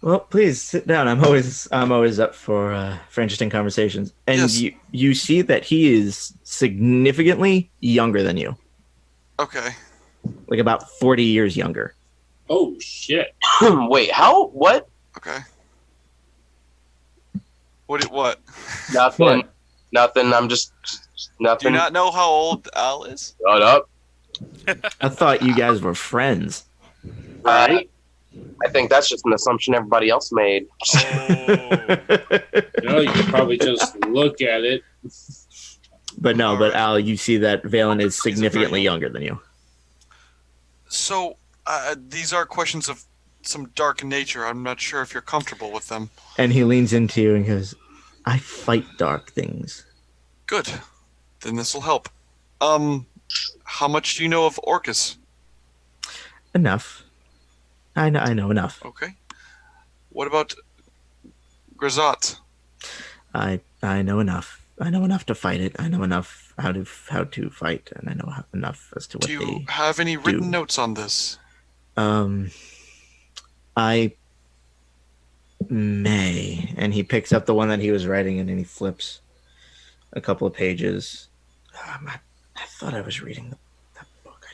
Well, please sit down. I'm always up for interesting conversations. And Yes. you see that he is significantly younger than you, Okay. like about 40 years younger. Oh shit! Wait, how? What? Okay. What? Nothing. Nothing. I'm just Do nothing. you not know how old Al is? Shut up. I thought you guys were friends. Right? I think that's just an assumption everybody else made. Oh. You could probably just look at it. But no, All but right. Al, you see that Valen is He's a significantly very- younger than you. So, these are questions of some dark nature. I'm not sure if you're comfortable with them. And he leans into you and goes, I fight dark things. Good. Then this will help. How much do you know of Orcus? Enough. I know enough. Okay. What about Grisat? I know enough. I know enough to fight it. I know enough how to fight, and I know enough as to what Do you they have any written do. notes on this? I may. And he picks up the one that he was writing in and he flips a couple of pages. I thought I was reading that book.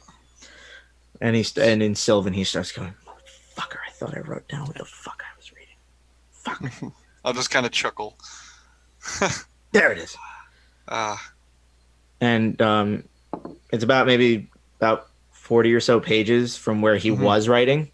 And in Sylvan he starts going, fucker, I thought I wrote down what the fuck I was reading. Fuck. I'll just kind of chuckle. There it is. And it's about 40 or so pages from where he was writing.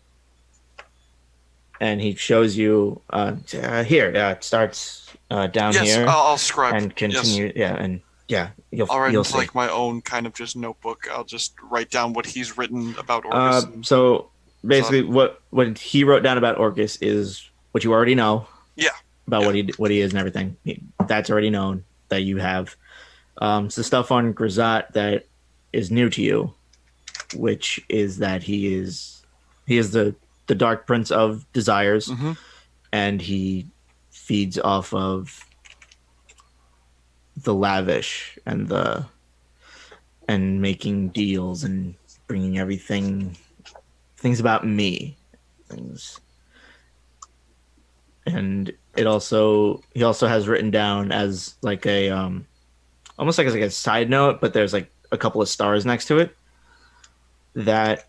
And he shows you here. It starts down yes, here. I'll scribe. And continue. Yes. Yeah, and yeah, I'll write you'll into see. like my own kind of just notebook. I'll just write down what he's written about Orcus. So basically, what he wrote down about Orcus is what you already know. Yeah. About what he is and everything. That's already known that you have. It's the stuff on Grisat that is new to you, which is that he is the Dark Prince of Desires, and he feeds off of the lavish and making deals and bringing things about me, things. And he also has written down as like a almost like as like a side note, but there's like a couple of stars next to it that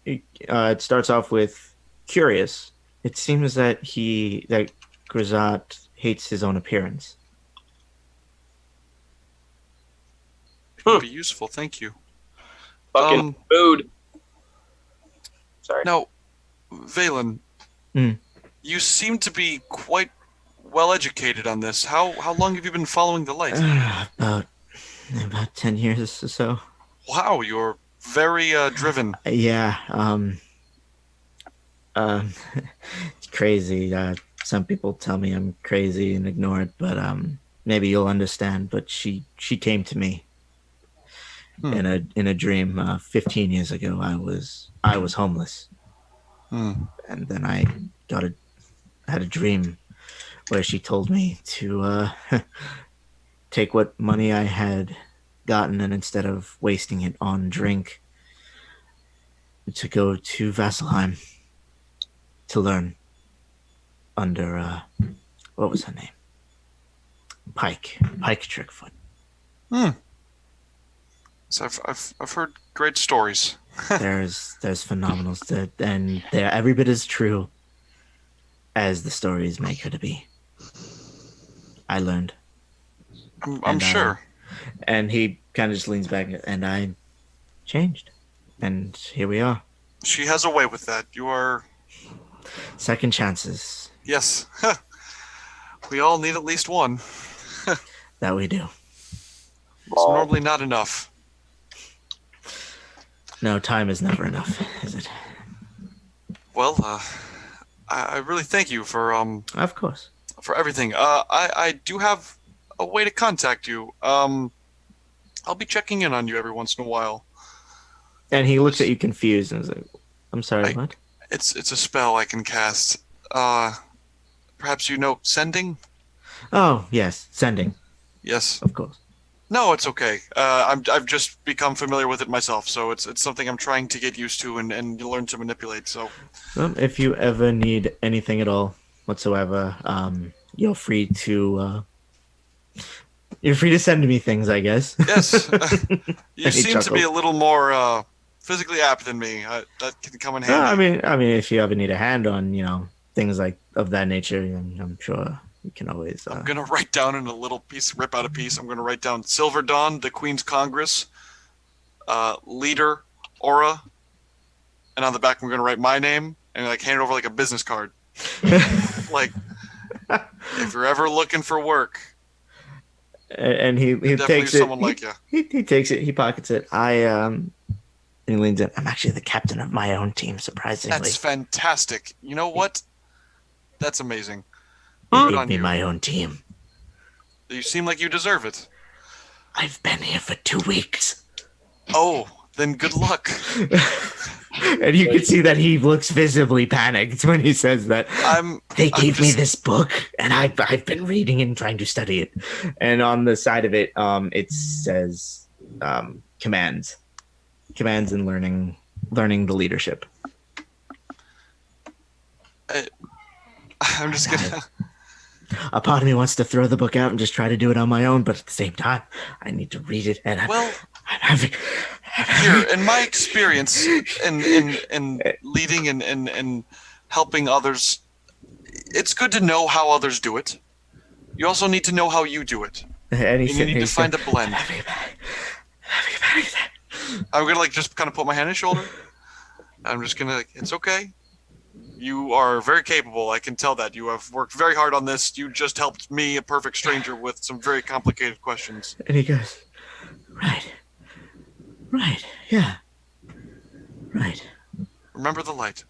it starts off with curious. It seems that Grisat hates his own appearance. It would be useful, thank you. Fucking food. Sorry. Now, Valen, you seem to be quite well educated on this. How long have you been following the light? About 10 years or so. Wow, you're very driven. Yeah. It's crazy. Some people tell me I'm crazy and ignore it, but maybe you'll understand. But she came to me in a dream 15 years ago. I was homeless, and then I had a dream where she told me to take what money I had gotten, and instead of wasting it on drink, to go to Vasselheim to learn under what was her name? Pike Trickfoot. So I've heard great stories. there's phenomenal stuff, and they're every bit as true as the stories make her to be. I learned. I'm sure. And he kind of just leans back, and I changed, and here we are. She has a way with that. You are second chances. Yes. We all need at least one. That we do. It's normally not enough. No, time is never enough, is it? Well, I really thank you for of course, for everything. I do have a way to contact you. I'll be checking in on you every once in a while. And he looks at you confused and is like, "I'm sorry, what?" It's a spell I can cast. Perhaps you know sending? Oh yes, sending. Yes, of course. No, it's okay. I've just become familiar with it myself, so it's something I'm trying to get used to and learn to manipulate. So, well, if you ever need anything at all whatsoever, you're free to send me things, I guess. Yes, you And he seem to be chuckles. a little more physically apt than me. That can come in No, handy. I mean, if you ever need a hand on, things like of that nature, I'm sure you can always. I'm gonna write down in a little piece, rip out a piece. I'm gonna write down Silver Dawn, the Queen's Congress, leader, Aura, and on the back I'm going to write my name and like hand it over like a business card. Like, if you're ever looking for work, and he takes it. Someone like you. He takes it. He pockets it. He leans in. I'm actually the captain of my own team. Surprisingly, that's fantastic. You know what? That's amazing. Give me my own team. You seem like you deserve it. I've been here for 2 weeks. Oh, then good luck. And you can see that he looks visibly panicked when he says that. They gave me this book, and I've been reading and trying to study it. And on the side of it, it says commands and learning the leadership. I'm just gonna. A part of me wants to throw the book out and just try to do it on my own, but at the same time, I need to read it. And here, in my experience in leading and helping others, it's good to know how others do it. You also need to know how you do it. And you need to find a blend. I'm gonna just kind of put my hand on his shoulder. I'm just gonna. It's okay. You are very capable. I can tell that. You have worked very hard on this. You just helped me, a perfect stranger, with some very complicated questions. And he goes, Right. Yeah. Right. Remember the light.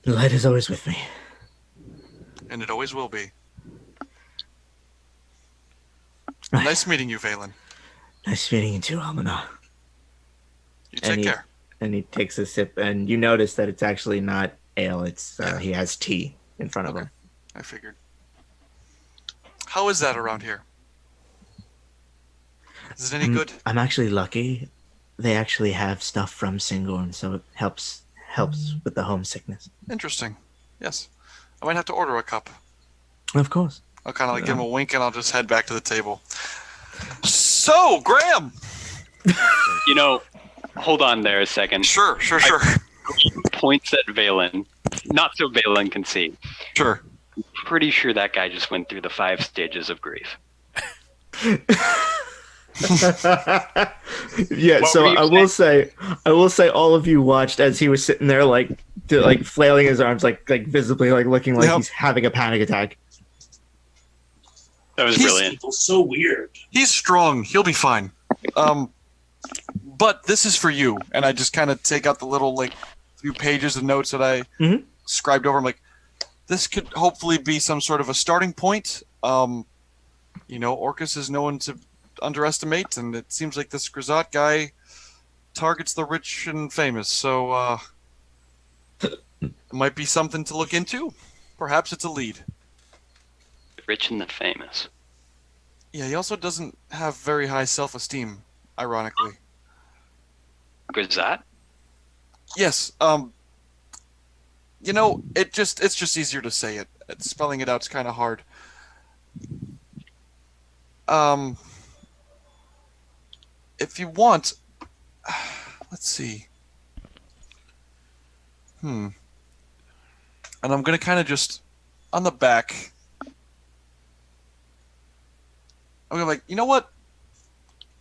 The light is always with me. And it always will be. Right. Nice meeting you, Valen. Nice meeting you too, Almanar. You take care. And he takes a sip, and you notice that it's actually not ale. It's he has tea in front of him. I figured. How is that around here? Is it any good? I'm actually lucky. They actually have stuff from Singorn, so it helps with the homesickness. Interesting. Yes. I might have to order a cup. Of course. I'll kind of like give him a wink, and I'll just head back to the table. So, Graham! Hold on there a second. Sure. Points at Valen. Not so Valen can see. Sure. I'm pretty sure that guy just went through the 5 stages of grief. Yeah, so I will say all of you watched as he was sitting there like flailing his arms like visibly like looking like he's having a panic attack. That was brilliant. So weird. He's strong. He'll be fine. But this is for you, and I just kind of take out the little few pages of notes that I scribed over. I'm like, this could hopefully be some sort of a starting point. Orcus is no one to underestimate, and it seems like this Grisot guy targets the rich and famous, so it might be something to look into. Perhaps it's a lead. The rich and the famous. Yeah, he also doesn't have very high self-esteem, ironically. Grisot? Yes, it's just easier to say it. Spelling it out's kind of hard. If you want, let's see. And I'm gonna kind of just on the back. I'm gonna you know what?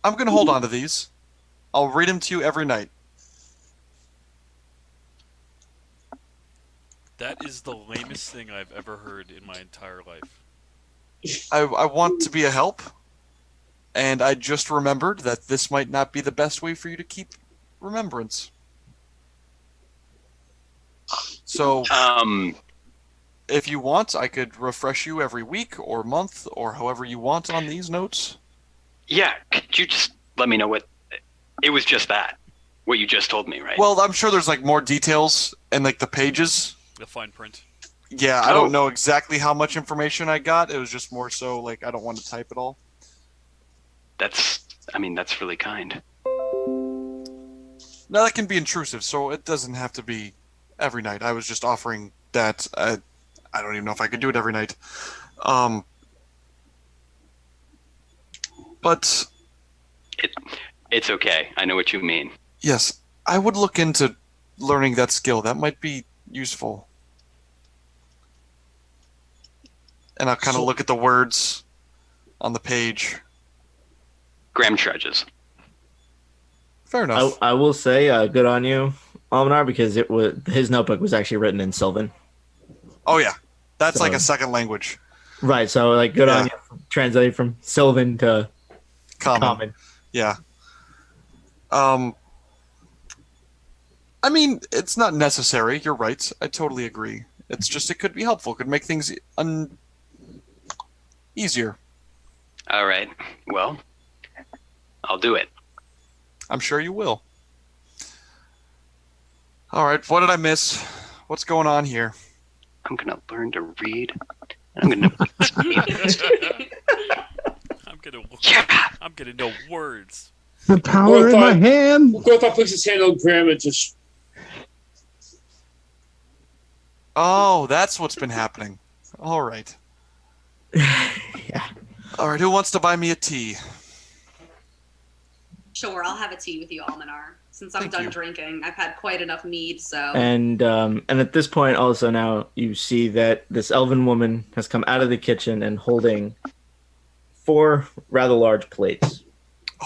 I'm gonna hold on to these. I'll read them to you every night. That is the lamest thing I've ever heard in my entire life. I want to be a help, and I just remembered that this might not be the best way for you to keep remembrance. So, if you want, I could refresh you every week or month or however you want on these notes. Yeah, could you just let me know what... It was just that. What you just told me, right? Well, I'm sure there's more details in the pages. The fine print. Yeah, I don't know exactly how much information I got. It was just more so I don't want to type it all. That's really kind. Now that can be intrusive, so it doesn't have to be every night. I was just offering that. I don't even know if I could do it every night. But it's okay. I know what you mean. Yes, I would look into learning that skill. That might be useful. And I'll kind of look at the words on the page. Graham trudges. Fair enough. I will say, good on you. Almanar because his notebook was actually written in Sylvan. Oh yeah, that's So- like a second language. Right. So like, good on Yeah. you. Translated from Sylvan to Common. Common. Yeah. I mean, it's not necessary. You're right. I totally agree. It's just it could be helpful. Could make things easier. All right. Well, I'll do it. I'm sure you will. All right. What did I miss? What's going on here? I'm gonna learn to read. I'm gonna. I'm gonna know words. The power in my hand. Gorthok puts his hand on Graham and just. Oh, that's what's been happening. All right. Yeah. All right. Who wants to buy me a tea? Sure, I'll have a tea with you, Almanar. Since I'm done drinking, I've had quite enough mead, so. And at this point, also now you see that this elven woman has come out of the kitchen and holding 4 rather large plates,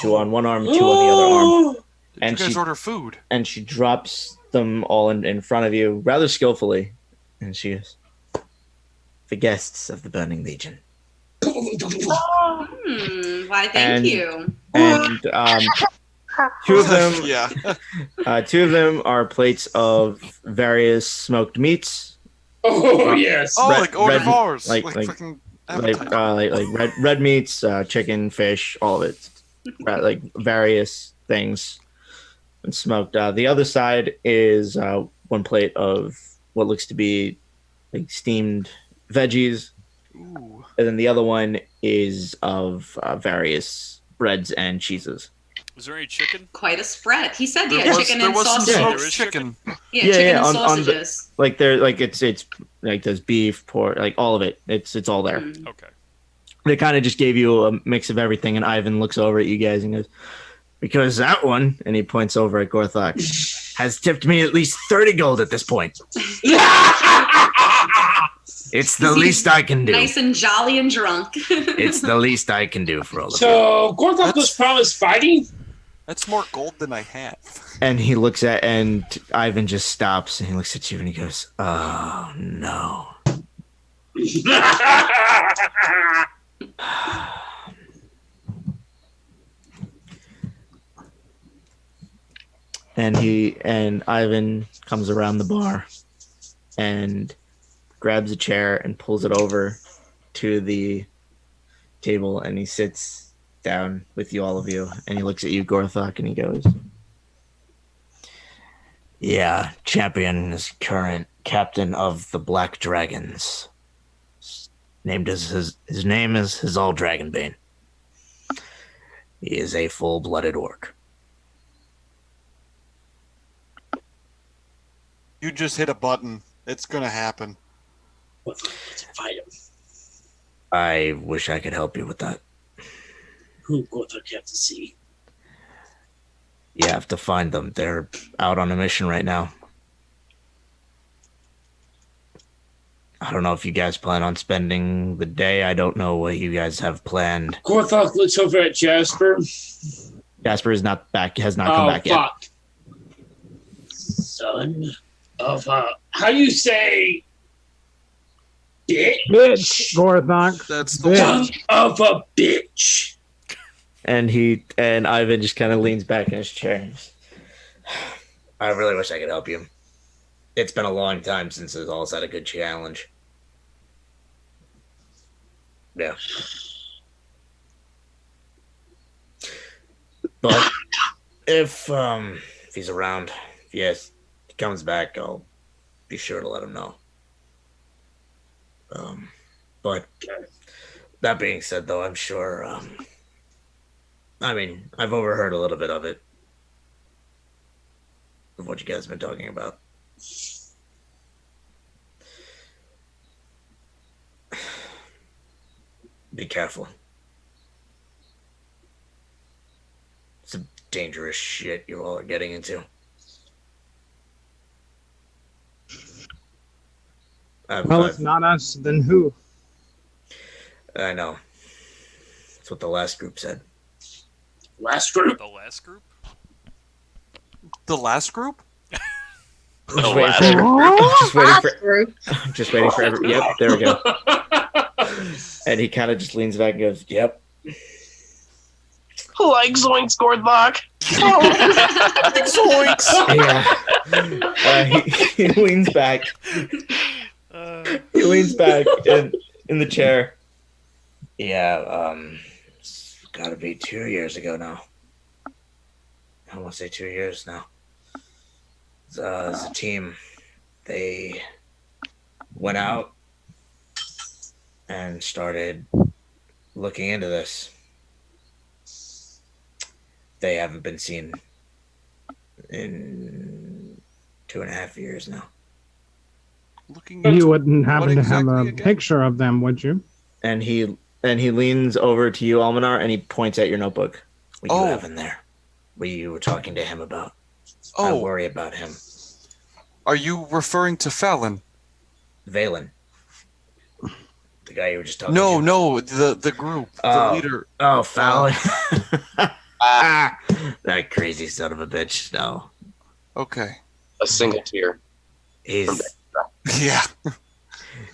2 on one arm, 2 on the other arm. And You guys order food. And she drops them all in front of you rather skillfully, and she goes, "The guests of the Burning Legion." Why, thank you. And 2 of them, Yeah. 2 of them are plates of various smoked meats. Oh, yes. Oh, like hors d'oeuvres. like fucking like appetizers. red meats, chicken, fish, all of it, like various things, and smoked. The other side is 1 plate of what looks to be like steamed veggies, Ooh. and then the other one is of various breads and cheeses. Is there any chicken? Quite a spread. He said he There had was- chicken there and was some sausages. smoked There is chicken. Yeah, chicken and on sausages. like there, like it's like there's beef, pork, like all of it. It's all there. Okay. They kind of just gave you a mix of everything, and Ivan looks over at you guys and goes, "Because that one," and he points over at Gorthok, "has tipped me at least 30 gold at this point. It's the He's least I can do. Nice and jolly and drunk. It's the least I can do for all of you." So, Gorthok was promised fighting? That's more gold than I have. And he looks at, and Ivan just stops, and he looks at you, and he goes, "Oh, no." And Ivan comes around the bar and grabs a chair and pulls it over to the table, and he sits down with all of you, and he looks at you, Gorthok, and he goes, "Yeah, champion is current captain of the Black Dragons. His name is Hazal Dragonbane. He is a full-blooded orc." You just hit a button. It's gonna happen. Fight him. I wish I could help you with that. Who Gorthok have to see? You have to find them. They're out on a mission right now. I don't know if you guys plan on spending the day. I don't know what you guys have planned. Gorthok looks over at Jasper. Jasper is not back. Has not come back yet. Fuck. Son of a... How you say... Bitch, Gorthok. That's the Son one. of a bitch. And Ivan just kind of leans back in his chair. And just, I really wish I could help you. It's been a long time since it's all had a good challenge. Yeah. But if he's around, if he comes back, I'll be sure to let him know. But that being said, though, I'm sure. I mean, I've overheard a little bit of it, of what you guys have been talking about. Be careful. Some dangerous shit you all are getting into. Well, if not us, then who? I know. That's what the last group said. Last group? The last group? The last group? The last group. Just waiting for every. Yep, there we go. And he kind of just leans back and goes, "Yep." Like Zoinks, Gorthok. Zoinks. Yeah. He leans back. He leans back in the chair. Yeah. It's got to be 2 years ago now. I want to say 2 years now. As a team, they went out and started looking into this. They haven't been seen in 2.5 years now. You wouldn't happen to have a picture of them, would you? And he leans over to you, Almanar, and he points at your notebook. What you have in there? What you were talking to him about? I worry about him. Are you referring to Fallon? Valen. The guy you were just talking to? No, the group, the leader. Oh, Fallon. That crazy son of a bitch. No. Okay. A single tear. He's yeah.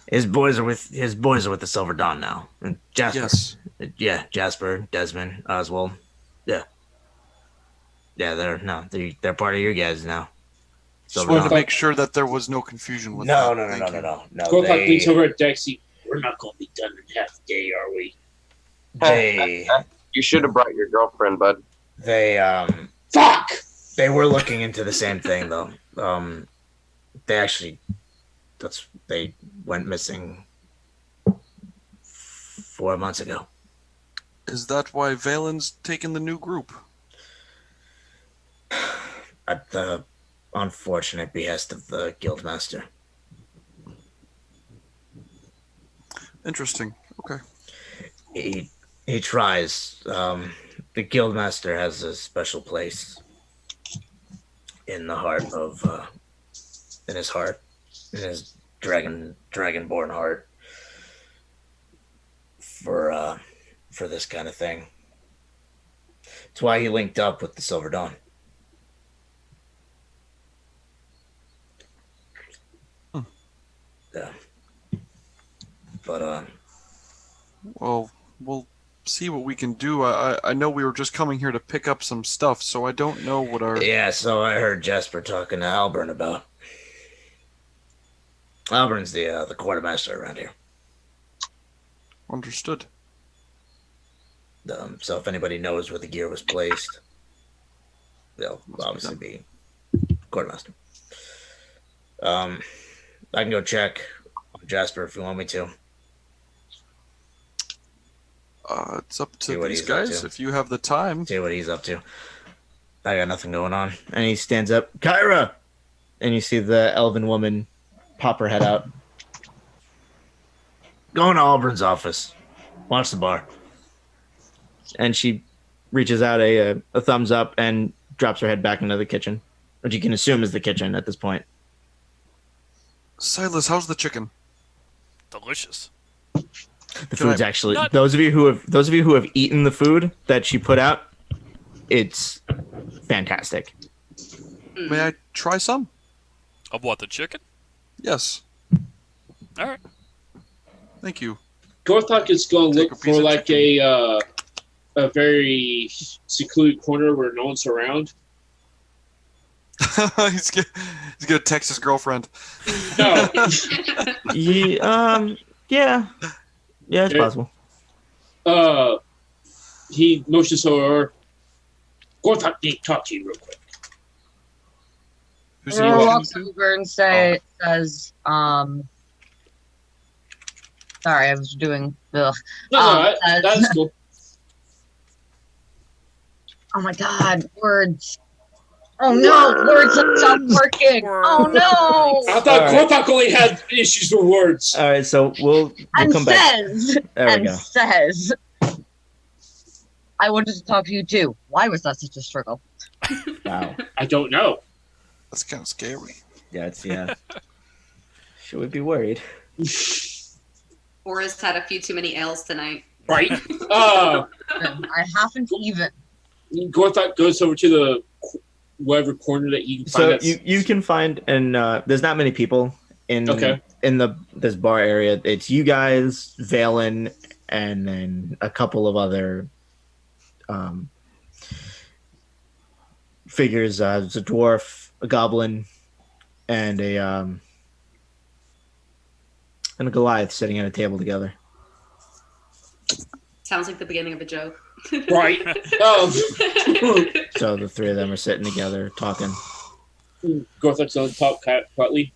His boys are with the Silver Dawn now. And Jasper. Yes. Yeah, Jasper, Desmond, Oswald. Yeah. Yeah, they're part of your guys now. Just wanted to make sure that there was no confusion with No. Gorthok leans over at Dexy. We're not going to be done in half a day, are we? You should have brought your girlfriend, bud. Fuck! They were looking into the same thing, though. They went missing 4 months ago. Is that why Valen's taken the new group? At the unfortunate behest of the Guildmaster. Interesting. Okay. He tries. The Guildmaster has a special place in the heart of, in his dragonborn heart for this kind of thing. It's why he linked up with the Silver Dawn. Yeah. But well, we'll see what we can do. I know we were just coming here to pick up some stuff, so I don't know what our... Yeah, so I heard Jasper talking to Albern about. Albern's the quartermaster around here. Understood. So if anybody knows where the gear was placed, they'll obviously be quartermaster. I can go check on Jasper if you want me to. It's up to these guys if you have the time. See what he's up to. I got nothing going on. And he stands up. Kyra! And you see the elven woman pop her head out. Go to Albern's office. Watch the bar. And she reaches out a thumbs up and drops her head back into the kitchen, which you can assume is the kitchen at this point. Silas, how's the chicken? Delicious. The food's actually those of you who have eaten the food that she put out, it's fantastic. May I try some? Of what, the chicken? Yes. All right. Thank you. Gorthok is going to look for like a very secluded corner where no one's around. He's gonna text his girlfriend. No. Yeah, it's possible. He motions over. Gorthok need to talk to you real quick. Who's he walks over and says, sorry, I was doing. Ugh. No, that's cool. Oh my God, words. Oh no, words have stopped working. Oh no. I thought Gorthok only had issues with words. All right, so we'll come back. There we go. Says, I wanted to talk to you too. Why was that such a struggle? Wow. I don't know. That's kind of scary. Yeah. Should we be worried? Boris had a few too many ales tonight. Right. I haven't even. Gorthok goes over to whatever corner that you can find. So that's- you can find, and there's not many people in this bar area. It's you guys, Valen, and then a couple of other figures. There's a dwarf, a goblin, and a Goliath sitting at a table together. Sounds like the beginning of a joke. Right. So the three of them are sitting together talking. Gorthok's on top quietly.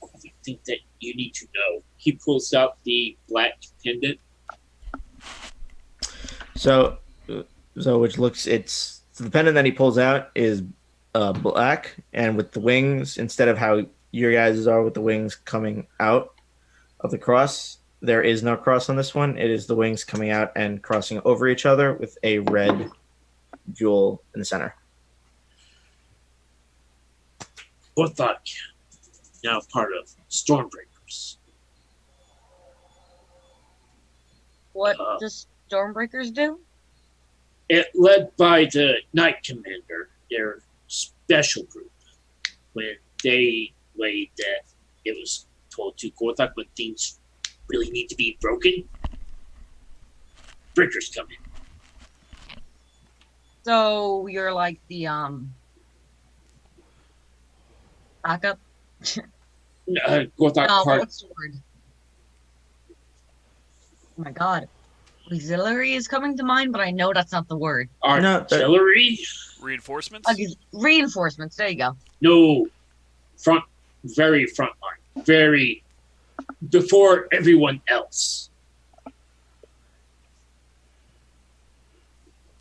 I think that you need to know. He pulls out the black pendant. So which looks, the pendant that he pulls out is black, and with the wings, instead of how your guys are with the wings coming out of the cross, there is no cross on this one. It is the wings coming out and crossing over each other with a red jewel in the center. Gorthok, now part of Stormbreakers. What does Stormbreakers do? It led by the Knight Commander, their special group, when they laid that it was told to Gorthok when things really need to be broken. Breakers come in. So you're like the backup? Gorthok No, part. what's the word? Oh my god. Auxiliary is coming to mind, but I know that's not the word. Artillery? Reinforcements? Reinforcements, there you go. No. Very front line. Very before everyone else.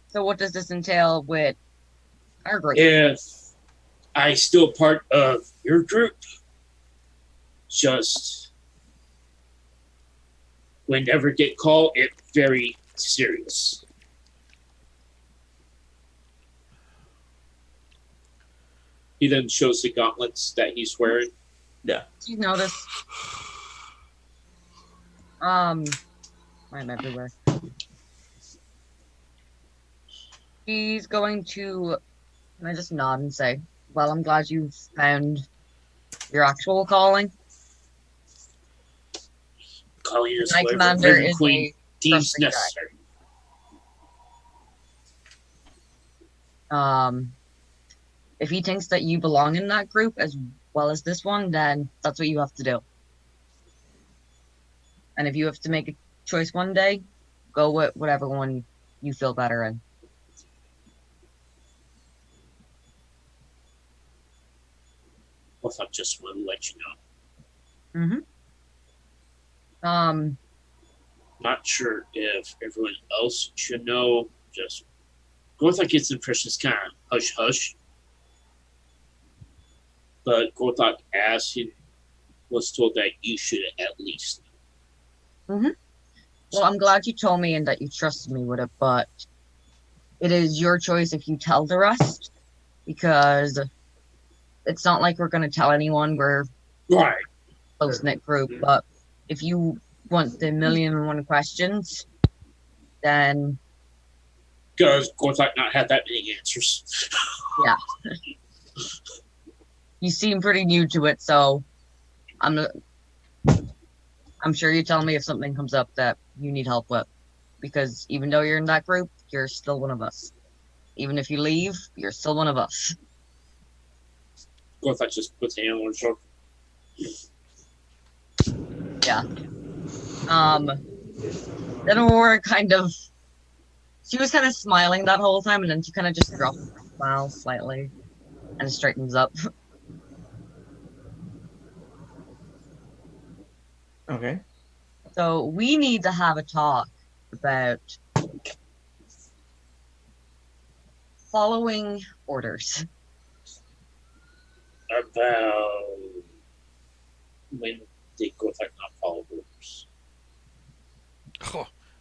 So what does this entail with our group? If I still part of your group, just whenever get called, it's very serious. He then shows the gauntlets that he's wearing. Yeah. You notice. I'm everywhere. He's going to, and I just nod and say, well, I'm glad you found your actual calling. Calling is My whatever commander Raven is Queen a deems trusting necessary. If he thinks that you belong in that group as well as this one, then that's what you have to do. And if you have to make a choice one day, go with whatever one you feel better in. Well, I just want to let you know. Mm-hmm. Not sure if everyone else should know. Just Gorthok gets the impression it's kind of hush hush. But Gorthok asked him, was told that you should at least. Mm-hmm. Well, I'm glad you told me and that you trusted me with it, but it is your choice if you tell the rest, because it's not like we're going to tell anyone we're right. A close-knit group, but if you want the 1,000,001 questions, then... Because Gorthok not have that many answers. Yeah. You seem pretty new to it, so I'm sure you tell me if something comes up that you need help with. Because even though you're in that group, you're still one of us. Even if you leave, you're still one of us. Gorthok just puts a hand on her shoulder. Yeah. Then Aurora she was kind of smiling that whole time, and then she kind of just dropped her smile slightly and straightens up. Okay. So we need to have a talk about following orders. About when they Gorthok not follow orders.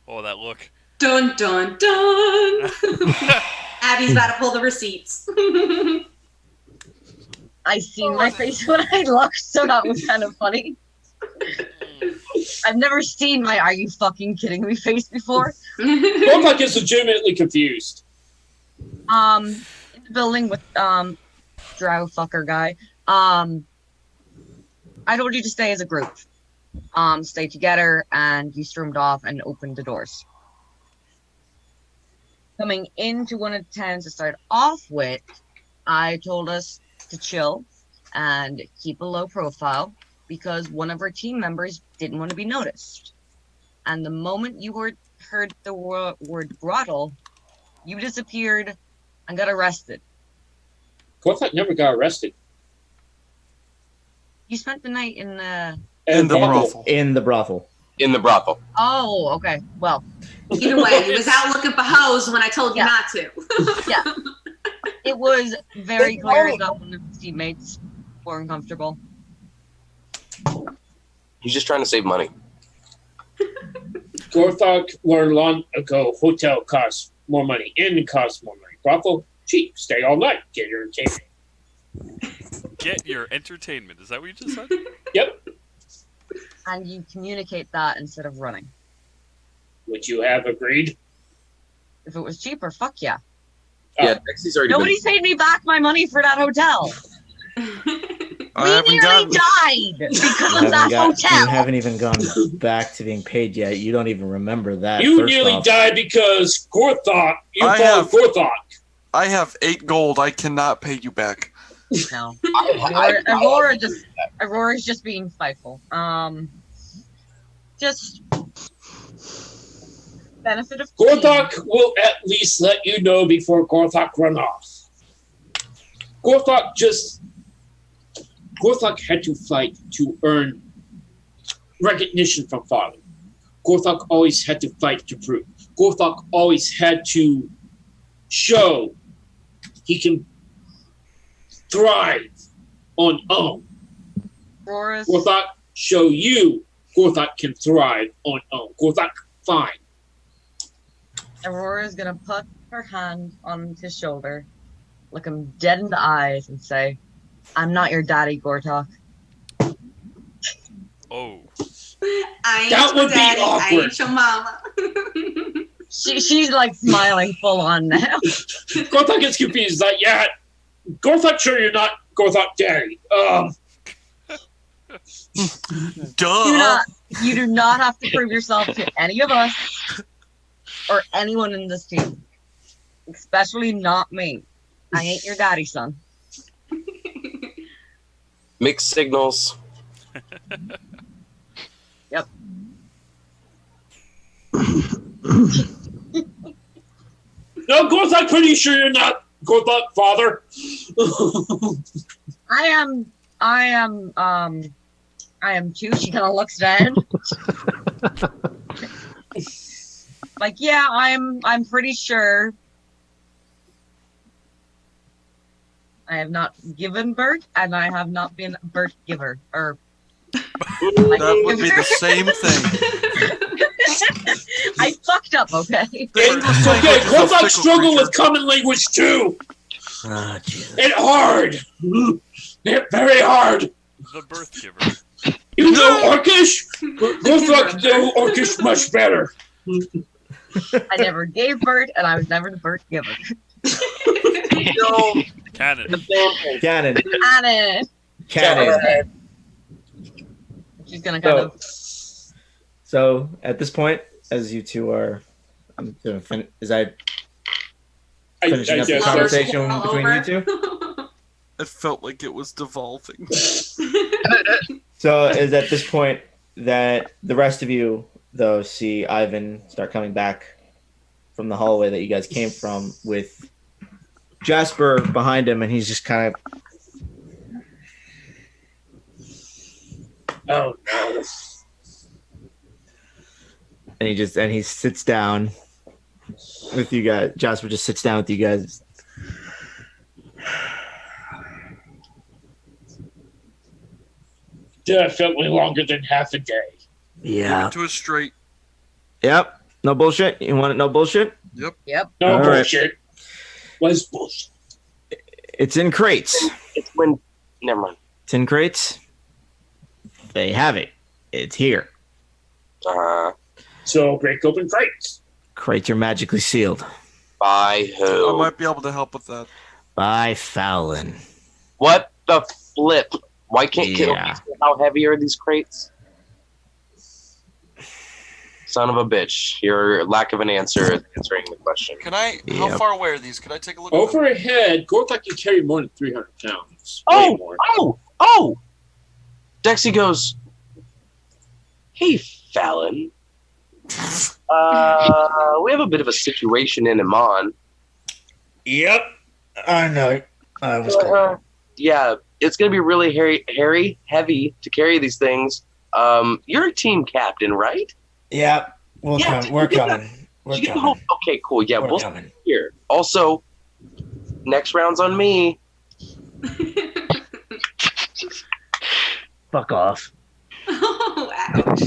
Oh, that look. Dun, dun, dun. Abby's about to pull the receipts. I seen my face when I looked, so that was kind of funny. I've never seen my "are you fucking kidding me" face before. Gorthok is legitimately confused. In the building with drow fucker guy. I told you to stay as a group. Stay together, and you stormed off and opened the doors. Coming into one of the towns to start off with, I told us to chill and keep a low profile because one of our team members didn't want to be noticed. And the moment you heard the word grottle, you disappeared and got arrested. Gorthok never got arrested. You spent the night in the brothel. In the brothel. In the brothel. Oh, okay. Well, Either way, he was out looking for hoes when I told you not to. yeah. It was very clear that one of his teammates were uncomfortable. He's just trying to save money. Gorthok learned long ago hotel costs more money. Inn costs more money. Brothel, cheap. Stay all night. Get your entertainment. Get your entertainment. Is that what you just said? Yep. And you communicate that instead of running. Would you have agreed? If it was cheaper, fuck yeah. Yeah, Dexy's already Nobody's paid me back my money for that hotel. We nearly died because of that hotel. You haven't even gone back to being paid yet. You don't even remember that. You nearly died because Gorthok. You I followed have- Gorthok. I have 8 gold. I cannot pay you back. No. I- Aurora's just being spiteful. Just benefit of Gorthok will at least let you know before Gorthok run off. Gorthok had to fight to earn recognition from Father. Gorthok always had to fight to prove. Gorthok always had to show he can thrive on own. Gorthok show you Gorthok can thrive on own. Gorthok, fine. Aurora's gonna put her hand on his shoulder, look him dead in the eyes, and say, "I'm not your daddy, Gorthok." Oh. I ain't That your would be daddy. I awkward. ain't your mama. She's like smiling full on now. Gorthok gets confused. He's like, yeah, Gorthok, sure you're not Gorthok daddy. Duh. You do not have to prove yourself to any of us or anyone in this team. Especially not me. I ain't your daddy, son. Mixed signals. Yep. No, Gorthok, pretty sure you're not Gorthok father. I am too. She kind of looks down. Like, yeah, I'm pretty sure. I have not given birth, and I have not been a birth giver. Or That would be the same thing. I fucked up, okay? It's okay, Gorthok struggle with common language too. It's hard. It's very hard. The birth giver. You know Orcish? Gorthok know Orcish much better. I never gave birth, and I was never the birth giver. Cannon. Cannon. She's gonna kind of. So at this point, as you two are, I'm gonna finish. Finishing up the conversation between you two? It felt like it was devolving. So is at this point that the rest of you, though, see Ivan start coming back from the hallway that you guys came from with Jasper behind him, and he's just kind of... Oh, no. And he sits down with you guys. Jasper just sits down with you guys. Definitely longer than half a day. Yeah. To a straight. Yep. No bullshit. You want it? No bullshit? Yep. No All bullshit. right. What's bullshit? It's in crates. It's when. Never mind. It's in crates. They have it. It's here. So break open crates. Crates are magically sealed. By who? I might be able to help with that. By Fallon. What the flip? Why can't Yeah. how heavy are these crates? Son of a bitch. Your lack of an answer is answering the question. Can I? How Yep. far away are these? Can I take a look? At them? Overhead, Gorthok can carry more than 300 pounds. Way Oh! more. Oh! Dexy goes, "Hey, Fallon. We have a bit of a situation in Amman. Yep. I know. I was cold. Yeah, it's going to be really heavy to carry these things. You're a team captain, right? Yep. We're Yeah, coming. We're coming. We're Did you get the coming. whole- Okay, cool. Yeah, We're we'll coming. here. Also, next round's on me. Fuck off. Oh, ouch.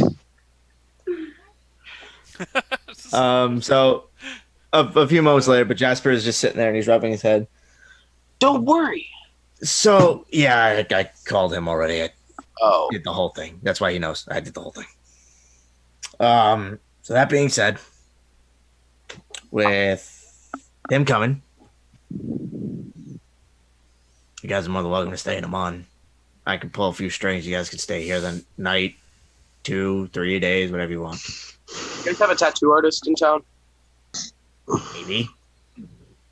So a few moments later, but Jasper is just sitting there and he's rubbing his head. Don't worry. So yeah, I called him already. I Oh, did the whole thing. That's why he knows I did the whole thing. So that being said, with him coming, you guys are more than welcome to stay in Amman. I can pull a few strings. You guys can stay here the night, 2, 3 days, whatever you want. you guys have a tattoo artist in town? Maybe.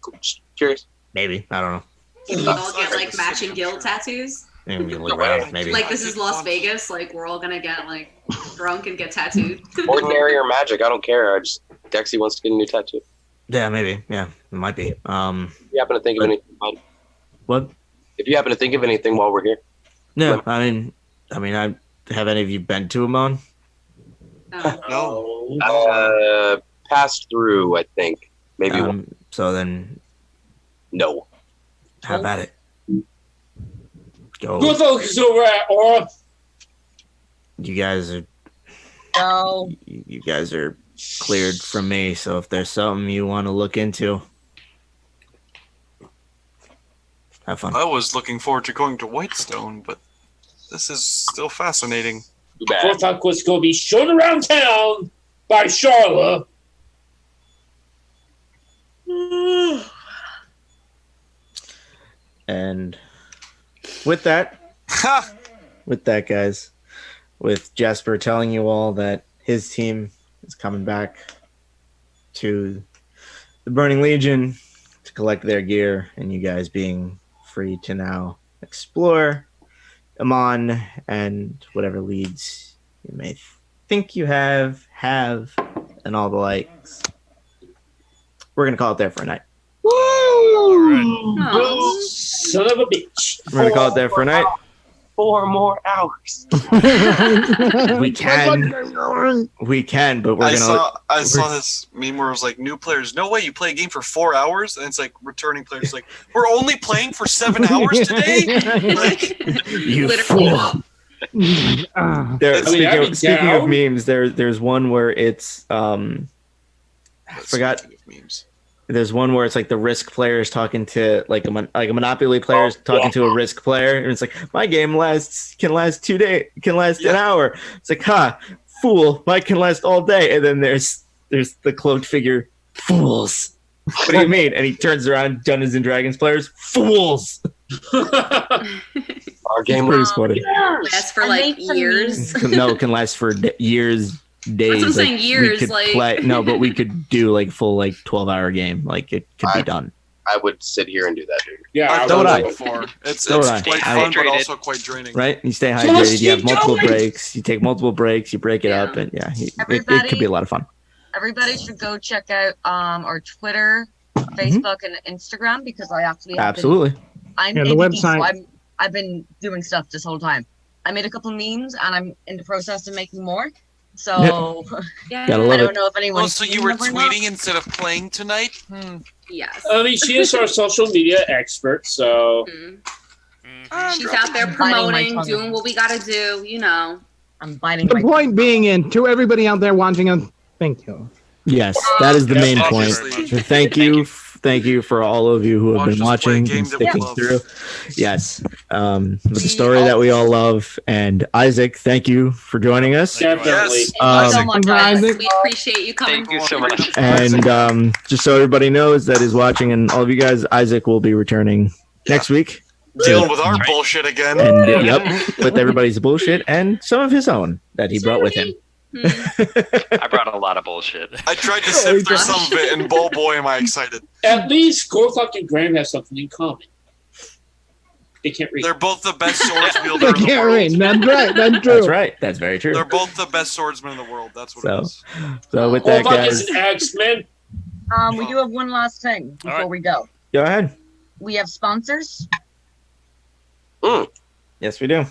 Cool. Just curious. Maybe. I don't know. Can we all get like matching guild tattoos? Maybe we can look around. Maybe. Like this is Las Vegas. Like we're all gonna get like drunk and get tattooed. Ordinary or magic, I don't care. Dexy wants to get a new tattoo. Yeah, maybe. Yeah, it might be. If you happen to think of anything, What? if you happen to think of anything while we're here, No, I mean, have any of you been to Amman? No. passed through, I think. Maybe one. So then, No. have at it. Go. Gorthok is over at Aura. You guys are. No. You guys are cleared from me. So if there's something you want to look into, have fun. I was looking forward to going to Whitestone, but this is still fascinating. Too bad. Gorthok was going to be shown around town by Charla. And with that, guys, with Jasper telling you all that his team is coming back to the Burning Legion to collect their gear, and you guys being free to now explore Amman and whatever leads you may think you have, and all the likes. We're going to call it there for a night. Oh. Son of a bitch. We're going to call it there for a night. 4 more hours. We can, but we're I saw this meme where it was like, new players, no way you play a game for 4 hours, and it's like returning players like, we're only playing for 7 hours today. Like, you Literally. fool. Speaking of memes, there's one where it's I forgot. speaking of memes. There's one where it's like the Risk players talking to like a Monopoly players talking to a Risk player, and it's like, my game can last 2 days, can last an hour. It's like, fool, mine can last all day. And then there's the cloaked figure, fools. What do you mean? And he turns around, Dungeons and Dragons players, fools. Our game Pretty was funny. Lasts for like years. No, it can last for years, days. That's what I'm saying, years, We could like- no, but we could do like full 12-hour game. Like it could be done. I would sit here and do that, dude. Yeah, I've so done would that I. before. It's So would I. quite I- fun, but also quite draining. Right? You stay So let's hydrated. You have keep multiple going. breaks. You take multiple breaks. You break it Yeah. up, and it Everybody- could be a lot of fun. Everybody should go check out our Twitter, Facebook, and Instagram because I actually have Absolutely. I'm Yeah, the indie, so website. I've been doing stuff this whole time. I made a couple memes and I'm in the process of making more. So Yeah. Gotta I love don't it. know if anyone. Oh, so you were tweeting instead of playing tonight? Yes. I mean, she is our social media expert, so Mhm. She's out there I'm biting my promoting, tongue. doing what we gotta do, you know. I'm biting The my point being, to everybody out there watching us, thank you. Yes, that is the main point. Obviously. Thank you thank you for all of you who have Watch been us play a watching game and that we sticking love. through. Yes, with the story that we all love. And Isaac, thank you for joining us. Definitely. Yes. Thank you so much, guys. We appreciate you coming. Thank you so much. And just so everybody knows that is watching, and all of you guys, Isaac will be returning next week. Dealing with our bullshit again. And yep, with everybody's bullshit and some of his own that he brought with him. I brought a lot of bullshit. I tried to sift through some of it, and boy, am I excited. At least GORTHOCK and Graham have something in common. They can't read. They're both the best swords wielder I in the can't world. read. That's right. That's true. That's right. That's very true. They're both the best swordsmen in the world. That's what it is. So with that, GORTHOCK is guys, an X-Men. We do have one last thing before right. we go. go ahead. We have sponsors. Yes, we do.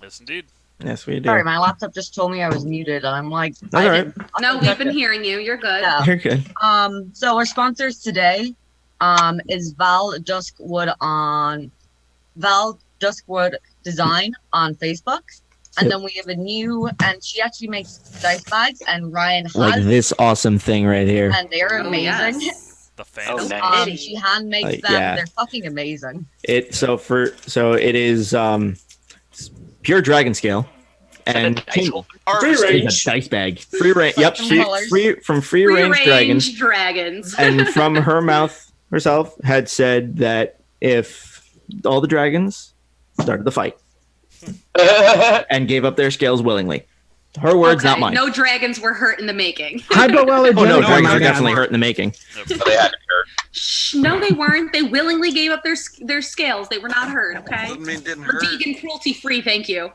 Yes, indeed. Yes, we do. Sorry, my laptop just told me I was muted, and I'm like, That's all right. No, we've been hearing you. You're good. Yeah. You're good. So our sponsors today, is Val Duskwood Design on Facebook. And then we have a new, and she actually makes dice bags, and Ryan has, Like this awesome thing right here. and they're Oh, amazing. yes. The fans. nice. She hand makes Like, them. yeah. They're fucking amazing. It it is pure dragon scale and Dice holder. Free it's range. a dice bag. Free range. Yep, Some free colors. free range dragons. dragons. And from her mouth herself had said that if all the dragons started the fight and gave up their scales willingly. Her words, not mine. No dragons were hurt in the making. Hyperwellergenic. Oh no, dragons my are God. definitely hurt in the making. They had to hurt. Shh, no, they weren't. They willingly gave up their scales. They were not hurt. Okay. Doesn't mean it didn't We're hurt. vegan, cruelty free. Thank you.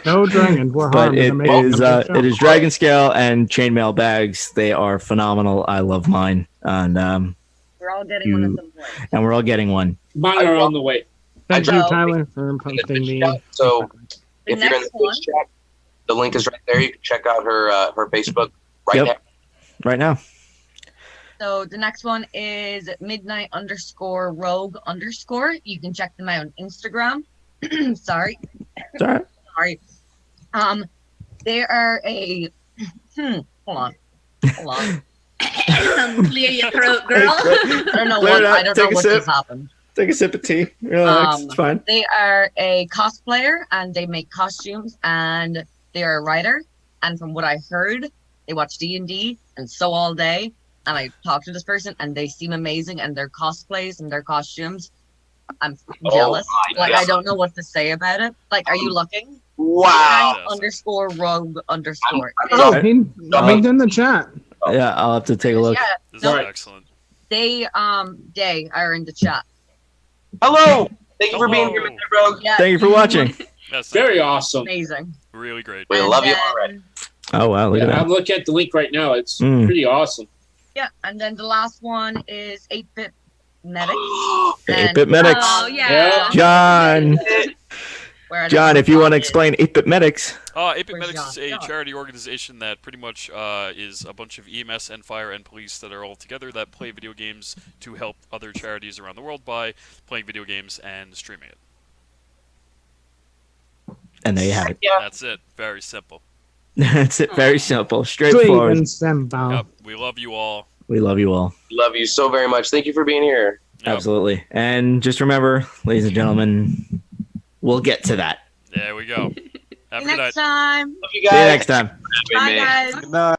No dragons were But harmed. it in the making is of the it is show. dragon scale and chainmail bags. They are phenomenal. I love mine, and We're all getting one at You- some point. we're all getting one. Mine are on the way. Thank I you, know. Tyler, for In the posting Twitch the. chat. So The if you're in next the one, Twitch chat, the link is right there. You can check out her Facebook right Yep. now. Right now. so the next one is midnight_rogue_. You can check them out on Instagram. Sorry. It's all right. Sorry. They are a hold on. Clear your throat, girl. I don't know Clear what it out. I don't Take know a what sip. just happened. Take a sip of tea. Relax. Um, It's fine. They are a cosplayer and they make costumes and they are a writer. And from what I heard, they watch D&D and sew all day. And I talked to this person and they seem amazing and their cosplays and their costumes. I'm jealous. my Like God. I don't know what to say about it. Like, are you looking? Wow. _rogue_. Oh, he's in the chat. Yeah, I'll have to take a look. Yeah, This no, is Right. excellent. they are in the chat. Hello. Thank you for being here, Mr. Rogue. Yeah, Thank you for watching. That's Very awesome. amazing. really great. We And love you then- already. Oh wow, look at Yeah, that. I'm looking at the link right now. It's Mm. pretty awesome. Yeah, and then the last one is 8-bit medic. 8-bit medics. Oh yeah. John, Where I don't John, know if you want to John is. explain 8-bit medics. 8-Bit Where's Medics is John? a John. charity organization that pretty much is a bunch of EMS and fire and police that are all together that play video games to help other charities around the world by playing video games and streaming it. And there you have it. That's it. Very simple. That's it. Very simple, Sweet straightforward. and simple. Yep. We love you all. We love you all. Love you so very much. Thank you for being here. Yep. Absolutely. And just remember, ladies and gentlemen, we'll get to that. There we go. Have a See you good night. next time. Love you See you guys. next time. Bye, guys. Good night.